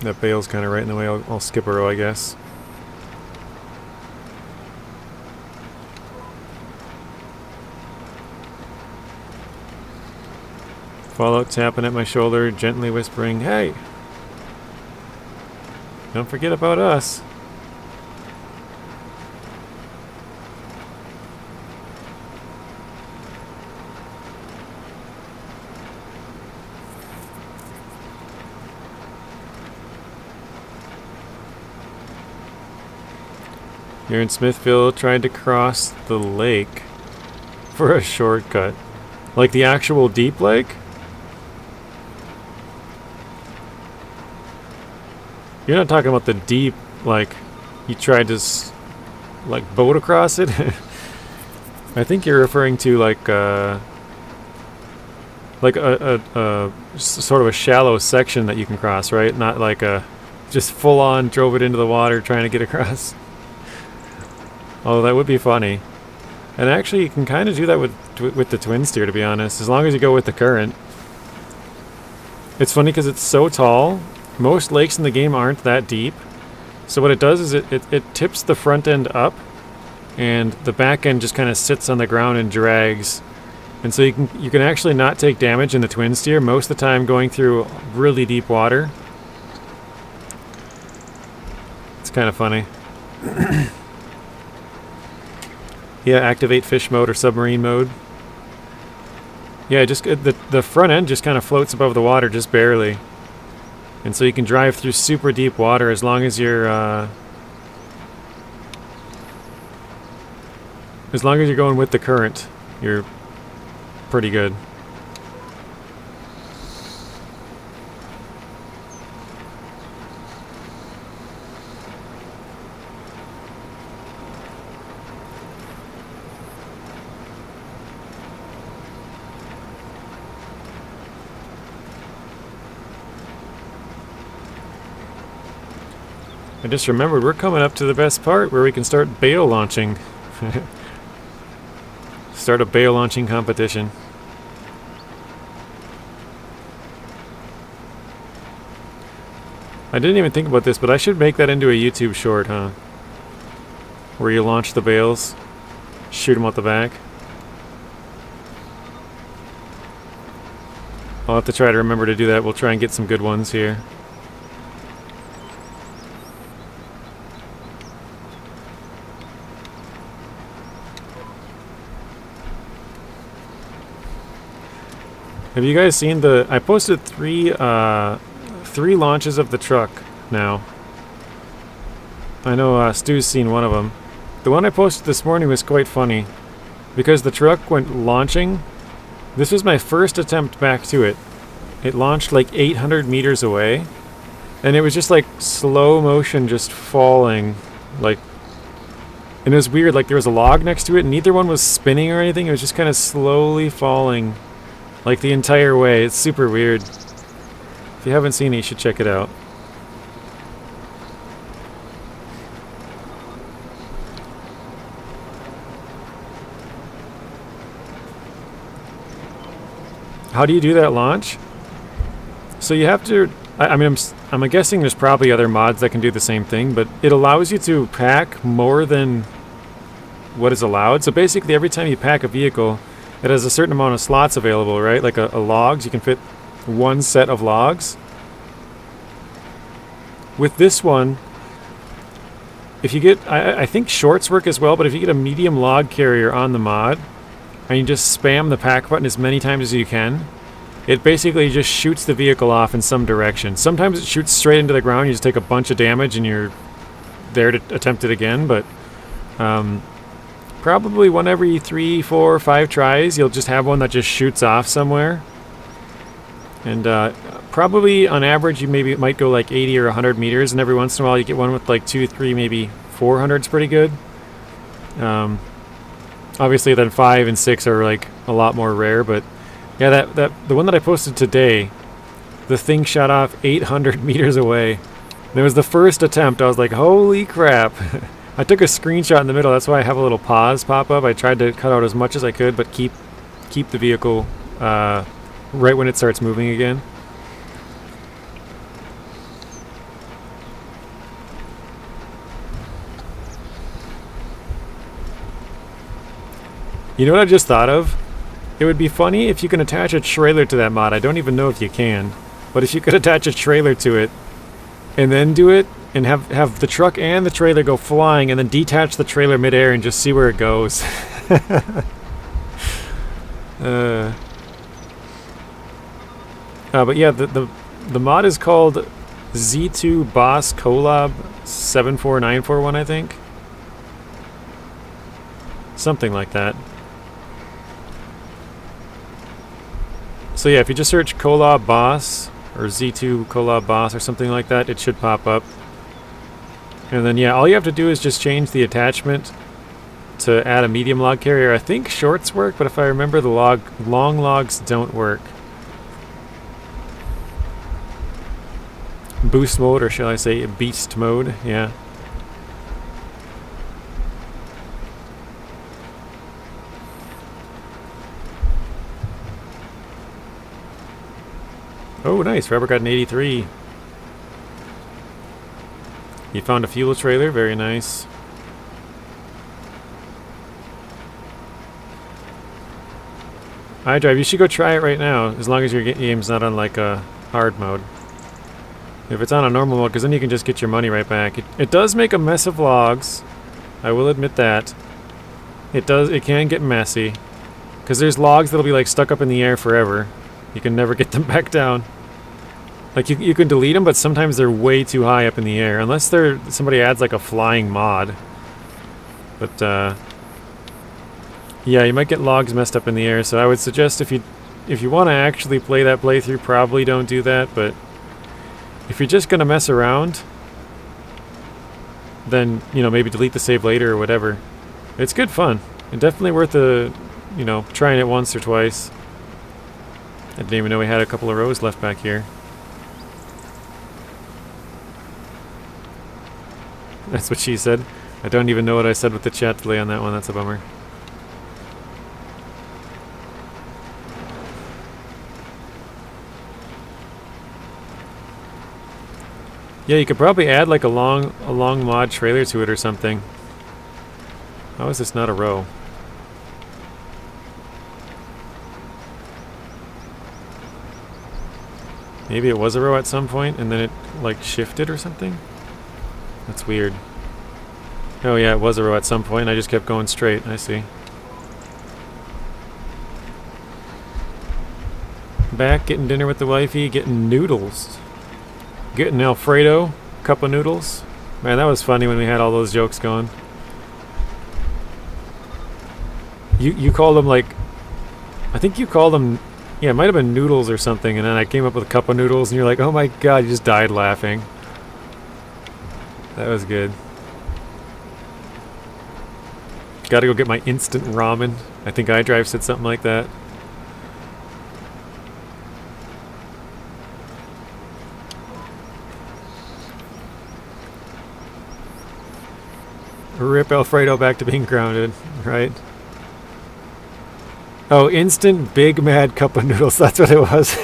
Speaker 1: That bale's kind of right in the way. I'll skip a row, I guess. Fallout tapping at my shoulder, gently whispering, "Hey! Don't forget about us." You're in Smithville trying to cross the lake for a shortcut. Like the actual deep lake? You're not talking about the deep, like, you tried to, like, boat across it? I think you're referring to, like a sort of a shallow section that you can cross, right? Not like just full-on drove it into the water trying to get across. Oh, that would be funny. And actually, you can kind of do that with the twin steer, to be honest, as long as you go with the current. It's funny because it's so tall. Most lakes in the game aren't that deep. So what it does is it tips the front end up, and the back end just kind of sits on the ground and drags. And so you can actually not take damage in the twin steer most of the time going through really deep water. It's kind of funny. Yeah, activate fish mode or submarine mode. Yeah, just the front end just kind of floats above the water just barely. And so you can drive through super deep water as long as you're going with the current. You're pretty good. I just remembered we're coming up to the best part where we can start bale launching. Start a bale launching competition. I didn't even think about this, but I should make that into a YouTube short, huh? Where you launch the bales, shoot them out the back. I'll have to try to remember to do that. We'll try and get some good ones here. Have you guys seen the... I posted three launches of the truck now. I know Stu's seen one of them. The one I posted this morning was quite funny. Because the truck went launching. This was my first attempt back to it. It launched like 800 meters away. And it was just like slow motion just falling. Like... And it was weird, like there was a log next to it and neither one was spinning or anything. It was just kind of slowly falling. Like the entire way. It's super weird. If you haven't seen it, you should check it out. How do you do that launch? So you have to I mean, I'm guessing there's probably other mods that can do the same thing, but it allows you to pack more than what is allowed. So basically, every time you pack a vehicle, it has a certain amount of slots available, right? Like a logs, you can fit one set of logs. With this one, if you get, I think shorts work as well, but if you get a medium log carrier on the mod, and you just spam the pack button as many times as you can, it basically just shoots the vehicle off in some direction. Sometimes it shoots straight into the ground, you just take a bunch of damage and you're there to attempt it again, but probably one every 3, 4, 5 tries, you'll just have one that just shoots off somewhere. And probably on average you might go like 80 or 100 meters, and every once in a while you get one with like 2, 3, maybe 400 is pretty good. Obviously then 5 and 6 are like a lot more rare, but yeah, the one that I posted today, the thing shot off 800 meters away. And it was the first attempt. I was like, holy crap. I took a screenshot in the middle. That's why I have a little pause pop up. I tried to cut out as much as I could, but keep the vehicle right when it starts moving again. You know what I just thought of? It would be funny if you can attach a trailer to that mod. I don't even know if you can. But if you could attach a trailer to it and then do it and have the truck and the trailer go flying and then detach the trailer midair and just see where it goes. But yeah, the mod is called Z2 Boss Collab 74941, I think. Something like that. So yeah, if you just search Collab Boss or Z2 Collab Boss or something like that, it should pop up. And then yeah, all you have to do is just change the attachment to add a medium log carrier. I think shorts work, but if I remember, the long logs don't work. Boost mode, or shall I say beast mode, yeah. Oh, nice. Robert got an 83. You found a fuel trailer. Very nice. iDrive, you should go try it right now, as long as your game's not on like a hard mode. If it's on a normal mode, because then you can just get your money right back. It does make a mess of logs. I will admit that. It can get messy. Because there's logs that'll be like stuck up in the air forever. You can never get them back down. Like you can delete them, but sometimes they're way too high up in the air, unless somebody adds like a flying mod. But yeah, you might get logs messed up in the air. So I would suggest if you want to actually play that playthrough, probably don't do that. But if you're just gonna mess around, then maybe delete the save later or whatever. It's good fun and definitely worth trying it once or twice. I didn't even know we had a couple of rows left back here. That's what she said. I don't even know what I said with the chat delay on that one. That's a bummer. Yeah, you could probably add like a long mod trailer to it or something. How is this not a row? Maybe it was a row at some point and then it like shifted or something? That's weird. Oh yeah, it was a row at some point. I just kept going straight. I see. Back, getting dinner with the wifey, getting noodles. Getting Alfredo, cup of noodles. Man, that was funny when we had all those jokes going. You called them like... I think you called them... Yeah, it might have been noodles or something, and then I came up with a cup of noodles, and you're like, oh my god, you just died laughing. That was good. Gotta go get my instant ramen. I think iDrive said something like that. Rip Alfredo back to being grounded, right? Oh, instant big mad cup of noodles, that's what it was.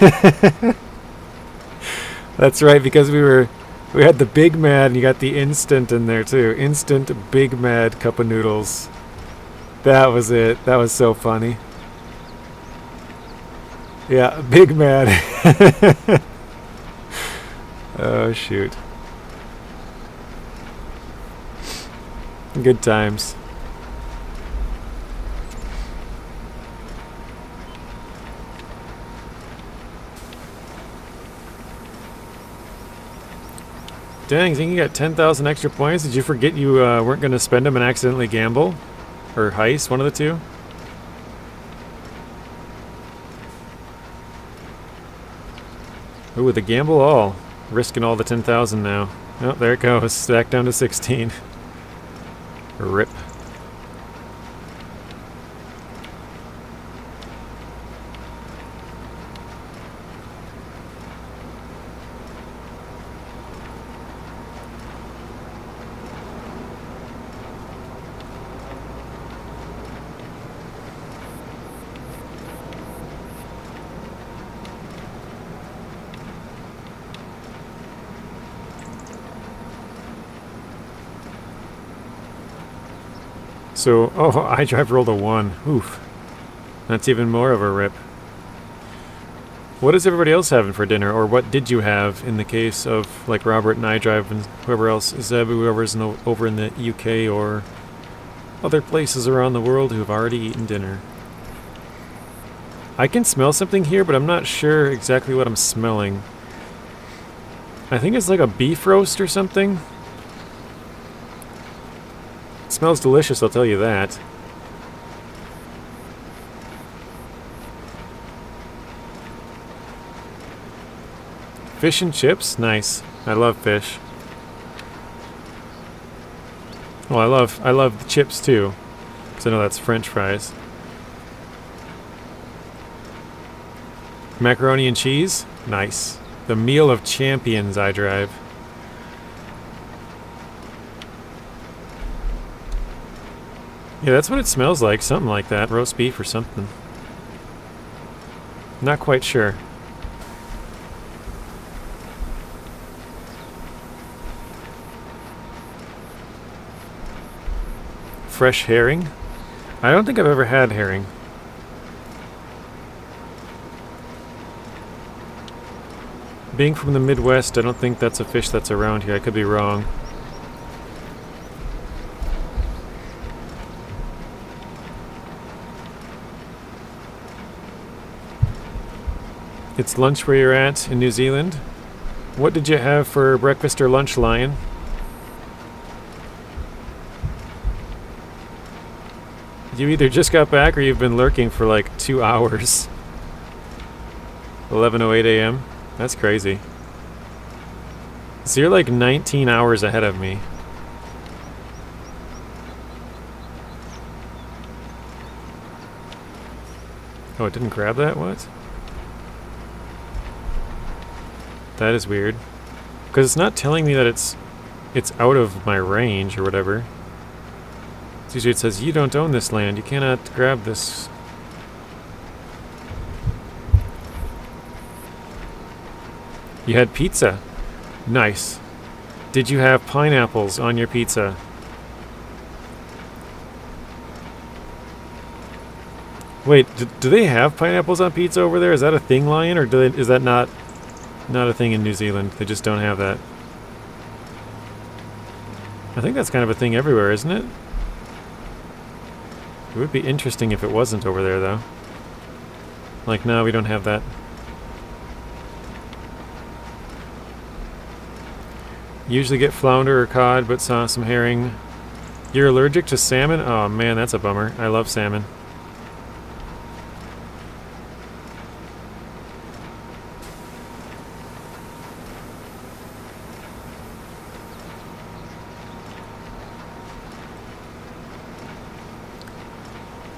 Speaker 1: That's right, because we had the Big Mad and you got the instant in there too. Instant Big Mad cup of noodles. That was it. That was so funny. Yeah, Big Mad. Oh shoot. Good times. Dang, think you got 10,000 extra points? Did you forget you weren't going to spend them and accidentally gamble? Or heist, one of the two? Ooh, with the gamble all. Risking all the 10,000 now. Oh, there it goes. Back down to 16. Rip. So, oh, iDrive rolled a 1. Oof. That's even more of a rip. What is everybody else having for dinner, or what did you have in the case of, like, Robert and iDrive and whoever else, whoever's over in the UK or other places around the world who have already eaten dinner? I can smell something here, but I'm not sure exactly what I'm smelling. I think it's like a beef roast or something. It smells delicious, I'll tell you that. Fish and chips? Nice. I love fish. Oh, I love the chips too. Because I know that's French fries. Macaroni and cheese? Nice. The meal of champions, iDrive. Yeah, that's what it smells like. Something like that. Roast beef or something. Not quite sure. Fresh herring? I don't think I've ever had herring. Being from the Midwest, I don't think that's a fish that's around here. I could be wrong. It's lunch where you're at in New Zealand. What did you have for breakfast or lunch, Lion? You either just got back or you've been lurking for like 2 hours. 11:08 a.m. That's crazy. So you're like 19 hours ahead of me. Oh, it didn't grab that? What? That is weird. Because it's not telling me that it's out of my range or whatever. It's usually it says, you don't own this land. You cannot grab this. You had pizza. Nice. Did you have pineapples on your pizza? Wait, do they have pineapples on pizza over there? Is that a thing, Lion, or is that not a thing in New Zealand? They just don't have that. I think that's kind of a thing everywhere, isn't it? It would be interesting if it wasn't over there, though. Like, no, we don't have that. Usually get flounder or cod, but saw some herring. You're allergic to salmon? Oh man, that's a bummer. I love salmon.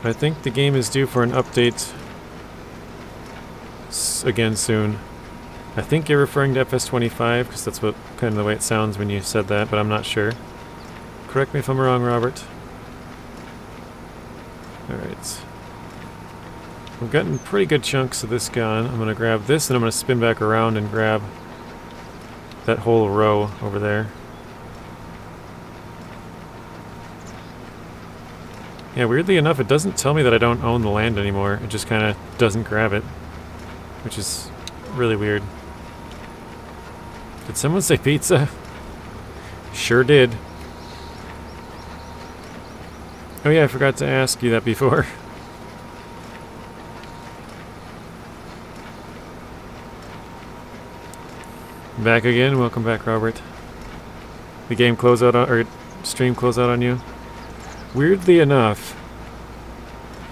Speaker 1: I think the game is due for an update again soon. I think you're referring to FS25, because that's what kind of the way it sounds when you said that, but I'm not sure. Correct me if I'm wrong, Robert. Alright. We've gotten pretty good chunks of this gun. I'm going to grab this, and I'm going to spin back around and grab that whole row over there. Yeah, weirdly enough, it doesn't tell me that I don't own the land anymore. It just kind of doesn't grab it, which is really weird. Did someone say pizza? Sure did. Oh yeah, I forgot to ask you that before. Back again? Welcome back, Robert. The game close out on, or stream close out on you? Weirdly enough,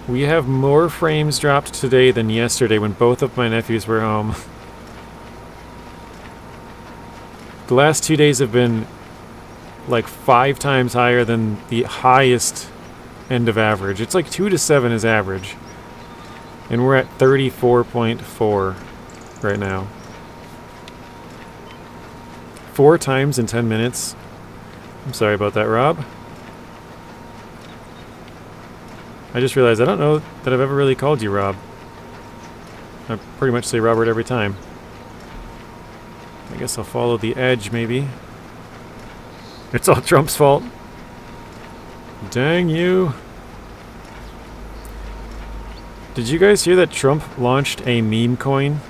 Speaker 1: we have more frames dropped today than yesterday when both of my nephews were home. The last 2 days have been like 5 times higher than the highest end of average. It's like 2 to 7 is average. And we're at 34.4 right now. 4 times in 10 minutes. I'm sorry about that, Rob. I just realized I don't know that I've ever really called you Rob. I pretty much say Robert every time. I guess I'll follow the edge, maybe. It's all Trump's fault. Dang you. Did you guys hear that Trump launched a meme coin?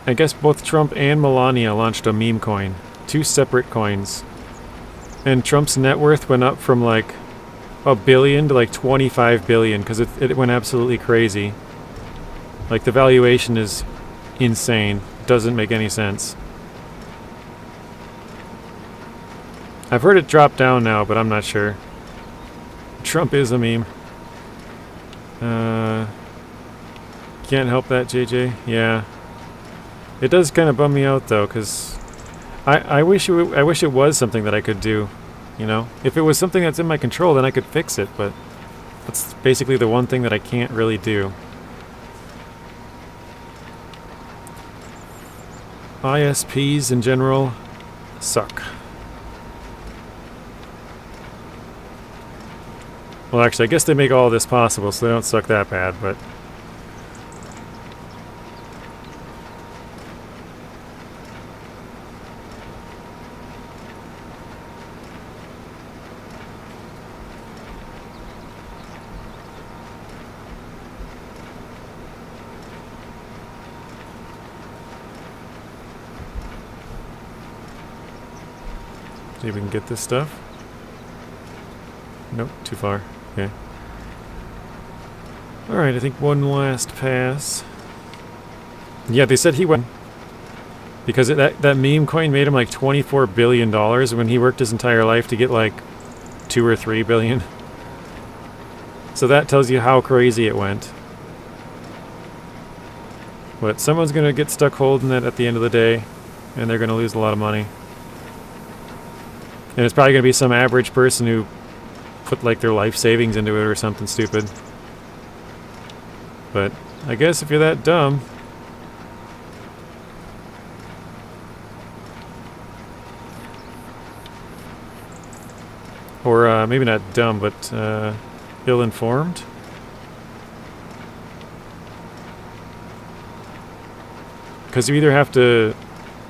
Speaker 1: I guess both Trump and Melania launched a meme coin. 2 separate coins. And Trump's net worth went up from like $1 billion to like 25 billion because it went absolutely crazy. Like the valuation is insane. Doesn't make any sense. I've heard it drop down now, but I'm not sure. Trump is a meme. Can't help that, JJ. Yeah. It does kind of bum me out though, because I wish it was something that I could do, you know? If it was something that's in my control, then I could fix it, but that's basically the one thing that I can't really do. ISPs in general suck. Well, actually, I guess they make all of this possible, so they don't suck that bad, but... See if we can get this stuff. Nope, too far. Okay. Alright, I think one last pass. Yeah, they said he went... Because that meme coin made him like $24 billion when he worked his entire life to get like 2 or 3 billion. So that tells you how crazy it went. But someone's going to get stuck holding it at the end of the day, and they're going to lose a lot of money. And it's probably going to be some average person who put like their life savings into it or something stupid. But I guess if you're that dumb... Or maybe not dumb, but ill-informed? Because you either have to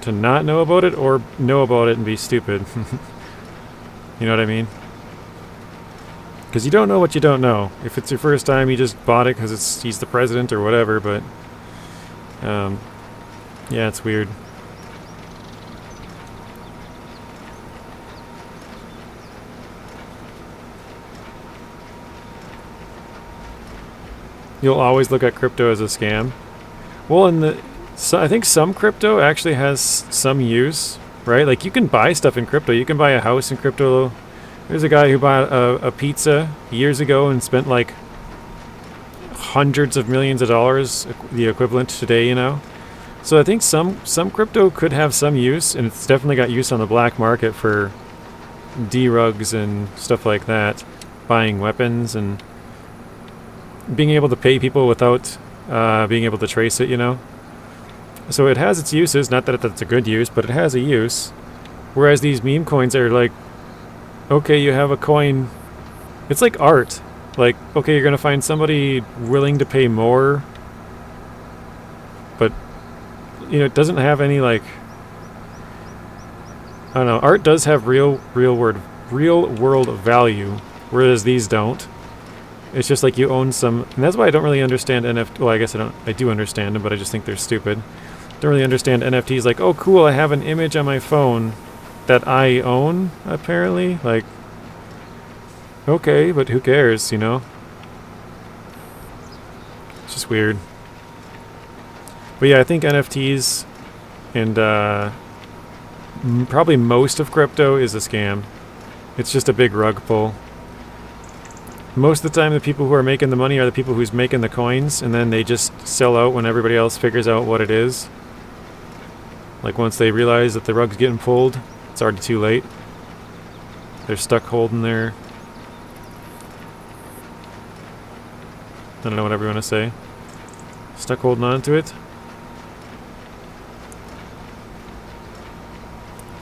Speaker 1: not know about it or know about it and be stupid. You know what I mean? Because you don't know what you don't know. If it's your first time, you just bought it because he's the president or whatever, but... yeah, it's weird. You'll always look at crypto as a scam. Well, I think some crypto actually has some use, right? Like you can buy stuff in crypto. You can buy a house in crypto. There's a guy who bought a pizza years ago and spent like hundreds of millions of dollars, the equivalent today, you know? So I think some crypto could have some use, and it's definitely got use on the black market for derugs and stuff like that, buying weapons and being able to pay people without being able to trace it, you know? So it has its uses, not that it's a good use, but it has a use. Whereas these meme coins are like, okay, you have a coin. It's like art. Like, okay, you're gonna find somebody willing to pay more, but, you know, it doesn't have any, like, I don't know, art does have real world value, whereas these don't. It's just like you own some, and that's why I don't really understand NFT. Well, I guess I do understand them, but I just think they're stupid. Don't really understand NFTs. Like, oh, cool, I have an image on my phone that I own, apparently. Like, okay, but who cares, you know? It's just weird. But yeah, I think NFTs and probably most of crypto is a scam. It's just a big rug pull. Most of the time, the people who are making the money are the people who's making the coins, and then they just sell out when everybody else figures out what it is. Like, once they realize that the rug's getting pulled, it's already too late. They're stuck holding their... I don't know whatever you want to say. Stuck holding on to it.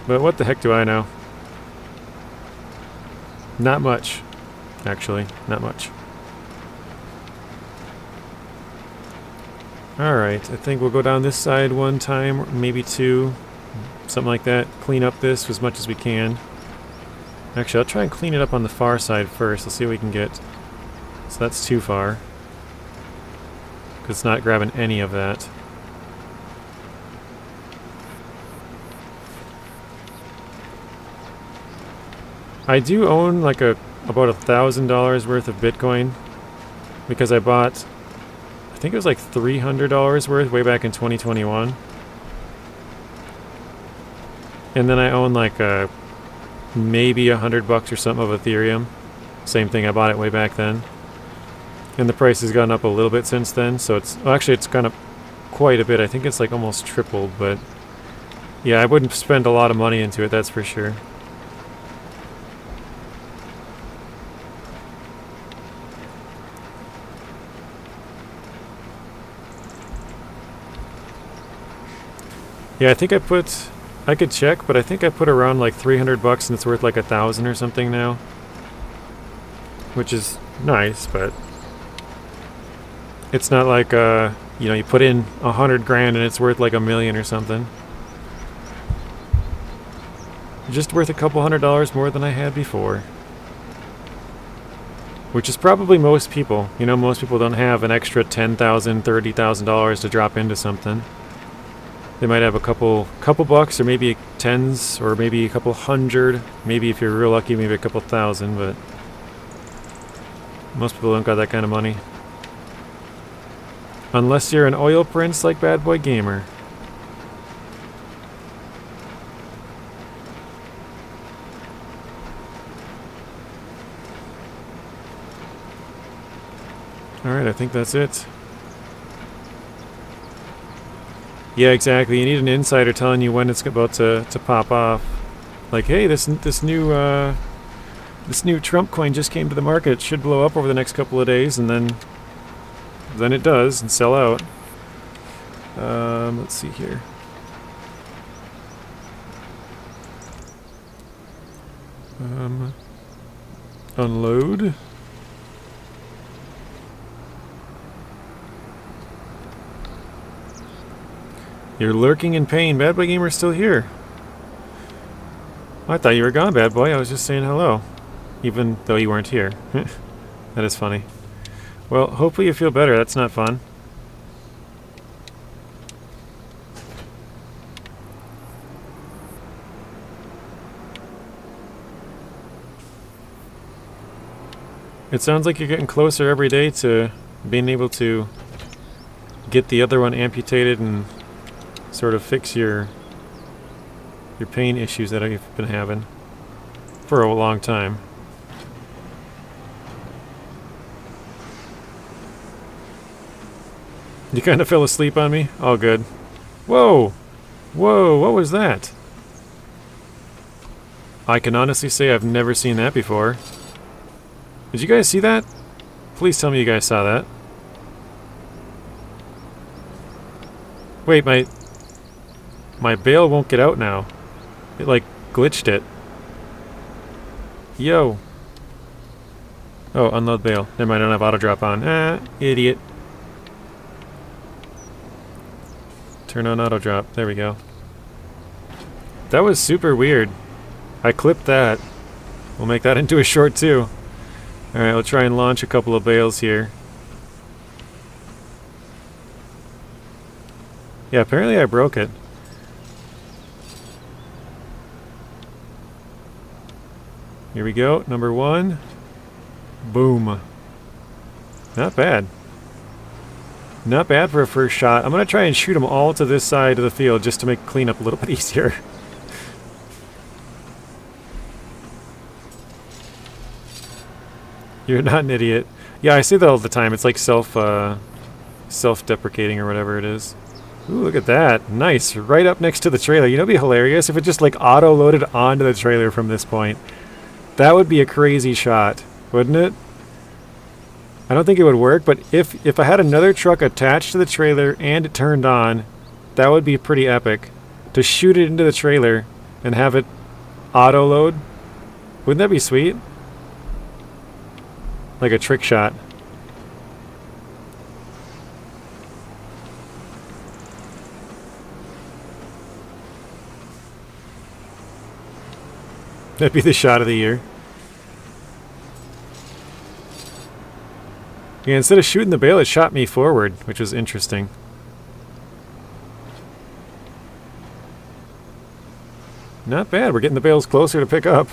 Speaker 1: But what the heck do I know? Not much. Actually, not much. Alright, I think we'll go down this side one time, or maybe two. Something like that. Clean up this as much as we can. Actually, I'll try and clean it up on the far side first. Let's see what we can get. So that's too far. Because it's not grabbing any of that. I do own like about $1,000 worth of Bitcoin because I bought, I think it was like $300 worth way back in 2021. And then I own like maybe $100 or something of Ethereum. Same thing, I bought it way back then. And the price has gone up a little bit since then, so it's, well, actually it's gone up quite a bit. I think it's like almost tripled, but yeah, I wouldn't spend a lot of money into it, that's for sure. Yeah, I think I could check, but I think I put around like $300 and it's worth like 1,000 or something now. Which is nice, but it's not like, you know, you put in 100 grand and it's worth like $1 million or something. Just worth a couple $100 more than I had before. Which is probably most people. You know, most people don't have an extra $10,000, $30,000 to drop into something. They might have a couple bucks, or maybe tens, or maybe a couple hundred. Maybe if you're real lucky, maybe a couple thousand, but most people don't got that kind of money. Unless you're an oil prince like Bad Boy Gamer. Alright, I think that's it. Yeah, exactly. You need an insider telling you when it's about to pop off. Like, hey, this new Trump coin just came to the market. It should blow up over the next couple of days, and then it does and sell out. Let's see here. Unload. You're lurking in pain. Bad Boy Gamer's still here. I thought you were gone, Bad Boy. I was just saying hello. Even though you weren't here. That is funny. Well, hopefully you feel better. That's not fun. It sounds like you're getting closer every day to being able to get the other one amputated and sort of fix your pain issues that you've been having for a long time. You kind of fell asleep on me? All good. Whoa! Whoa, what was that? I can honestly say I've never seen that before. Did you guys see that? Please tell me you guys saw that. Wait, my bail won't get out now. It like glitched it. Yo. Oh, unload bale. Never mind, I don't have auto drop on. Ah, idiot. Turn on auto drop. There we go. That was super weird. I clipped that. We'll make that into a short too. Alright, we'll try and launch a couple of bales here. Yeah, apparently I broke it. Here we go, number one. Boom. Not bad. Not bad for a first shot. I'm going to try and shoot them all to this side of the field just to make cleanup a little bit easier. You're not an idiot. Yeah, I say that all the time. It's like self-deprecating or whatever it is. Ooh, look at that. Nice. Right up next to the trailer. You know, it'd be hilarious if it just like auto-loaded onto the trailer from this point. That would be a crazy shot, wouldn't it? I don't think it would work, but if I had another truck attached to the trailer and it turned on, that would be pretty epic. To shoot it into the trailer and have it auto-load. Wouldn't that be sweet? Like a trick shot. That'd be the shot of the year. Yeah, instead of shooting the bale, it shot me forward, which was interesting. Not bad. We're getting the bales closer to pick up.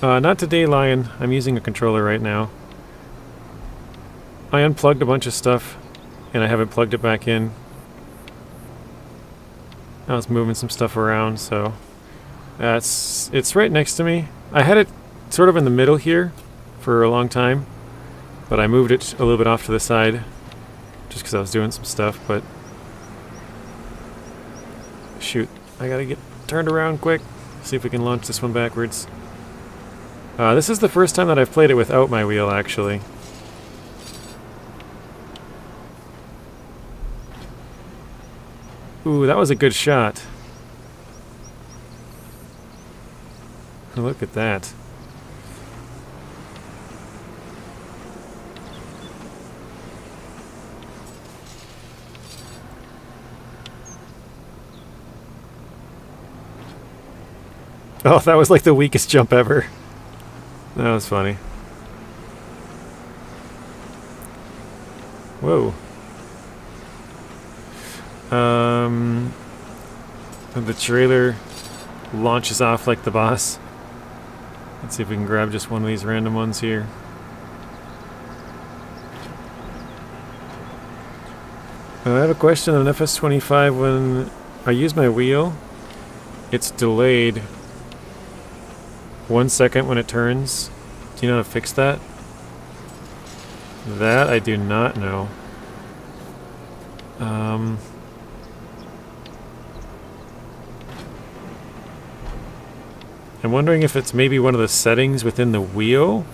Speaker 1: Not today, Lion. I'm using a controller right now. I unplugged a bunch of stuff, and I haven't plugged it back in. I was moving some stuff around, so it's right next to me. I had it sort of in the middle here for a long time, but I moved it a little bit off to the side just because I was doing some stuff, but shoot, I gotta get turned around quick. See if we can launch this one backwards. This is the first time that I've played it without my wheel, actually. Ooh, that was a good shot. Look at that. Oh, that was like the weakest jump ever. That was funny. Whoa. The trailer launches off like the boss. Let's see if we can grab just one of these random ones here. I have a question on FS25. When I use my wheel, it's delayed 1 second when it turns. Do you know how to fix that? That I do not know. I'm wondering if it's maybe one of the settings within the wheel.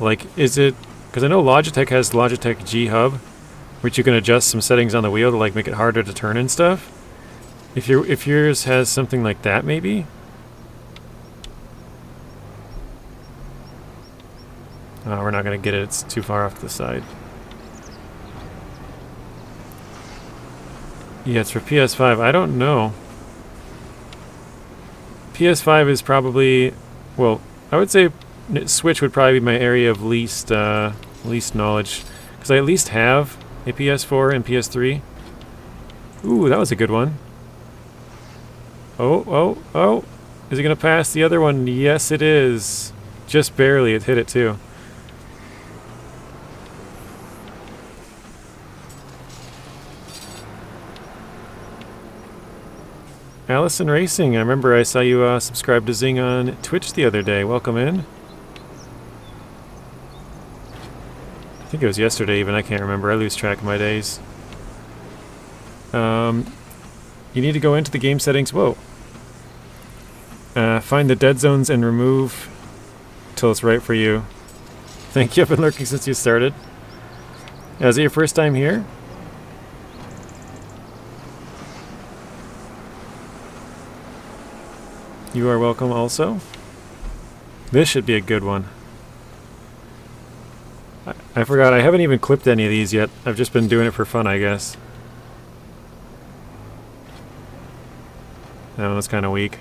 Speaker 1: Like, is it... Because I know Logitech has Logitech G Hub, which you can adjust some settings on the wheel to like make it harder to turn and stuff. If yours has something like that, maybe? Oh, we're not going to get it. It's too far off to the side. Yeah, it's for PS5. I don't know. PS5 is probably... Well, I would say Switch would probably be my area of least knowledge. Because I at least have a PS4 and PS3. Ooh, that was a good one. Oh. Is it going to pass the other one? Yes, it is. Just barely. It hit it, too. Allison Racing, I remember I saw you subscribe to Zing on Twitch the other day. Welcome in. I think it was yesterday even, I can't remember. I lose track of my days. You need to go into the game settings. Whoa. Find the dead zones and remove till it's right for you. Thank you, I've been lurking since you started. Is it your first time here? You are welcome also. This should be a good one. I forgot, I haven't even clipped any of these yet. I've just been doing it for fun, I guess. That one was kind of weak.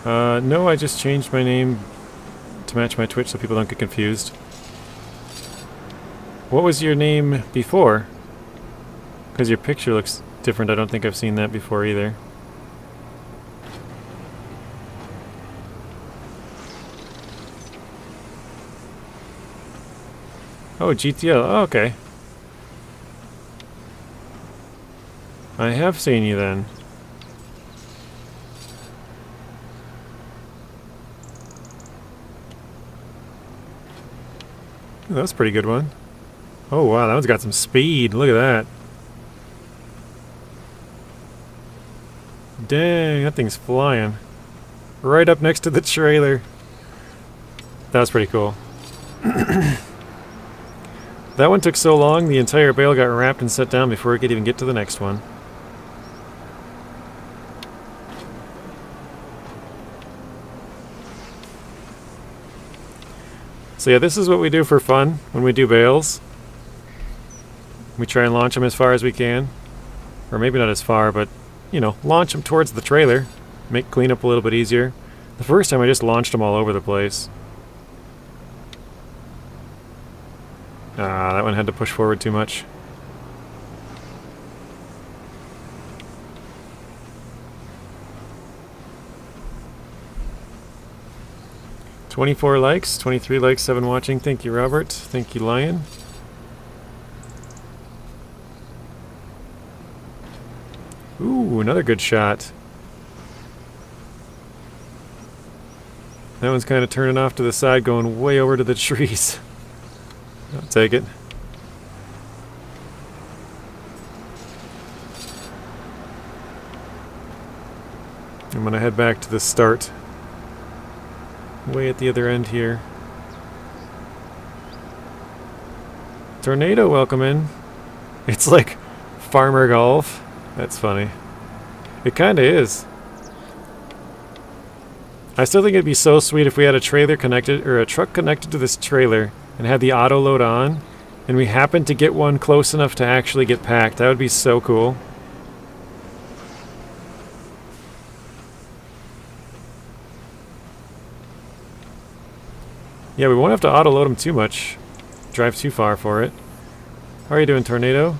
Speaker 1: No, I just changed my name to match my Twitch so people don't get confused. What was your name before? Because your picture looks different. I don't think I've seen that before either. Oh, GTL. Oh, okay. I have seen you then. Oh, that was a pretty good one. Oh wow, that one's got some speed. Look at that. Dang, that thing's flying. Right up next to the trailer. That was pretty cool. That one took so long, the entire bale got wrapped and set down before it could even get to the next one. So yeah, this is what we do for fun when we do bales. We try and launch them as far as we can. Or maybe not as far, but, you know, launch them towards the trailer. Make cleanup a little bit easier. The first time I just launched them all over the place. Ah, that one had to push forward too much. "24 likes, 23 likes, 7 watching. Thank you, Robert. Thank you, Lion. Ooh, another good shot. That one's kind of turning off to the side, going way over to the trees. I'll take it. I'm gonna head back to the start. Way at the other end here. Tornado, welcome in. It's like farmer golf. That's funny. It kinda is. I still think it'd be so sweet if we had a trailer connected, or a truck connected to this trailer, and had the auto load on, and we happened to get one close enough to actually get packed. That would be so cool. Yeah, we won't have to auto load them too much. Drive too far for it. How are you doing, Tornado?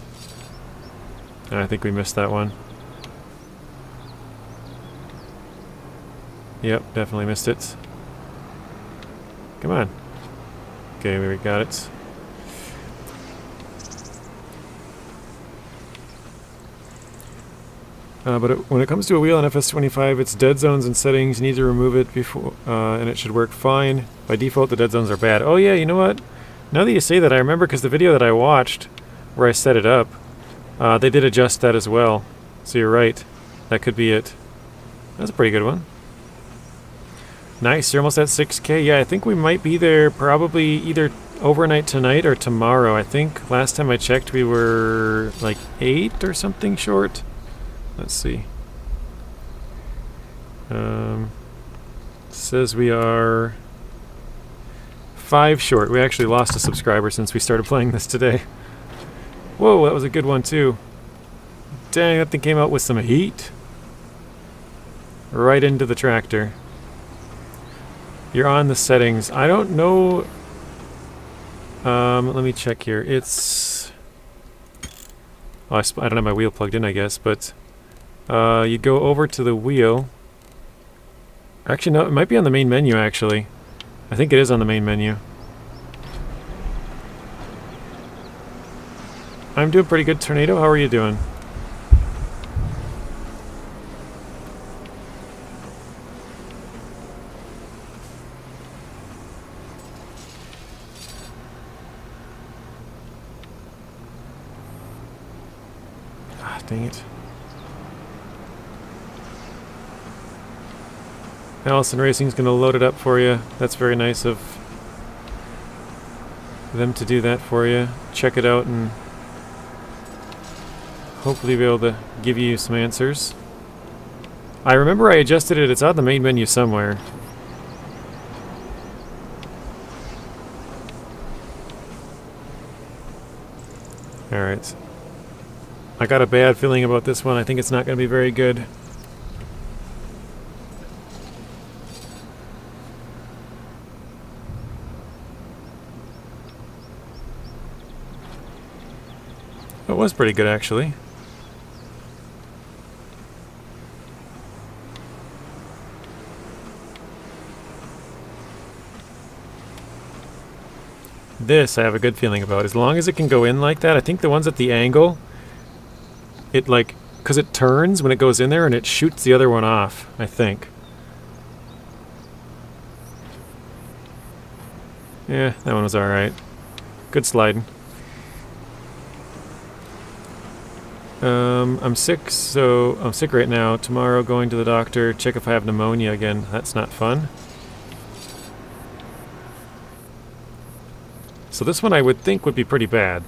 Speaker 1: I think we missed that one. Yep, definitely missed it. Come on. Okay, we got it. When it comes to a wheel on FS25, it's dead zones and settings. You need to remove it before, and it should work fine. By default, the dead zones are bad. Oh yeah, you know what? Now that you say that, I remember because the video that I watched, where I set it up, they did adjust that as well. So you're right. That could be it. That's a pretty good one. Nice, you're almost at 6K. Yeah, I think we might be there probably either overnight tonight or tomorrow. I think last time I checked we were like 8 or something short. Let's see. Says we are 5 short. We actually lost a subscriber since we started playing this today. Whoa, that was a good one too. Dang, that thing came out with some heat. Right into the tractor. You're on the settings. I don't know. Let me check here. It's... Oh, I don't have my wheel plugged in, I guess, but... you go over to the wheel. Actually, no, it might be on the main menu, actually. I think it is on the main menu. I'm doing pretty good, Tornado. How are you doing? Ah, dang it. Allison Racing's going to load it up for you. That's very nice of them to do that for you. Check it out and hopefully be able to give you some answers. I remember I adjusted it. It's on the main menu somewhere. Alright. I got a bad feeling about this one. I think it's not going to be very good. It was pretty good, actually. This I have a good feeling about. As long as it can go in like that, I think the ones at the angle, it like, because it turns when it goes in there and it shoots the other one off, I think. Yeah, that one was alright. Good sliding. I'm sick, so I'm sick right now. Tomorrow going to the doctor, check if I have pneumonia again. That's not fun. So this one I would think would be pretty bad.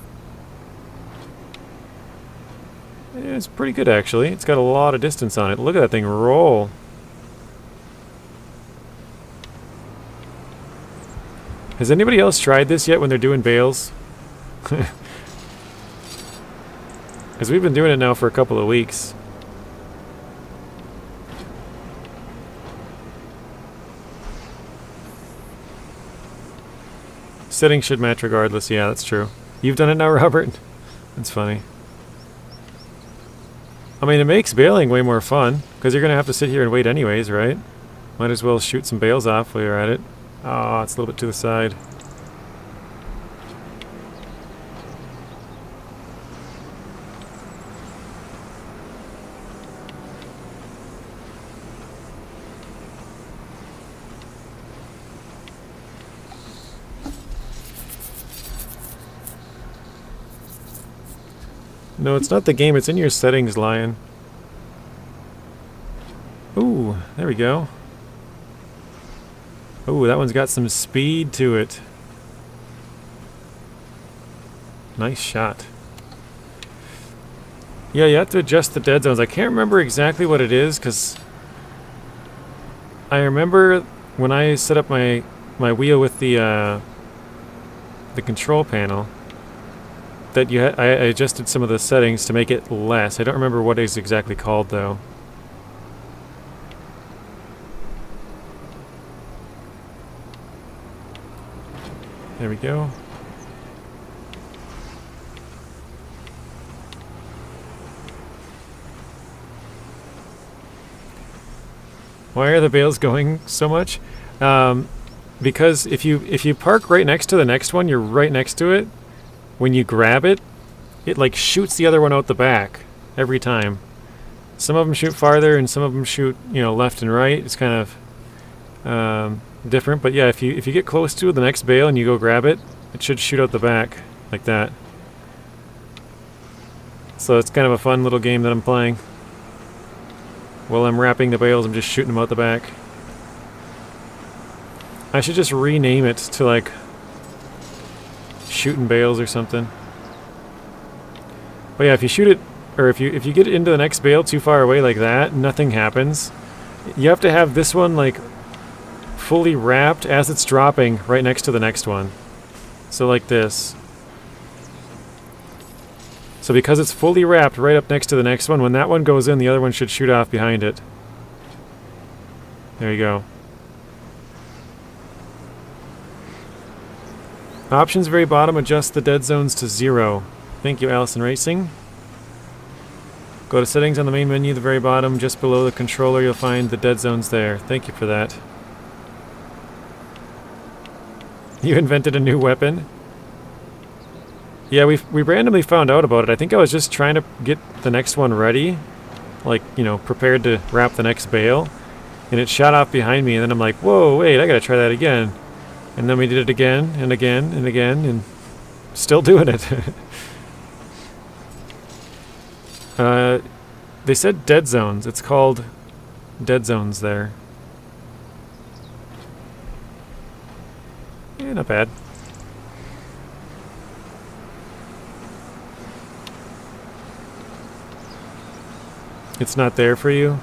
Speaker 1: Yeah, it's pretty good actually. It's got a lot of distance on it. Look at that thing roll. Has anybody else tried this yet when they're doing bales? Because we've been doing it now for a couple of weeks. Settings should match regardless. Yeah, that's true. You've done it now, Robert? That's funny. I mean, it makes baling way more fun, because you're going to have to sit here and wait anyways, right? Might as well shoot some bales off while you're at it. Oh, it's a little bit to the side. No, it's not the game. It's in your settings, Lion. Ooh, there we go. Ooh, that one's got some speed to it. Nice shot. Yeah, you have to adjust the dead zones. I can't remember exactly what it is, because I remember when I set up my wheel with the control panel, that I adjusted some of the settings to make it less. I don't remember what it's exactly called though. There we go. Why are the bales going so much? Because if you park right next to the next one, you're right next to it. When you grab it, it like shoots the other one out the back every time. Some of them shoot farther, and some of them shoot, you know, left and right. It's kind of different, but yeah, if you get close to the next bale and you go grab it, it should shoot out the back like that. So it's kind of a fun little game that I'm playing. While I'm wrapping the bales, I'm just shooting them out the back. I should just rename it to like shooting bales or something. But yeah, if you shoot it, or if you get into the next bale too far away like that, nothing happens. You have to have this one like fully wrapped as it's dropping right next to the next one. So like this. So because it's fully wrapped right up next to the next one, when that one goes in, the other one should shoot off behind it. There you go. Options very bottom, adjust the dead zones to 0. Thank you, Allison Racing. Go to settings on the main menu, the very bottom, just below the controller, you'll find the dead zones there. Thank you for that. You invented a new weapon? Yeah, we randomly found out about it. I think I was just trying to get the next one ready, like, you know, prepared to wrap the next bale, and it shot off behind me, and then I'm like, whoa, wait, I gotta try that again. And then we did it again, and again, and again, and still doing it. They said dead zones. It's called dead zones there. Yeah, not bad. It's not there for you?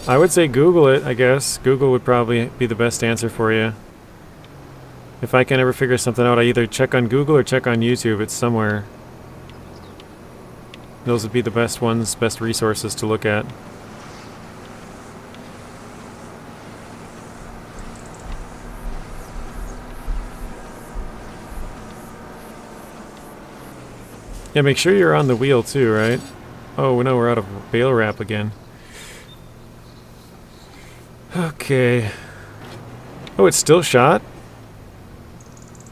Speaker 1: I would say Google it, I guess. Google would probably be the best answer for you. If I can ever figure something out, I either check on Google or check on YouTube. It's somewhere. Those would be the best ones, best resources to look at. Yeah, make sure you're on the wheel too, right? Oh, no, we're out of bale wrap again. Okay. Oh, it's still shot?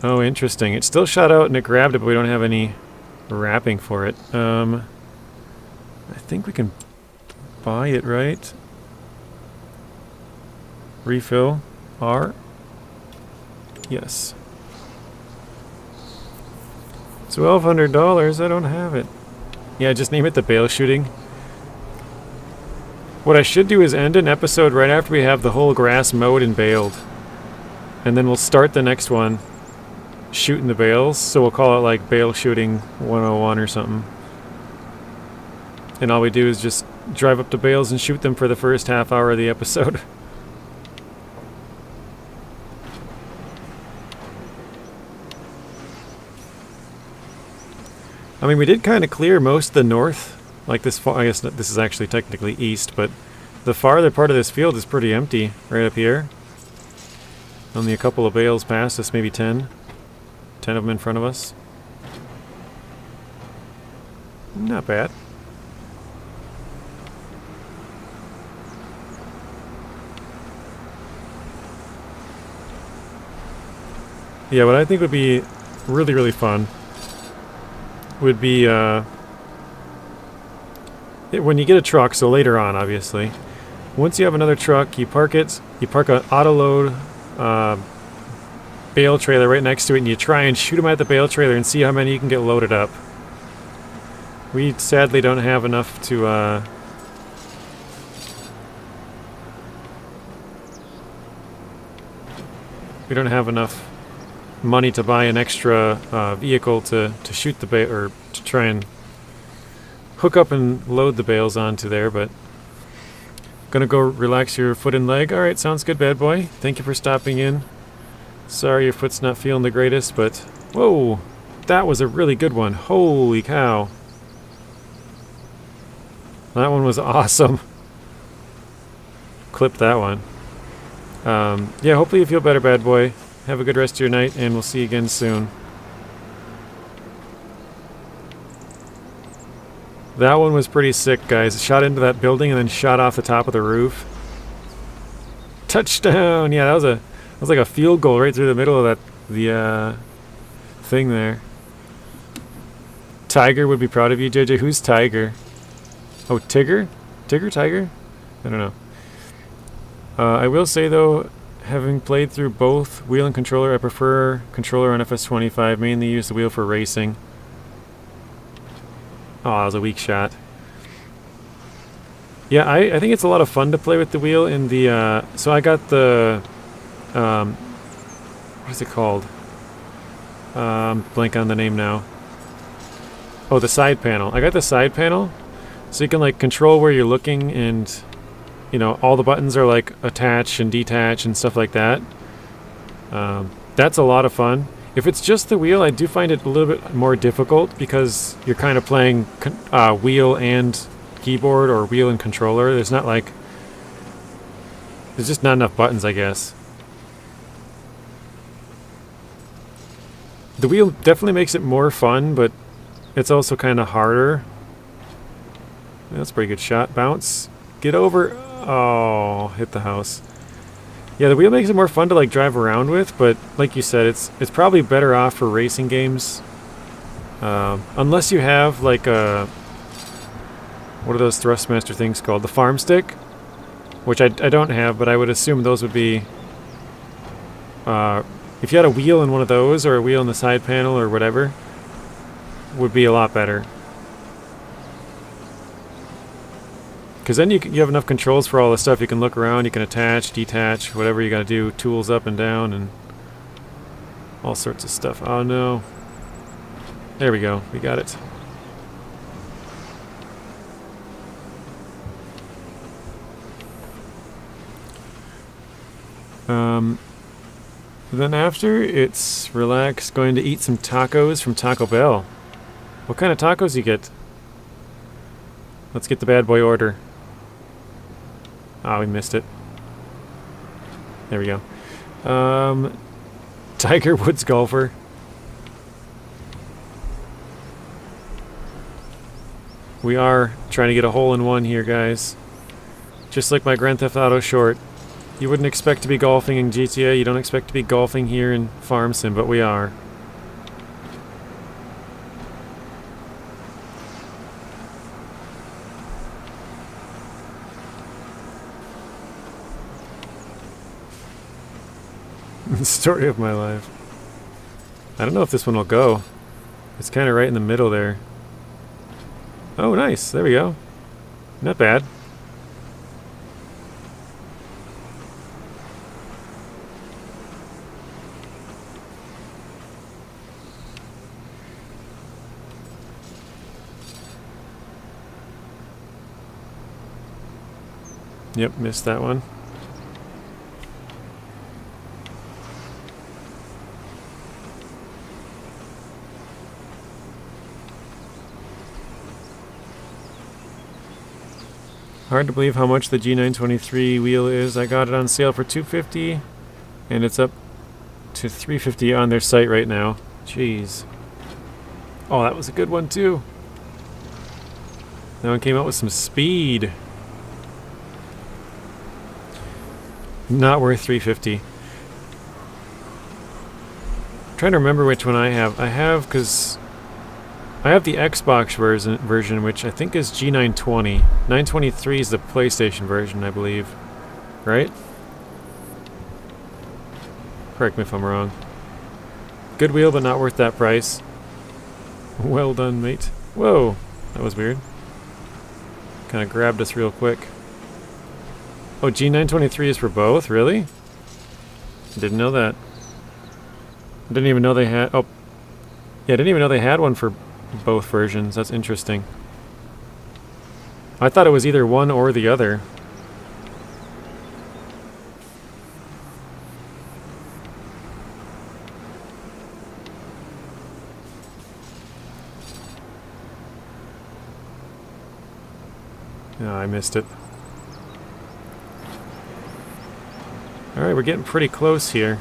Speaker 1: Oh, interesting. It's still shot out and it grabbed it, but we don't have any wrapping for it. I think we can buy it, right? Refill. R? Yes. $1,200, I don't have it. Yeah, just name it the bale shooting. What I should do is end an episode right after we have the whole grass mowed and baled. And then we'll start the next one shooting the bales. So we'll call it like bale shooting 101 or something. And all we do is just drive up to bales and shoot them for the first half hour of the episode. I mean, we did kind of clear most of the north, like this far. I guess this is actually technically east, but the farther part of this field is pretty empty right up here. Only a couple of bales past us, maybe 10. 10 of them in front of us. Not bad. Yeah, what I think would be really, really fun would be when you get a truck, so later on obviously, once you have another truck, you park it, you park an auto-load bale trailer right next to it, and you try and shoot them at the bale trailer and see how many you can get loaded up. We sadly don't have enough to we don't have enough money to buy an extra vehicle to shoot the bale, or to try and hook up and load the bales onto there, but gonna go relax your foot and leg. Alright, sounds good, bad boy. Thank you for stopping in. Sorry your foot's not feeling the greatest, but whoa, that was a really good one. Holy cow. That one was awesome. Clip that one. Yeah, hopefully you feel better, bad boy. Have a good rest of your night, and we'll see you again soon. That one was pretty sick, guys. It shot into that building and then shot off the top of the roof. Touchdown! Yeah, that was like a field goal right through the middle of the thing there. Tiger would be proud of you, JJ. Who's Tiger? Oh, Tigger? Tigger? Tiger? I don't know. I will say, though, having played through both wheel and controller, I prefer controller on FS25. Mainly use the wheel for racing. Oh, that was a weak shot. Yeah, I think it's a lot of fun to play with the wheel in the... so I got the... what is it called? Blank on the name now. Oh, the side panel. I got the side panel, so you can like control where you're looking, and you know, all the buttons are like attach and detach and stuff like that. That's a lot of fun. If it's just the wheel, I do find it a little bit more difficult because you're kind of playing wheel and keyboard, or wheel and controller. There's just not enough buttons, I guess. The wheel definitely makes it more fun, but it's also kind of harder. That's a pretty good shot. Bounce. Get over. Oh, hit the house. Yeah, the wheel makes it more fun to like drive around with, but like you said, it's probably better off for racing games. Unless you have like a... what are those Thrustmaster things called? The farm stick? Which I don't have, but I would assume those would be... if you had a wheel in one of those, or a wheel in the side panel, or whatever, would be a lot better. Because then you have enough controls for all the stuff. You can look around, you can attach, detach, whatever you gotta do, tools up and down, and all sorts of stuff. Oh no. There we go, we got it. Then after, it's relax, going to eat some tacos from Taco Bell. What kind of tacos you get? Let's get the bad boy order. Ah, we missed it. There we go. Tiger Woods golfer. We are trying to get a hole-in-one here, guys. Just like my Grand Theft Auto short. You wouldn't expect to be golfing in GTA, you don't expect to be golfing here in Farm Sim, but we are. The story of my life. I don't know if this one will go. It's kind of right in the middle there. Oh, nice. There we go. Not bad. Yep, missed that one. Hard to believe how much the G923 wheel is. I got it on sale for $250, and it's up to $350 on their site right now. Jeez. Oh, that was a good one too. That one came out with some speed. Not worth $350. I'm trying to remember which one I have. I have the Xbox version, which I think is G920. 923 is the PlayStation version, I believe. Right? Correct me if I'm wrong. Good wheel, but not worth that price. Well done, mate. Whoa, that was weird. Kind of grabbed us real quick. Oh, G923 is for both? Really? Didn't know that. Didn't even know they had... Oh. Yeah, didn't even know they had one for both versions. That's interesting. I thought it was either one or the other. Oh, I missed it. Alright, we're getting pretty close here.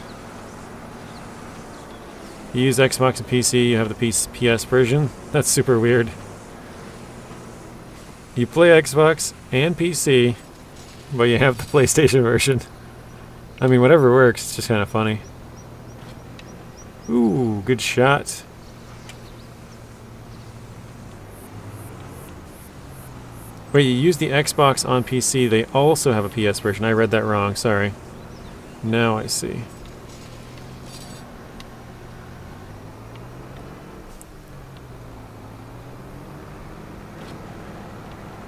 Speaker 1: You use Xbox and PC, you have the PS version. That's super weird. You play Xbox and PC, but you have the PlayStation version. I mean, whatever works, it's just kind of funny. Ooh, good shot. Wait, you use the Xbox on PC, they also have a PS version. I read that wrong, sorry. Now I see.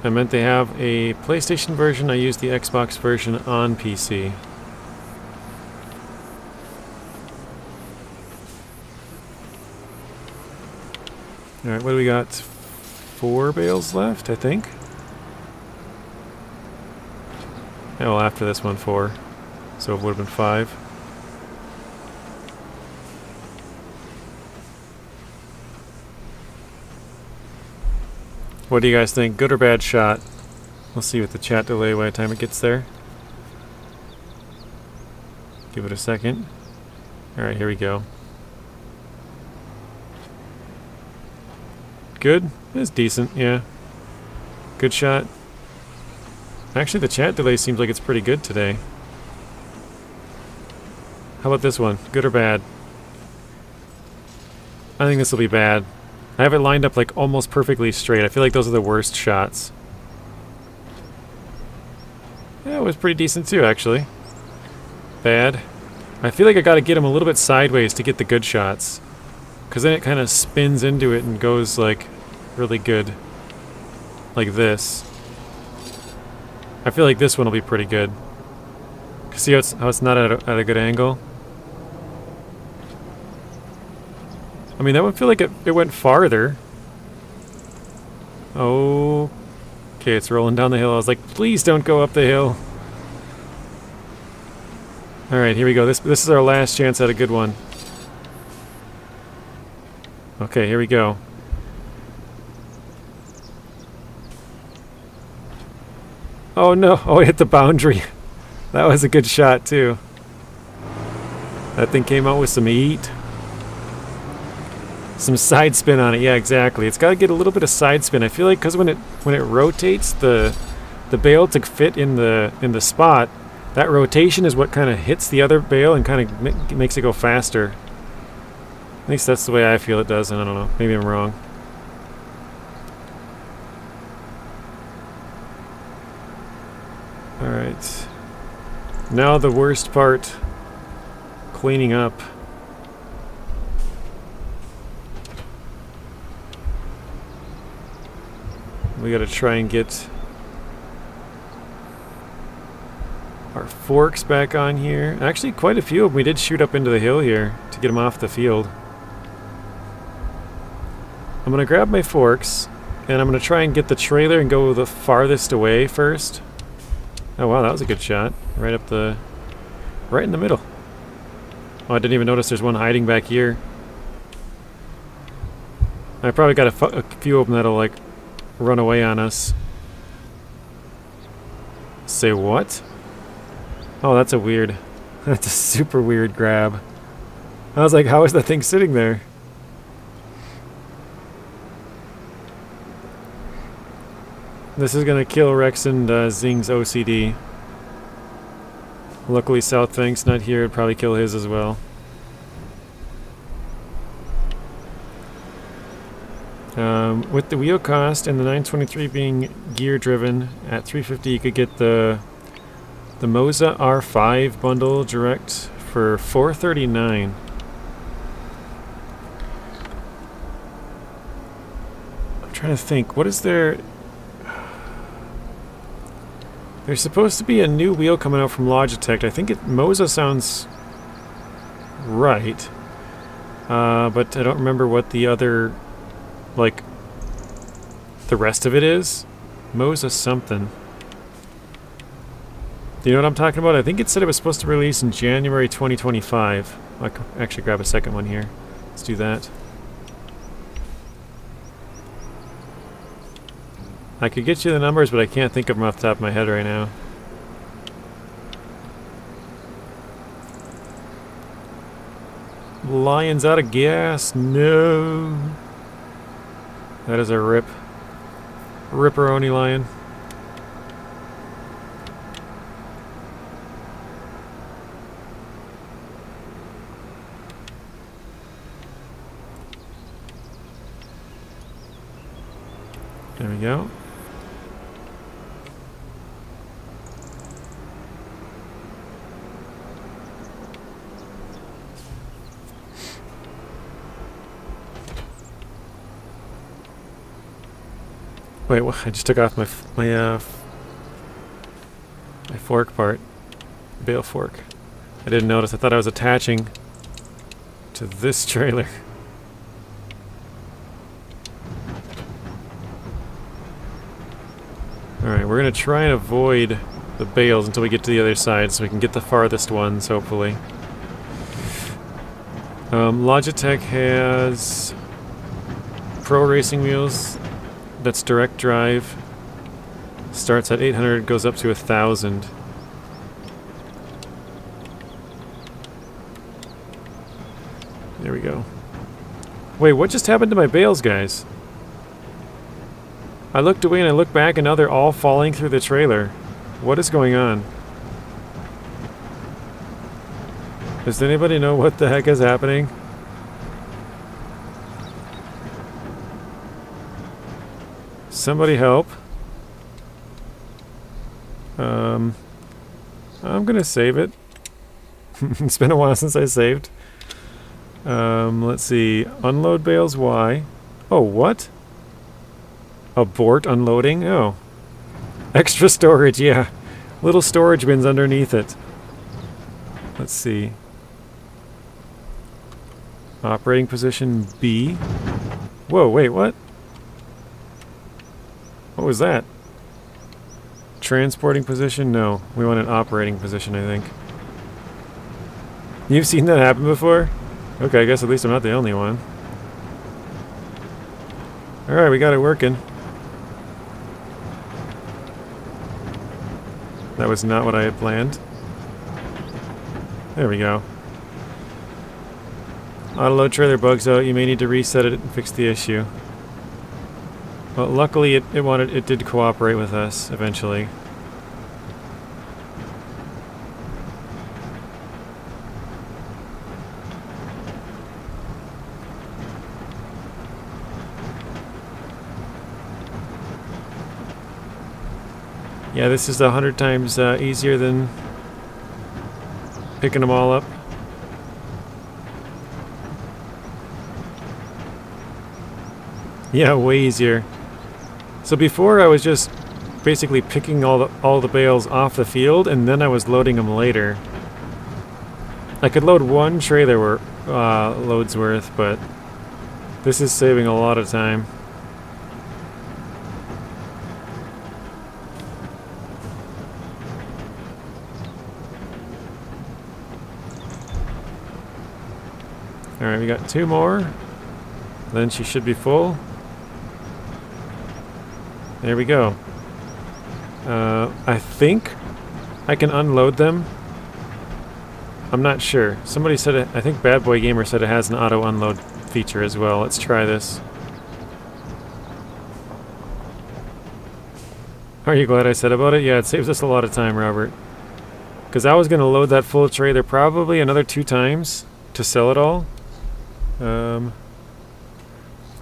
Speaker 1: I meant they have a PlayStation version, I used the Xbox version on PC. Alright, what do we got? 4 bales left, I think? Oh, well, after this one, 4. So it would have been 5. What do you guys think? Good or bad shot? We'll see with the chat delay by the time it gets there. Give it a second. Alright, here we go. Good? It's decent, yeah. Good shot. Actually, the chat delay seems like it's pretty good today. How about this one? Good or bad? I think this will be bad. I have it lined up like almost perfectly straight. I feel like those are the worst shots. Yeah, it was pretty decent too, actually. Bad. I feel like I gotta get them a little bit sideways to get the good shots. Because then it kind of spins into it and goes like really good. Like this. I feel like this one will be pretty good. See how it's not at a good angle? I mean, that would feel like it went farther. Oh. Okay, it's rolling down the hill. I was like, please don't go up the hill. Alright, here we go. This is our last chance at a good one. Okay, here we go. Oh no! Oh, it hit the boundary. That was a good shot too. That thing came out with some heat. Some side spin on it. Yeah, exactly. It's got to get a little bit of side spin. I feel like because when it rotates, the bale to fit in the spot, that rotation is what kind of hits the other bale and kind of makes it go faster. At least that's the way I feel it does, and I don't know. Maybe I'm wrong. Alright. Now the worst part. Cleaning up. We gotta try and get our forks back on here. Actually, quite a few of them we did shoot up into the hill here to get them off the field. I'm gonna grab my forks and I'm gonna try and get the trailer and go the farthest away first. Oh wow, that was a good shot. Right in the middle. Oh, I didn't even notice there's one hiding back here. I probably got a few of them that'll like run away on us. Say what? Oh, that's a super weird grab. I was like, how is that thing sitting there? This is gonna kill Rex and Zing's OCD. Luckily Southbank's not here, it'd probably kill his as well. With the wheel cost and the 923 being gear driven at 350, you could get the Moza R5 bundle direct for $439. I'm trying to think, what is there? There's supposed to be a new wheel coming out from Logitech. I think Moza sounds right, but I don't remember what the other, like, the rest of it is. Moza something. Do you know what I'm talking about? I think it said it was supposed to release in January 2025. I can actually grab a second one here. Let's do that. I could get you the numbers, but I can't think of them off the top of my head right now. Lion's out of gas. No. That is a rip. Ripperoni lion. There we go. Wait, what? I just took off my fork part. Bale fork. I didn't notice. I thought I was attaching to this trailer. Alright, we're going to try and avoid the bales until we get to the other side so we can get the farthest ones, hopefully. Logitech has Pro Racing wheels. That's direct drive. Starts at 800, goes up to 1,000. There we go. Wait, what just happened to my bales, guys? I looked away and I looked back and now they're all falling through the trailer. What is going on? Does anybody know what the heck is happening? Somebody help. I'm gonna save it. It's been a while since I saved. Let's see. Unload bales Y. Oh, what? Abort unloading? Oh. Extra storage, yeah. Little storage bins underneath it. Let's see. Operating position B. Whoa, wait, what? What was that? Transporting position? No. We want an operating position, I think. You've seen that happen before? Okay, I guess at least I'm not the only one. Alright, we got it working. That was not what I had planned. There we go. Autoload trailer bugs out. You may need to reset it and fix the issue. Well, luckily it did cooperate with us eventually. Yeah, this is 100 times easier than picking them all up. Yeah, way easier. So before I was just basically picking all the bales off the field, and then I was loading them later. I could load one trailer loads worth, but this is saving a lot of time. Alright, we got 2 more. Then she should be full. There we go. I think I can unload them. I'm not sure. Somebody said it, I think Bad Boy Gamer said it has an auto unload feature as well. Let's try this. Are you glad I said about it? Yeah, it saves us a lot of time, Robert. Because I was going to load that full trailer probably another 2 times to sell it all.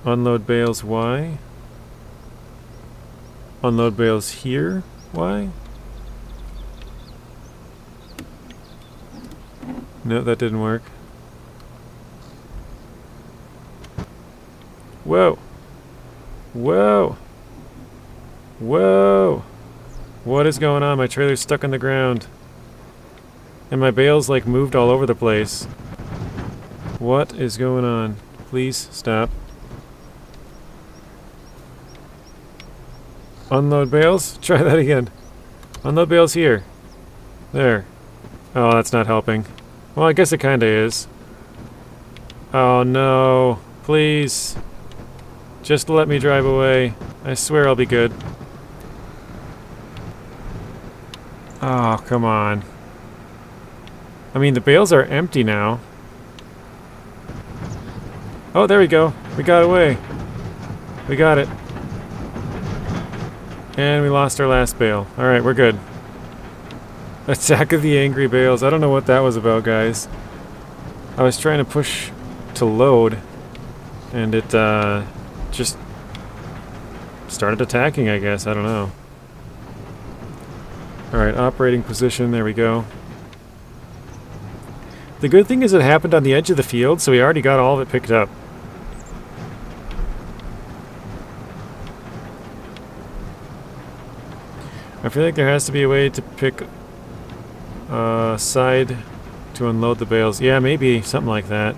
Speaker 1: Unload bales Y. Unload bales here Y. No, that didn't work. Whoa. Whoa. Whoa. What is going on? My trailer's stuck on the ground. And my bales like moved all over the place. What is going on? Please stop. Unload bales? Try that again. Unload bales here. There. Oh, that's not helping. Well, I guess it kinda is. Oh no. Please. Just let me drive away. I swear I'll be good. Oh, come on. I mean, the bales are empty now. Oh, there we go. We got away. We got it. And we lost our last bale. Alright, we're good. Attack of the Angry Bales. I don't know what that was about, guys. I was trying to push to load, and it just started attacking, I guess. I don't know. Alright, operating position. There we go. The good thing is it happened on the edge of the field, so we already got all of it picked up. I feel like there has to be a way to pick side to unload the bales. Yeah, maybe something like that.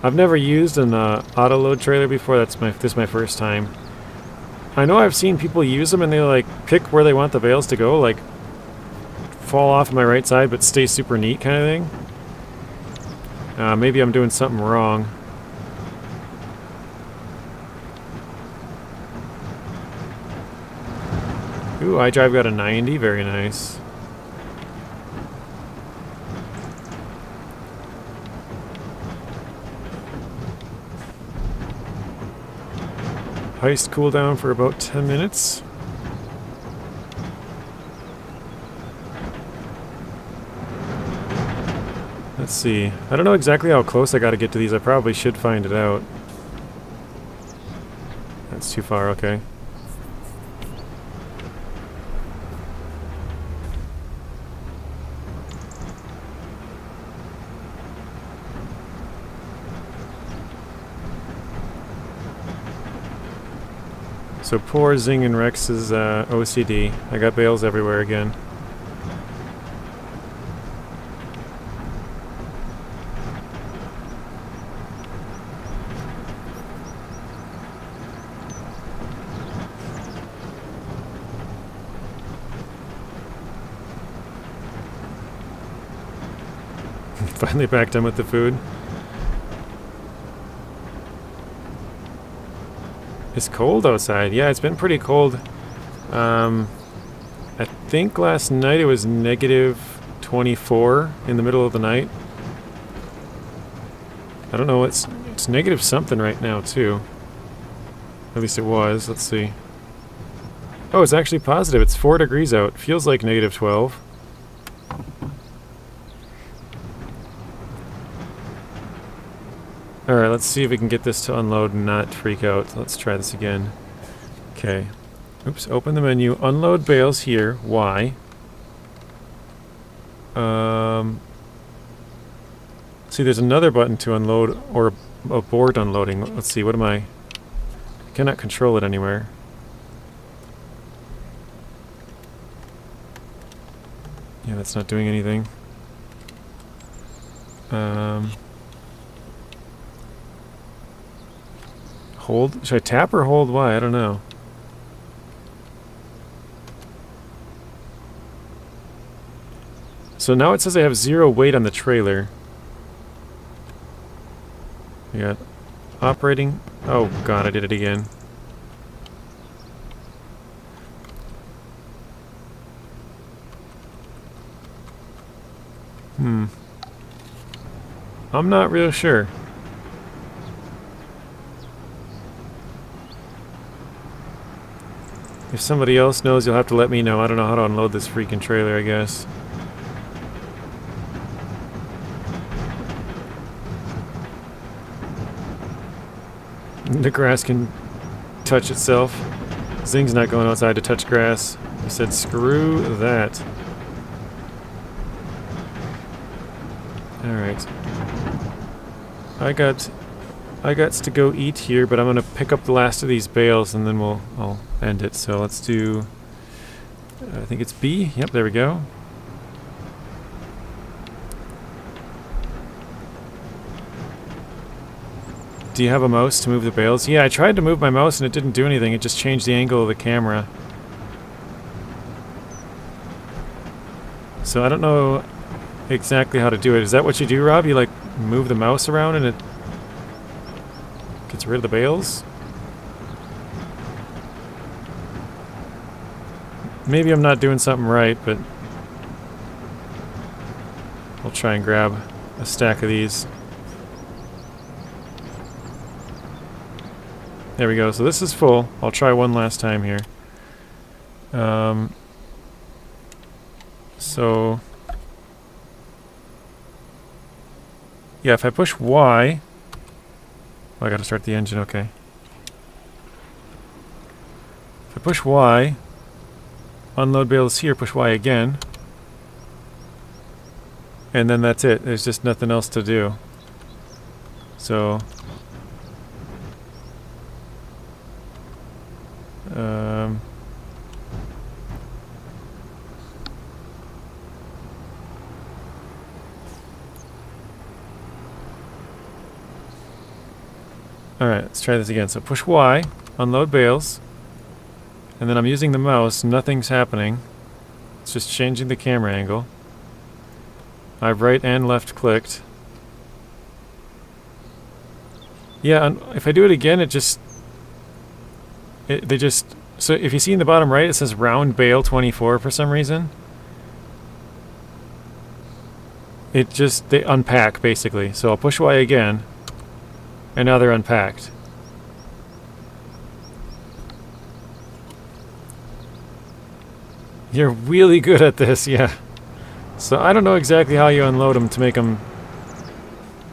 Speaker 1: I've never used an auto load trailer before. This is my first time. I know I've seen people use them and they like pick where they want the bales to go, like fall off my right side but stay super neat kind of thing. Maybe I'm doing something wrong. Ooh, iDrive got a 90, very nice. Heist cooldown for about 10 minutes. Let's see. I don't know exactly how close I gotta get to these. I probably should find it out. That's too far, okay. So poor Zing and Rex's OCD. I got bales everywhere again. Finally back done with the food. It's cold outside. Yeah, it's been pretty cold. I think last night it was negative 24 in the middle of the night. I don't know, it's negative something right now too. At least it was. Let's see. Oh, it's actually positive. It's 4 degrees out. Feels like negative 12. Alright, let's see if we can get this to unload and not freak out. Let's try this again. Okay. Oops, open the menu. Unload bales here. Y. See, there's another button to unload or abort unloading. Let's see, what am I cannot control it anywhere. Yeah, that's not doing anything. Hold? Should I tap or hold Y? I don't know. So now it says I have 0 weight on the trailer. We got operating. Oh god, I did it again. I'm not real sure. If somebody else knows, you'll have to let me know. I don't know how to unload this freaking trailer, I guess. The grass can touch itself. Zing's not going outside to touch grass. He said, screw that. Alright. I got to go eat here, but I'm gonna pick up the last of these bales and then I'll end it. So let's do, I think it's B. Yep, there we go. Do you have a mouse to move the bales? Yeah, I tried to move my mouse and it didn't do anything. It just changed the angle of the camera. So I don't know exactly how to do it. Is that what you do, Rob? You like move the mouse around and it gets rid of the bales? Maybe I'm not doing something right, but I'll try and grab a stack of these. There we go. So this is full. I'll try one last time here. So yeah, if I push Y, oh, I gotta start the engine. Okay. If I push Y, unload bales here. Push Y again, and then that's it. There's just nothing else to do. So. Alright, let's try this again. So push Y, unload bales, and then I'm using the mouse, nothing's happening. It's just changing the camera angle. I've right and left clicked. Yeah, if I do it again, they just... So if you see in the bottom right, it says round bale 24 for some reason. They unpack, basically. So I'll push Y again. And now they're unpacked. You're really good at this, yeah. So I don't know exactly how you unload them to make them,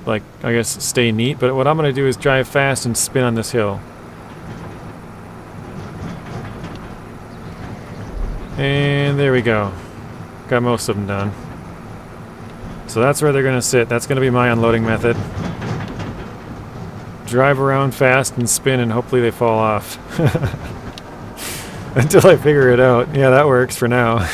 Speaker 1: like, I guess, stay neat. But what I'm going to do is drive fast and spin on this hill. And there we go. Got most of them done. So that's where they're going to sit. That's going to be my unloading method. Drive around fast and spin and hopefully they fall off. Until I figure it out. Yeah, that works for now.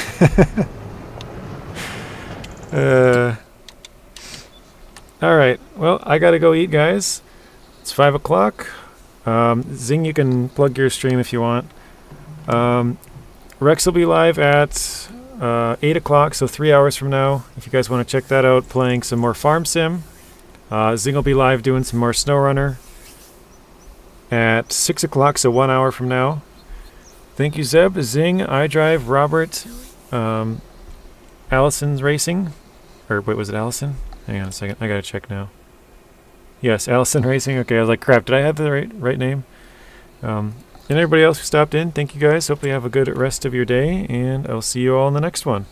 Speaker 1: Alright, well, I gotta go eat, guys. It's 5 o'clock. Zing, you can plug your stream if you want. Rex will be live at 8 o'clock, so 3 hours from now. If you guys want to check that out, playing some more Farm Sim. Zing will be live doing some more SnowRunner at 6 o'clock, so 1 hour from now. Thank you, Zeb, Zing, iDrive, Robert, Allison's Racing. Or wait, was it Allison? Hang on a second, I gotta check now. Yes, Allison Racing. Okay, I was like, crap, did I have the right name? And everybody else who stopped in, thank you guys. Hope you have a good rest of your day, and I'll see you all in the next one.